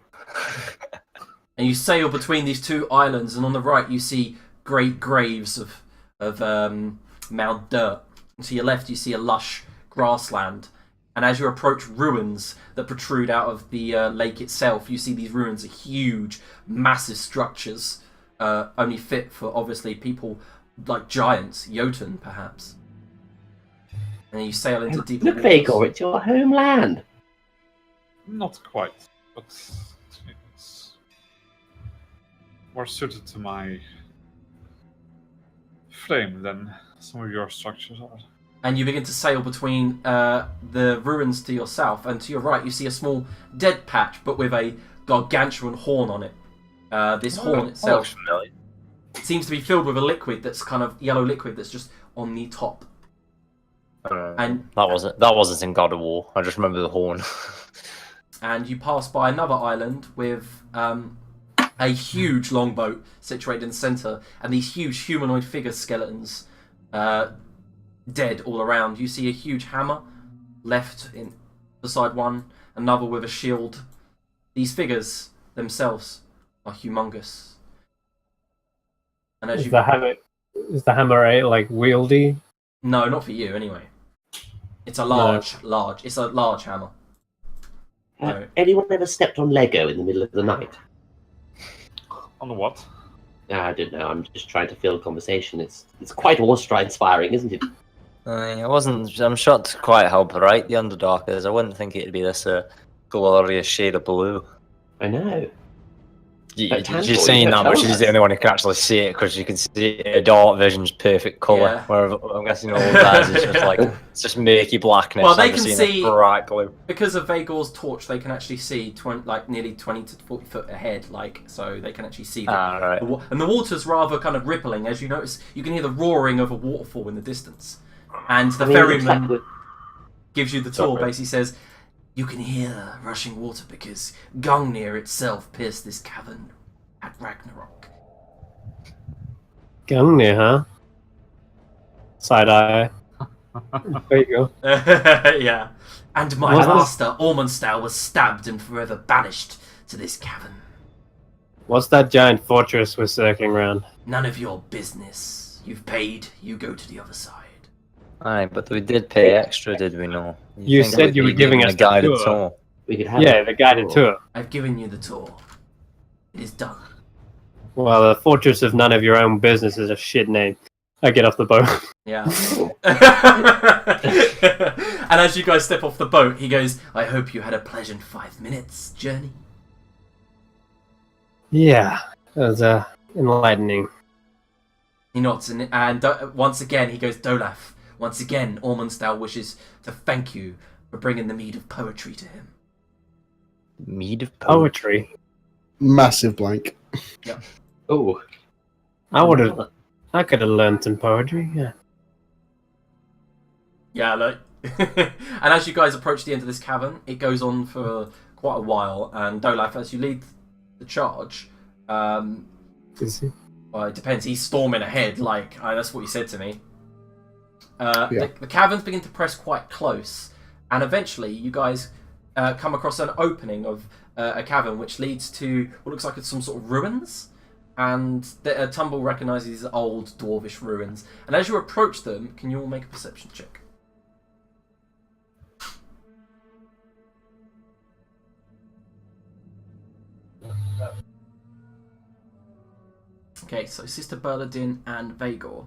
And you sail between these 2 islands, and on the right you see great graves of mound dirt. And to your left you see a lush grassland. And as you approach ruins that protrude out of the lake itself, you see these ruins are huge, massive structures, only fit for, obviously, people like giants, Jotun, perhaps. And then you sail into deeper Look, waters. Vagor, it's your homeland. Not quite, but it's more suited to my frame than some of your structures are. And you begin to sail between the ruins to your south, and to your right you see a small dead patch, but with a gargantuan horn on it. This horn itself seems to be filled with a liquid that's kind of yellow liquid that's just on the top. And that wasn't in God of War. I just remember the horn. And you pass by another island with a huge longboat situated in the centre, and these huge humanoid figure skeletons dead all around. You see a huge hammer left in beside one, another with a shield. These figures themselves are humongous. And as Is the hammer like wieldy? No, not for you anyway. It's a large hammer. No. Anyone ever stepped on Lego in the middle of the night? On what? I don't know. I'm just trying to fill a conversation. It's quite awe-inspiring, isn't it? I'm shocked quite how bright the Underdark is. I wouldn't think it'd be this glorious shade of blue. I know. You're saying that, but she's the only one who can actually see it because you can see a dark vision's perfect colour. Yeah. Where I'm guessing all the guys is just like it's just murky blackness. Well, they I've can seen see a bright blue. because of Vagor's torch. They can actually see nearly 20 to 40 foot ahead, so they can actually see. Right. And the water's rather kind of rippling, as you notice. You can hear the roaring of a waterfall in the distance, and the ferryman gives you the tour. Basically says, "You can hear rushing water because Gungnir itself pierced this cavern at Ragnarok." Gungnir, huh? Side eye. There you go. Yeah. And my master, Ormondstow, was stabbed and forever banished to this cavern. What's that giant fortress we're circling around? None of your business. You've paid, you go to the other side. Aye, but we did pay extra, did we not? You think said we'd you were be giving given us a guided the tour. We could have The guided tour. I've given you the tour. It is done. Well, the Fortress of None of Your Own Business is a shit name. I get off the boat. Yeah. And as you guys step off the boat, he goes, "I hope you had a pleasant 5 minutes journey." Yeah, that was enlightening. He nods, and once again he goes, "Dolaf, once again Ormondstow wishes to thank you for bringing the mead of poetry to him." Mead of poetry. Poetry. Massive blank. Oh. I could have learned some poetry, yeah. Yeah, like and as you guys approach the end of this cavern, it goes on for quite a while. And Dolaf, as you lead the charge, Is he? well, it depends. He's storming ahead, like that's what he said to me. Yeah. The caverns begin to press quite close, and eventually you guys come across an opening of a cavern which leads to what looks like it's some sort of ruins. And Tumble recognises these old dwarvish ruins. And as you approach them, can you all make a perception check? Okay, so Sister Berladin and Vagor.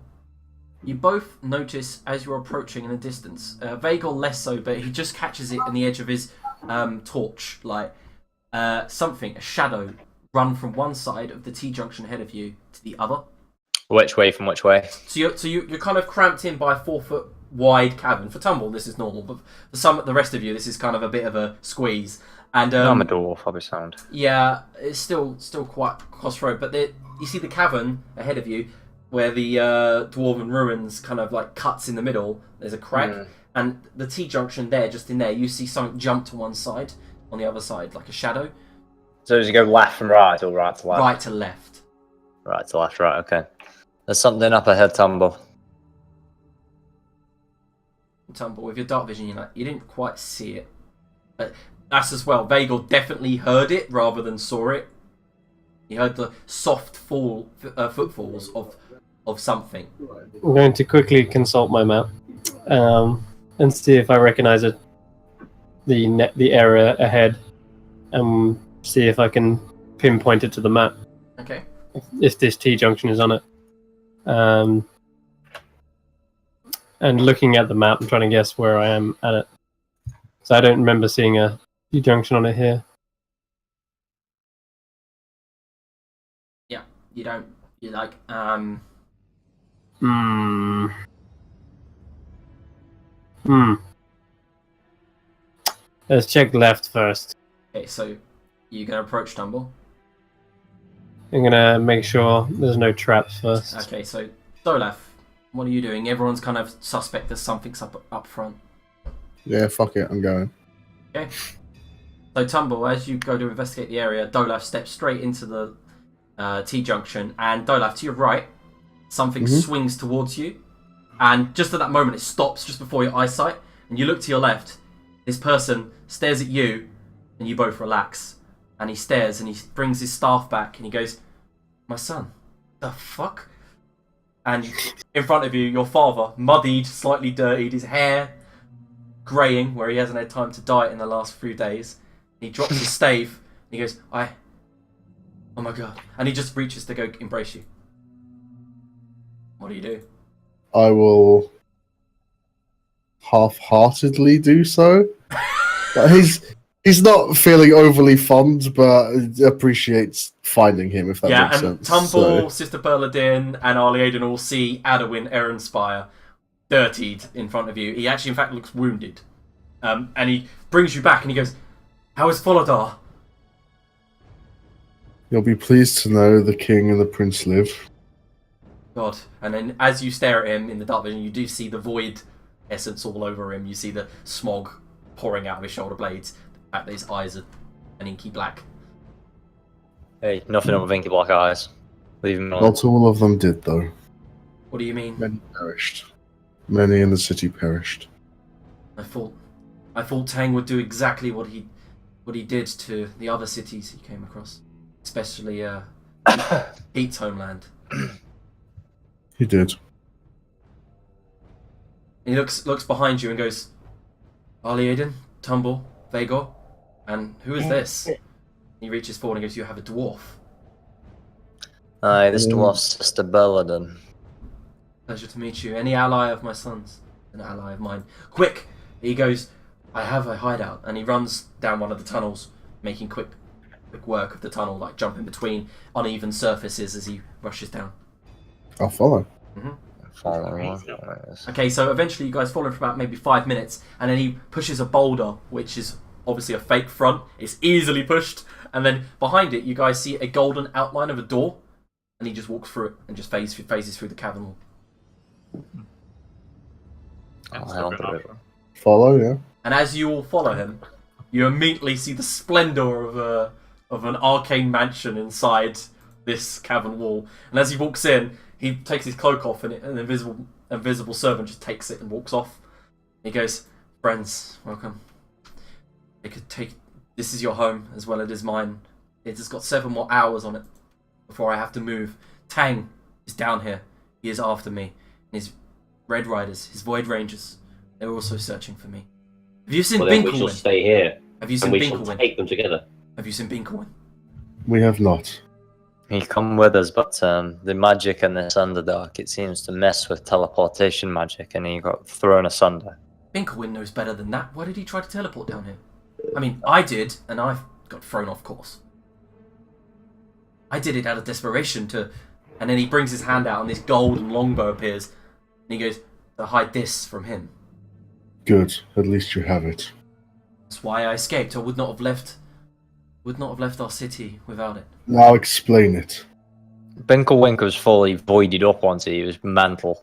You both notice as you're approaching in the distance. Vagor less so, but he just catches it in the edge of his torch, like something, a shadow, run from one side of the T-junction ahead of you to the other. Which way from which way? So you're kind of cramped in by a 4-foot wide cavern. For Tumble, this is normal, but for the rest of you, this is kind of a bit of a squeeze. And I'm a dwarf, I'll be sound. yeah, it's still quite crossroad, but you see the cavern ahead of you, where the dwarven ruins kind of like cuts in the middle. There's a crack, and the T-junction there, just in there, you see something jump to one side, on the other side, like a shadow. So does it go left and right, or right to left? Right to left. Right to left, right, okay. There's something up ahead, Tumble. Tumble, with your dark vision, you didn't quite see it. But that's as well. Vagel definitely heard it rather than saw it. He heard the soft footfalls of something. I'm going to quickly consult my map and see if I recognize it, the area ahead, and see if I can pinpoint it to the map. Okay. If this T-junction is on it. And looking at the map, I'm trying to guess where I am at it. So I don't remember seeing a T-junction on it here. Yeah, you don't. You like. Let's check left first. Okay, so you're gonna approach Tumble. I'm gonna make sure there's no traps first. Okay, so Dolaf, what are you doing? Everyone's kind of suspect that something's up front. Yeah, fuck it, I'm going. Okay. So Tumble, as you go to investigate the area, Dolaf steps straight into the T-junction, and Dolaf, to your right, something swings towards you, and just at that moment it stops just before your eyesight, and you look to your left. This person stares at you, and you both relax. And he stares, and he brings his staff back, and he goes, "My son, the fuck?" And in front of you, your father, muddied, slightly dirtied, his hair greying, where he hasn't had time to dye it in the last few days. He drops his stave, and he goes, oh my god. And he just reaches to go embrace you. What do you do? I will half-heartedly do so. But he's not feeling overly fond, but appreciates finding him, if that makes sense. Yeah, and Tumble, Sister Berladin, and Arliaden all see Adowin Ehrenspire dirtied in front of you. He actually, in fact, looks wounded. And he brings you back, and he goes, "How is Folodar?" You'll be pleased to know the king and the prince live. God. And then as you stare at him in the dark vision, you do see the void essence all over him. You see the smog pouring out of his shoulder blades. The fact that his eyes are an inky black. Hey, nothing on with inky black eyes. Leave him alone. Not all of them did, though. What do you mean? Many perished. Many in the city perished. I thought Tang would do exactly what he did to the other cities he came across. Especially Pete's homeland. He did. And he looks behind you and goes, "Arliaden, Tumble, Vagor, and who is this?" He reaches forward and goes, "You have a dwarf." Aye, this dwarf's Sister Belladon. Pleasure to meet you. Any ally of my son's, an ally of mine. Quick! He goes, "I have a hideout," and he runs down one of the tunnels, making quick work of the tunnel, like jumping between uneven surfaces as he rushes down. I'll follow. Okay, so eventually you guys follow for about maybe 5 minutes, and then he pushes a boulder, which is obviously a fake front. It's easily pushed, and then behind it you guys see a golden outline of a door, and he just walks through it and just phases through the cavern wall. And Oh, step hell, in do it. after. Follow, yeah. And as you all follow him, you immediately see the splendor of an arcane mansion inside this cavern wall. And as he walks in, he takes his cloak off, and an invisible servant just takes it and walks off. He goes, "Friends, welcome. This is your home as well as it is mine. It has got 7 more hours on it before I have to move. Tang is down here. He is after me. And his Red Riders, his Void Rangers, they're also searching for me. Have you seen Well, then we shall Binkelwin? stay here, Have you seen and we shall Binkelwin? take them together. Have you seen Binkelwin? We have not. He come with us, but the magic in this Underdark, it seems to mess with teleportation magic, and he got thrown asunder. Binkelwin knows better than that. Why did he try to teleport down here? I mean, I did, and I got thrown off course. I did it out of desperation and then he brings his hand out and this golden longbow appears, and he goes, to hide this from him. Good. At least you have it. That's why I escaped. I would not have left our city without it. Now explain it. Binklewink was fully voided up once he was mental.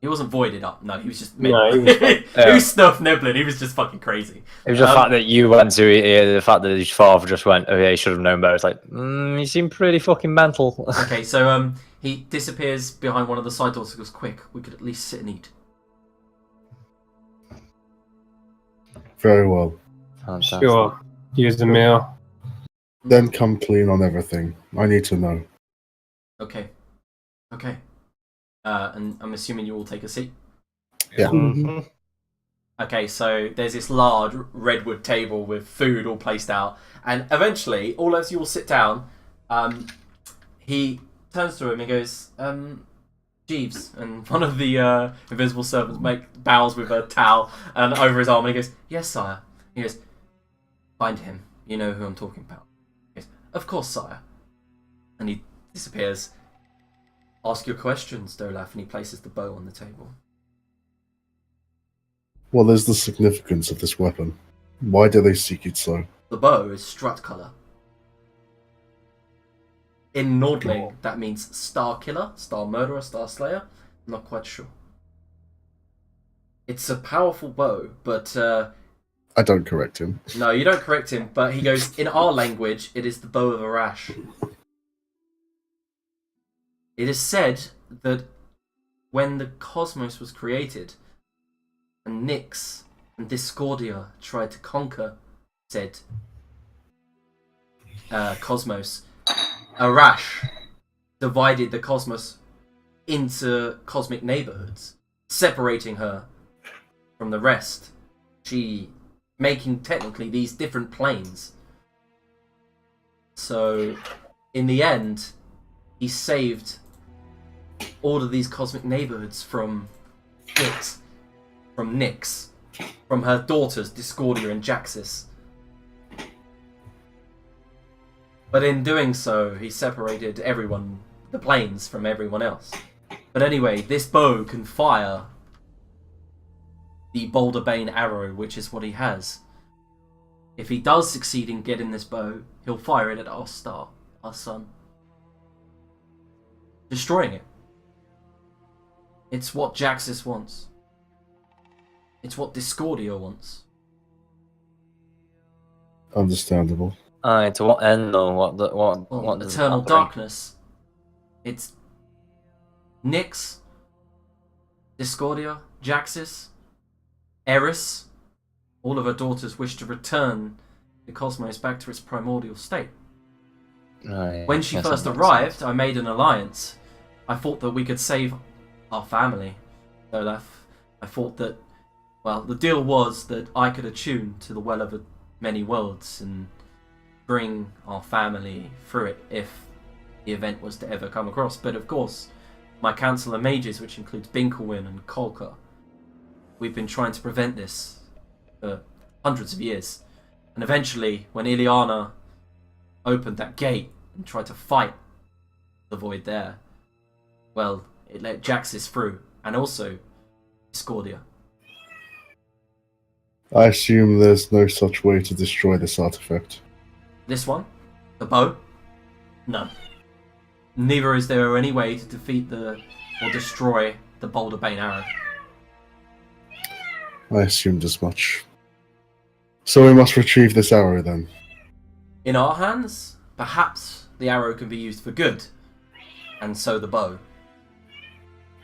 He wasn't voided up. No, he was just No, he he was stuff nibbling. He was just fucking crazy. It was the fact that you went to the fact that his father just went, oh yeah, he should have known better. It's like, you seem pretty fucking mental. Okay, so he disappears behind one of the side doors and goes, quick, we could at least sit and eat. Very well. Fantastic. Sure. Use the meal. Then come clean on everything. I need to know. Okay. And I'm assuming you all take a seat. Yeah. Mhm. Okay, so there's this large redwood table with food all placed out, and eventually, all as you all sit down, he turns to him and goes, Jeeves, and one of the invisible servants bows with a towel and over his arm, and he goes, yes, sire. He goes, find him. You know who I'm talking about. He goes, of course, sire. And he disappears. Ask your questions, Dolaf, and he places the bow on the table. What is the significance of this weapon? Why do they seek it so? The bow is strut colour. In Nordling, that means Star Killer, Star Murderer, Star Slayer. I'm not quite sure. It's a powerful bow, but I don't correct him. no, you don't correct him. But he goes, in our language, it is the bow of Arash. It is said that when the cosmos was created, and Nyx and Discordia tried to conquer said cosmos, Arash divided the cosmos into cosmic neighborhoods, separating her from the rest. She making technically these different planes. So, in the end, he saved all of these cosmic neighborhoods from Nyx, from her daughters Discordia and Jaxis. But in doing so, he separated everyone, the planes, from everyone else. But anyway, this bow can fire the Boulder Bane arrow, which is what he has. If he does succeed in getting this bow, he'll fire it at our star, our sun, destroying it. It's what Jaxis wants. It's what Discordia wants. Understandable. Aye, to what end though? What does Eternal that bring? Darkness. It's Nyx, Discordia, Jaxis, Eris. All of her daughters wish to return the cosmos back to its primordial state. Aye, When she yes, that first makes arrived, sense. I made an alliance. I thought that we could save our family, Olaf. I thought that, well, the deal was that I could attune to the Well of Many Worlds and bring our family through it if the event was to ever come across. But of course, my council of mages, which includes Binkelwin and Kolka, we've been trying to prevent this for hundreds of years. And eventually, when Ileana opened that gate and tried to fight the void there, well, it let Jaxis through, and also Discordia. I assume there's no such way to destroy this artifact. This one? The bow? No. Neither is there any way to defeat or destroy the Boulder Bane arrow. I assumed as much. So we must retrieve this arrow then. In our hands, perhaps the arrow can be used for good, and so the bow.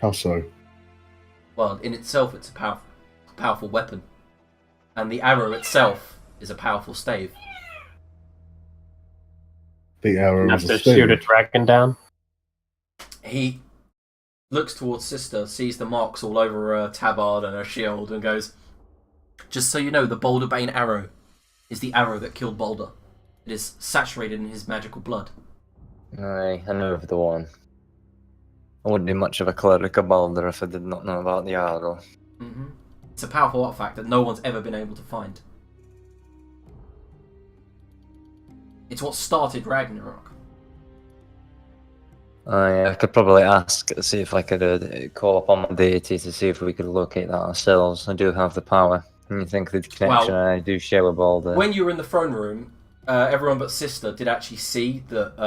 How so? Well, in itself, it's a powerful weapon, and the arrow itself is a powerful stave. The arrow Have is to a shoot a stave. dragon down. He looks towards Sister, sees the marks all over her tabard and her shield, and goes, "Just so you know, the Boulder Bane arrow is the arrow that killed Boulder. It is saturated in his magical blood." Aye, I know of the one. I wouldn't be much of a cleric of Balder if I did not know about the arrow. Mm-hmm. It's a powerful artifact that no one's ever been able to find. It's what started Ragnarok. I could probably ask, see if I could call upon my deity to see if we could locate that ourselves. I do have the power. And you think the connection I do share with Balder? When you were in the throne room, everyone but Sister did actually see that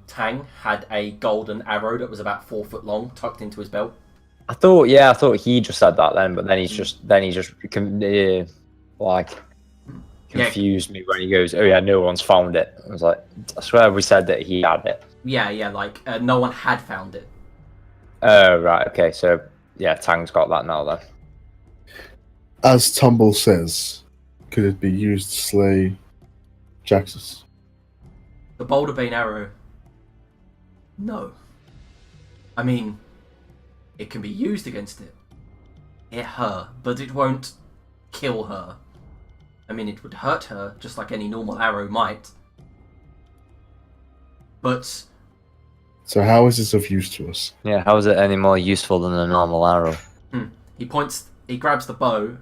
Tang had a golden arrow that was about 4 foot long, tucked into his belt. I thought he just said that then, but then he just confused me when he goes, "Oh yeah, no one's found it." I was like, I swear we said that he had it. Yeah, like no one had found it. Oh right, okay, so yeah, Tang's got that now then. As Tumble says, could it be used to slay Jaxus? The Boulder Bane arrow. No. I mean, it can be used against it. Her, but it won't kill her. I mean, it would hurt her, just like any normal arrow might. But... So how is this of use to us? Yeah, how is it any more useful than a normal arrow? He grabs the bow,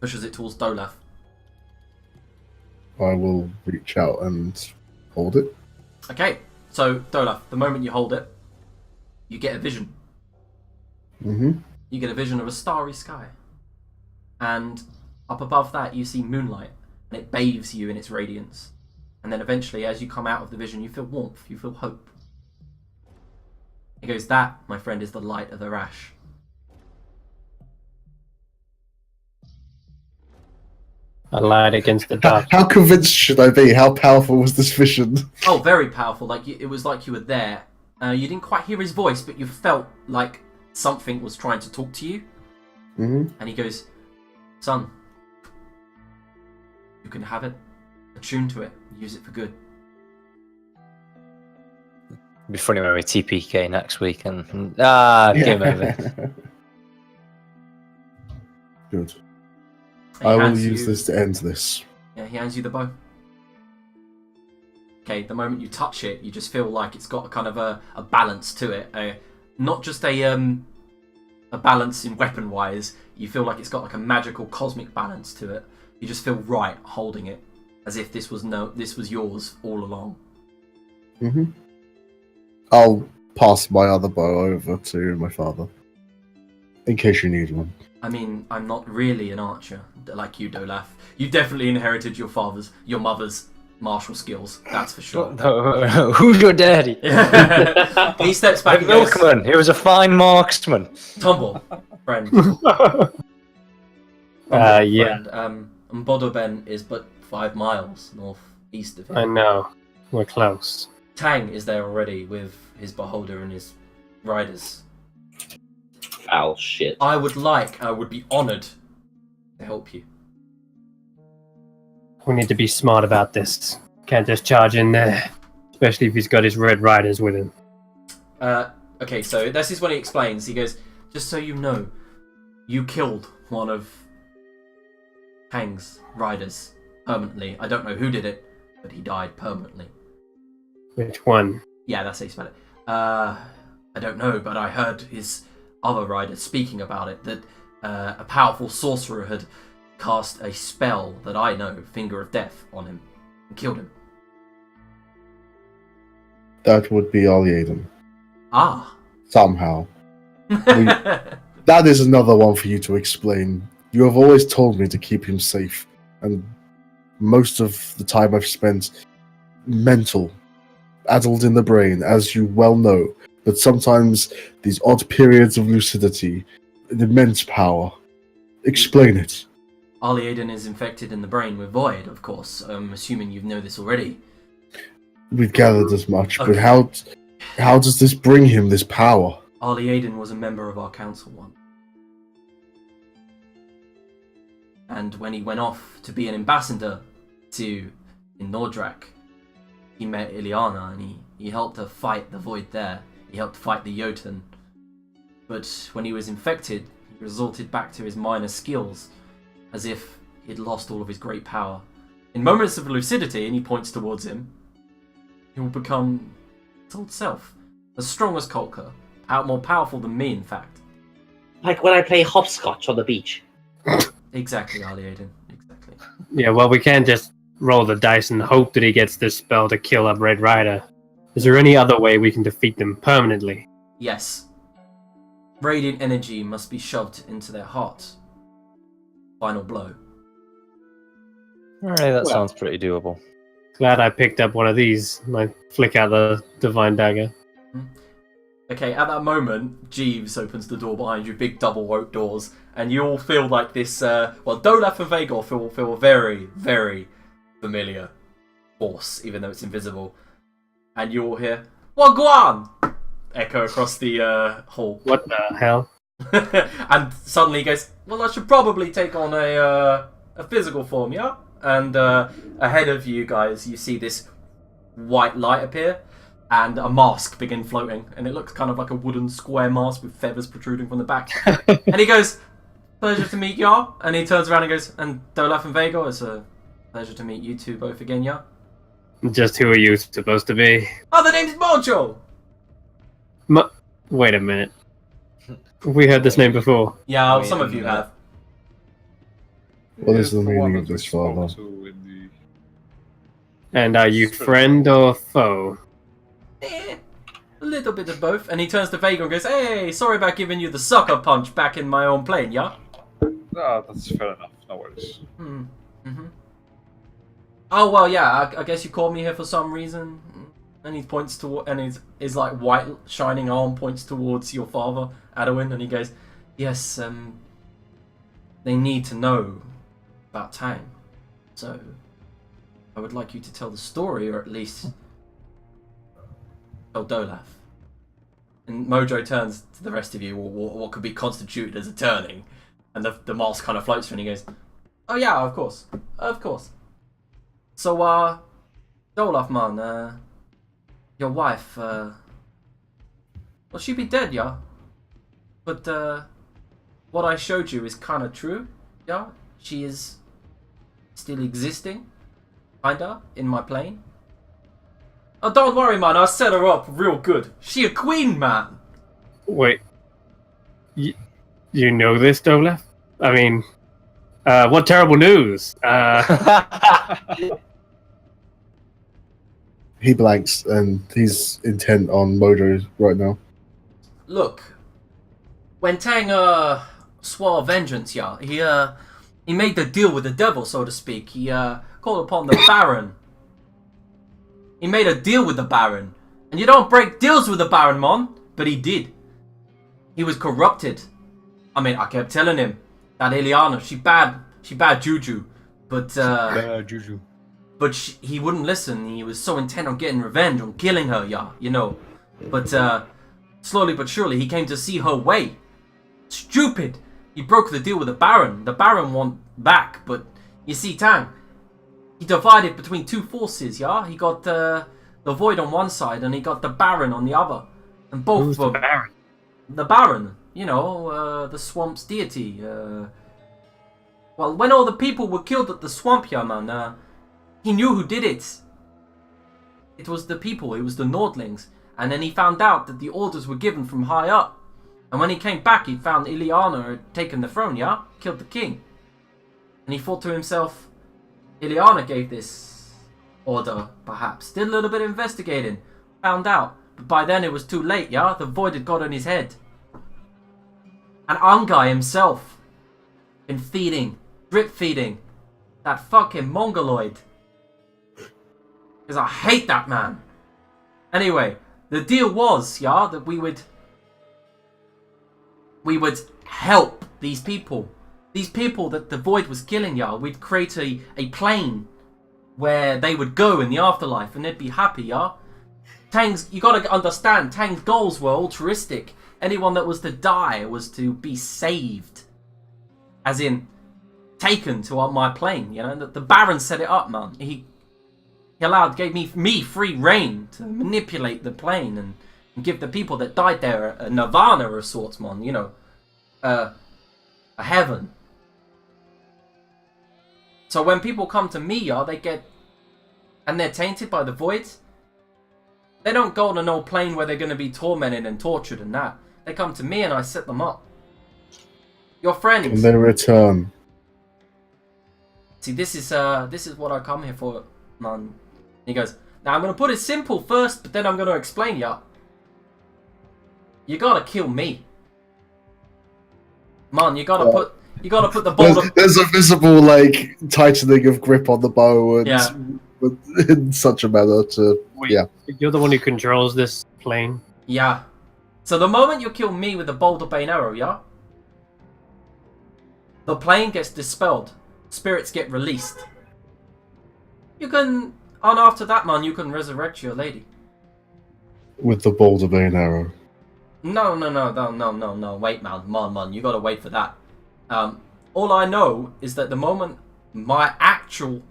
pushes it towards Dolaf. I will reach out and hold it. Okay, so Dolaf, the moment you hold it, you get a vision. Mm-hmm. You get a vision of a starry sky. And up above that, you see moonlight, and it bathes you in its radiance. And then eventually, as you come out of the vision, you feel warmth, you feel hope. He goes, "That, my friend, is the light of the Rash." A light against the dark. How convinced should I be? How powerful was this vision? Oh, very powerful. It was like you were there. You didn't quite hear his voice, but you felt like something was trying to talk to you. Mm-hmm. And he goes, "Son, you can have it. Attune to it. Use it for good." It'd be funny when we TPK next week and game over. Good. And I he will hands use you- this to end this. Yeah, he hands you the bow. Okay, the moment you touch it, you just feel like it's got a kind of a balance to it. Not just a balance in weapon-wise. You feel like it's got like a magical cosmic balance to it. You just feel right holding it, as if this was yours all along. Mm-hmm. I'll pass my other bow over to my father, in case you need one. I mean, I'm not really an archer like you, Dolaf. You definitely inherited your mother's martial skills. That's for sure. Who's your daddy? He steps back The and goes, milkman. He was a fine marksman. "Tumble, friend." Yeah. Friend. Mbodoben is but 5 miles northeast of I here. know. We're close. Tang is there already with his beholder and his riders. Foul shit. I would be honoured to help you. We need to be smart about this. Can't just charge in there. Especially if he's got his Red Riders with him. Okay, so this is when he explains. He goes, "Just so you know, you killed one of Tang's riders permanently. I don't know who did it, but he died permanently." Which one? Yeah, that's how you spell it. I don't know, but I heard his other rider speaking about it, that a powerful sorcerer had cast a spell that I know, Finger of Death, on him and killed him. That would be Aliedan. Ah. Somehow. That is another one for you to explain. You have always told me to keep him safe, and most of the time I've spent mental, addled in the brain, as you well know, but sometimes these odd periods of lucidity, an immense power. Explain it. Arliaden is infected in the brain with Void, of course. I'm assuming you know this already. We've gathered as much, but Okay. how does this bring him this power? Arliaden was a member of our council once. And when he went off to be an ambassador in Nordrak, he met Ileana and he helped her fight the Void there. He helped fight the Jotun. But when he was infected, he resorted back to his minor skills, as if he'd lost all of his great power. In moments of lucidity, and he points towards him, he will become his old self. As strong as Kolka. More powerful than me, in fact. Like when I play hopscotch on the beach. Exactly, Arliaden. Exactly. Yeah, well, we can't just roll the dice and hope that he gets this spell to kill up Red Rider. Is there any other way we can defeat them permanently? Yes. Radiant energy must be shoved into their hearts. Final blow. Alright, that Well. sounds pretty doable. Glad I picked up one of these. I flick out the Divine Dagger. Okay, at that moment, Jeeves opens the door behind you, big double oak doors, and you all feel like this, Dolaf and Vagor feel very, very familiar force, even though it's invisible. And you all hear, Wagwan! Echo across the hall. What the hell? And suddenly he goes, well, I should probably take on a physical form, yeah? And ahead of you guys, you see this white light appear, and a mask begin floating, and it looks kind of like a wooden square mask with feathers protruding from the back. And he goes, pleasure to meet ya. And he turns around and goes, and Dolaf and Vagor, it's a pleasure to meet you two both again, yeah? Just who are you supposed to be? Oh, the name's Mojo! Wait a minute. We heard this name before. Yeah, I some of you mean, have. What is He's the one meaning that of we this, spoke Father? to in And are you friend or foe? A little bit of both. And he turns to Vagor and goes, hey, sorry about giving you the sucker punch back in my own plane, yeah? Ah, that's fair enough. No worries. Mm-hmm. Oh, well, yeah, I guess you called me here for some reason. And he points to, and his like white shining arm points towards your father, Adwin, and he goes, yes, they need to know about Tang. So, I would like you to tell the story, or at least tell Dolaf. And Mojo turns to the rest of you, or what could be constituted as a turning, and the mask kind of floats through, and he goes, oh yeah, of course. So, Dolaf, man, your wife, well, she be dead, yeah? But, what I showed you is kind of true, yeah? She is still existing, kinda, in my plane. Oh, don't worry, man, I set her up real good. She a queen, man! Wait. You know this, Dolaf? I mean, what terrible news! He blanks, and he's intent on Mojo right now. Look, when Tang, swore vengeance, yeah, he made the deal with the devil, so to speak. He, called upon the Baron. He made a deal with the Baron. And you don't break deals with the Baron, man. But he did. He was corrupted. I mean, I kept telling him that Ileana, she bad juju. But, Juju. But he wouldn't listen. He was so intent on getting revenge, on killing her, yeah, you know. But, slowly but surely, he came to see her way. Stupid! He broke the deal with the Baron. The Baron won back, but you see, Tang, he divided between two forces, yeah? He got the Void on one side, and he got the Baron on the other. And both Who's were... the Baron? The Baron, you know, the swamp's deity. Well, when all the people were killed at the swamp, yeah, man, he knew who did it. It was the people, it was the Nordlings. And then he found out that the orders were given from high up. And when he came back, he found Ileana had taken the throne, yeah? Killed the king. And he thought to himself, Ileana gave this order, perhaps. Did a little bit of investigating. Found out. But by then it was too late, yeah? The Void had got on his head. And Angai himself been feeding, drip feeding, that fucking Mongoloid. Because I hate that man. Anyway, the deal was, yeah, that we would help these people. these people that the Void was killing, y'all, we'd create a plane where they would go in the afterlife and they'd be happy, y'all. Tang's, you gotta understand, Tang's goals were altruistic. Anyone that was to die was to be saved. As in, taken to my plane, you know? The Baron set it up, man. He gave me free reign to manipulate the plane and give the people that died there a nirvana of sorts, man. You know, a heaven. So when people come to me, and they're tainted by the Void, they don't go on an old plane where they're going to be tormented and tortured and that. They come to me and I set them up. Your friends. And they return. See, this is what I come here for, man. He goes, now I'm going to put it simple first, but then I'm going to explain ya. You gotta kill me. Man, you gotta put the boulder. There's a visible like tightening of grip on the bow, and Yeah. in such a manner to Wait, yeah. You're the one who controls this plane. Yeah. So the moment you kill me with the boulder bane arrow, yeah, the plane gets dispelled. Spirits get released. You can, and after that, man, you can resurrect your lady. With the boulder bane arrow. No. Wait, man. You gotta wait for that. All I know is that the moment my actual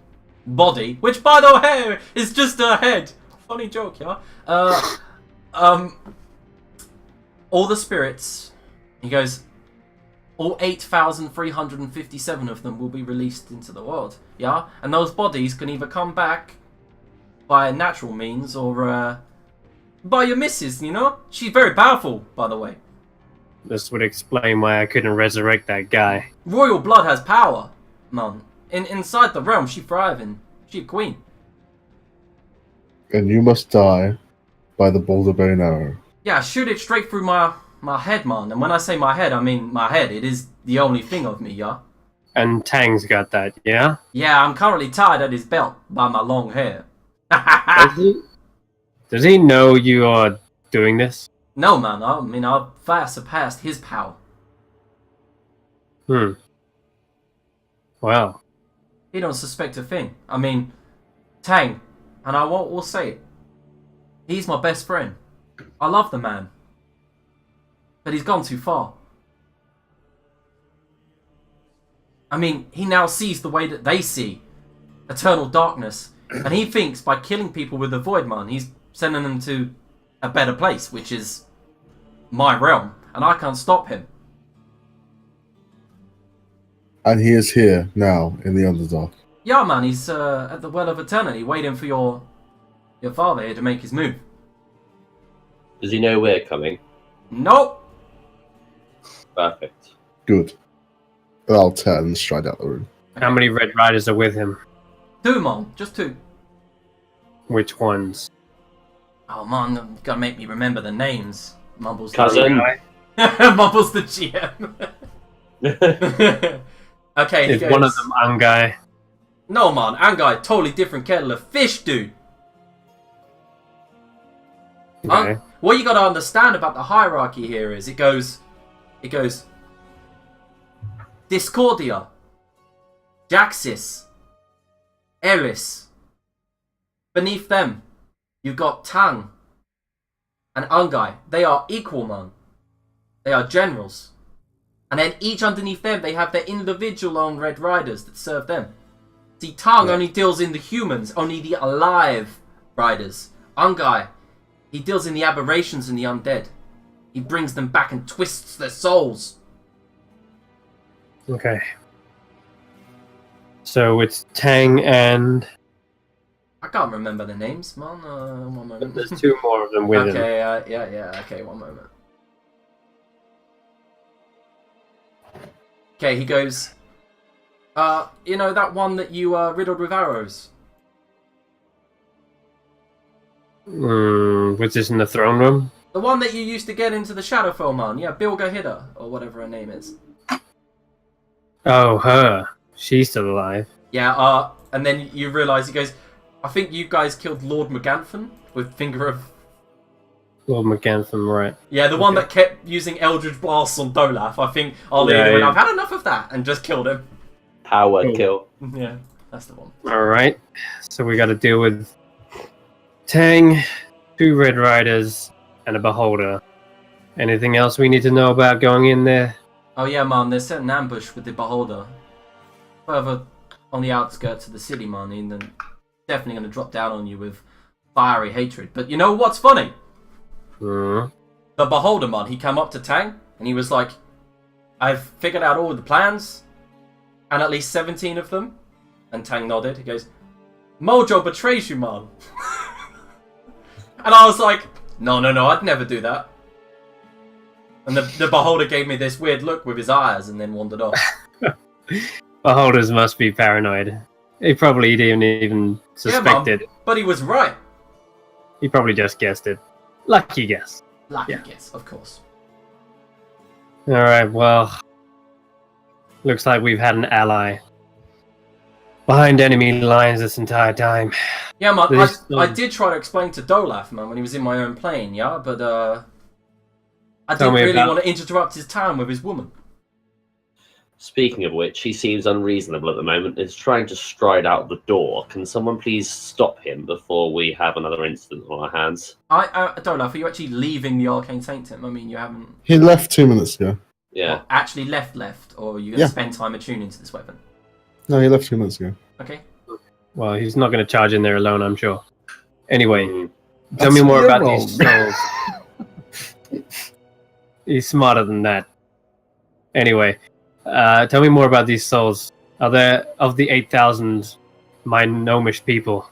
body, which by the way is just a head. Funny joke, yeah. All the spirits, he goes, all 8,357 of them will be released into the world, yeah? And those bodies can either come back by natural means or by your missus, you know? She's very powerful, by the way. This would explain why I couldn't resurrect that guy. Royal blood has power, man. Inside the realm, she thriving. She a queen. And you must die by the boulder bane arrow. Yeah, shoot it straight through my head, man. And when I say my head, I mean my head. It is the only thing of me, yeah? And Tang's got that, yeah? Yeah, I'm currently tied at his belt by my long hair. Does he know you are doing this? No, man. I mean, I've far surpassed his power. Wow. He don't suspect a thing. I mean, Tang, and I will say it. He's my best friend. I love the man. But he's gone too far. I mean, he now sees the way that they see. Eternal darkness. And he thinks by killing people with the Void, man, he's sending them to a better place, which is my realm. And I can't stop him. And he is here now in the Underdark. Yeah, man, he's at the Well of Eternity, waiting for your father here to make his move. Does he know we're coming? Nope. Perfect. Good. I'll turn and stride out the room. How many Red Riders are with him? 2, man. Just 2. Which ones? Oh, man, you gotta make me remember the names. Mumbles Cousin. the Mumbles the GM. Okay, he Is goes, one of them Angai? No, man, Angai, totally different kettle of fish, dude. Okay. What you gotta understand about the hierarchy here is it goes Discordia, Jaxis, Eris. Beneath them, you've got Tang and Angai. They are equal, man. They are generals. And then each underneath them, they have their individual own Red Riders that serve them. See, Tang only deals in the humans, only the alive riders. Angai, he deals in the aberrations and the undead. He brings them back and twists their souls. Okay. So it's Tang and... I can't remember the names, man. One moment. There's 2 more of them with him. Okay, yeah. Okay, one moment. Okay, he goes, you know that one that you riddled with arrows? Was this in the throne room? The one that you used to get into the Shadowfell, man. Yeah, Bilga Hidda, or whatever her name is. Oh, her. She's still alive. Yeah, and then you realise, he goes, I think you guys killed Lord Meganthan with Finger of Lord McAntham, right? Yeah, the one that kept using Eldritch Blasts on Dolaf. I think Arlene went, I've had enough of that, and just killed him. Power Cool. kill. Yeah, that's the one. Alright. So we got to deal with Tang, 2 Red Riders, and a Beholder. Anything else we need to know about going in there? Oh yeah, man, they're set an ambush with the Beholder. Further on the outskirts of the city, man, and then definitely going to drop down on you with fiery hatred. But you know what's funny? Hmm. The Beholder, man, he came up to Tang, and he was like, I've figured out all the plans, and at least 17 of them. And Tang nodded. He goes, Mojo betrays you, man. And I was like, no, I'd never do that. And the Beholder gave me this weird look with his eyes and then wandered off. Beholders must be paranoid. He probably didn't even suspect yeah, it. But he was right. He probably just guessed it. Lucky guess. Lucky Yeah. guess, of course. Alright, well. Looks like we've had an ally behind enemy lines this entire time. Yeah, man, This, I did try to explain to Dolaf, man, when he was in my own plane, yeah? But, I Tell didn't me really about- want to interrupt his time with his woman. Speaking of which, he seems unreasonable at the moment. Is trying to stride out the door. Can someone please stop him before we have another incident on our hands? Dolaf, are you actually leaving the Arcane Sanctum? I mean, you haven't He left 2 minutes ago. Yeah. actually left, or are you going to Yeah. spend time attuning to this weapon? No, he left 2 minutes ago. Okay. Well, he's not going to charge in there alone, I'm sure. Anyway, Mm. tell me That's more your about role. these souls. He's smarter than that. Anyway, tell me more about these souls. Are there, of the 8,000 my gnomish people,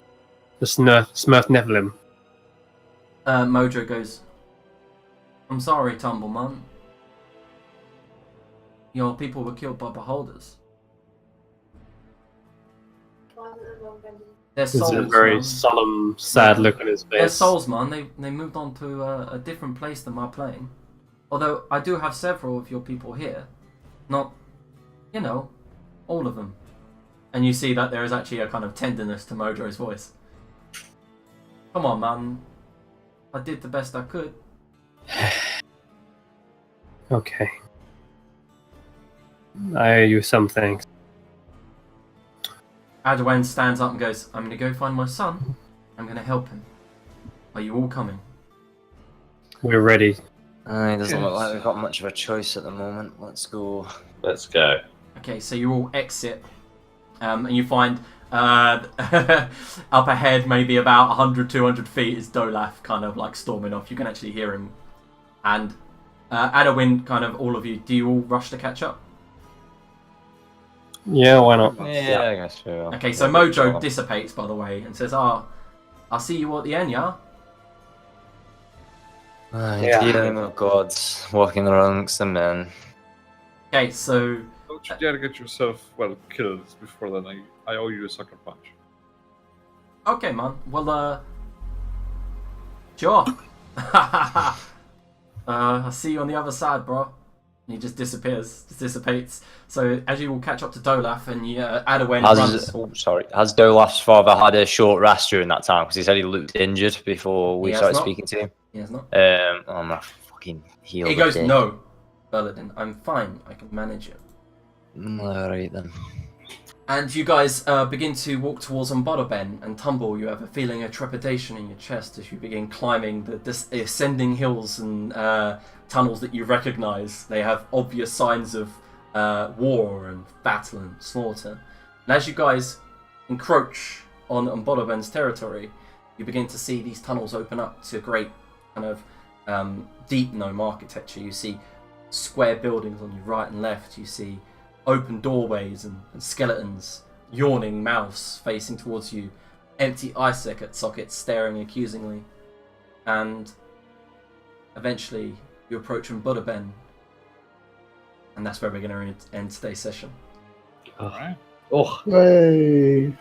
the Smurf Nephilim? Mojo goes, I'm sorry, Tumbleman. Your people were killed by Beholders. Their There's souls, a very man. solemn, sad look on his face. Their souls, man. They moved on to a different place than my plane. Although I do have several of your people here. Not, all of them. And you see that there is actually a kind of tenderness to Mojo's voice. Come on, man. I did the best I could. Okay. I owe you some thanks. Adawan stands up and goes, I'm going to go find my son. I'm going to help him. Are you all coming? We're ready. It doesn't look like we've got much of a choice at the moment. Let's go. Let's go. Okay, so you all exit. And you find up ahead, maybe about 100, 200 feet, is Dolaf kind of like storming off. You can actually hear him. And Adawin, kind of all of you, do you all rush to catch up? Yeah, why not? Yeah, I guess so. Okay, so Mojo dissipates, by the way, and says, I'll see you all at the end, yeah? Yeah. Dealing with gods, walking amongst the men. Okay, so... Don't you dare get yourself, killed before then. I owe you a sucker punch. Okay, man. Well, sure. I'll see you on the other side, bro. And he just dissipates. So as you all catch up to Dolaf and Adawan runs... Has Dolaf's father had a short rest during that time? Because he said he looked injured before we He has started not. speaking to him. He has not. I'm not fucking healed. He goes, no, Berladin, I'm fine. I can manage it. Alright then. And you guys begin to walk towards Umbodoben and Tumble. You have a feeling of trepidation in your chest as you begin climbing the ascending hills and tunnels that you recognize. They have obvious signs of war and battle and slaughter. And as you guys encroach on Umbodoben's territory, you begin to see these tunnels open up to great kind of deep gnome architecture. You see square buildings on your right and left. You see open doorways and skeletons, yawning mouths facing towards you, empty eye sockets staring accusingly. And eventually you approach Umbodoben, and that's where we're going to end today's session. Alright. Oh, Hey.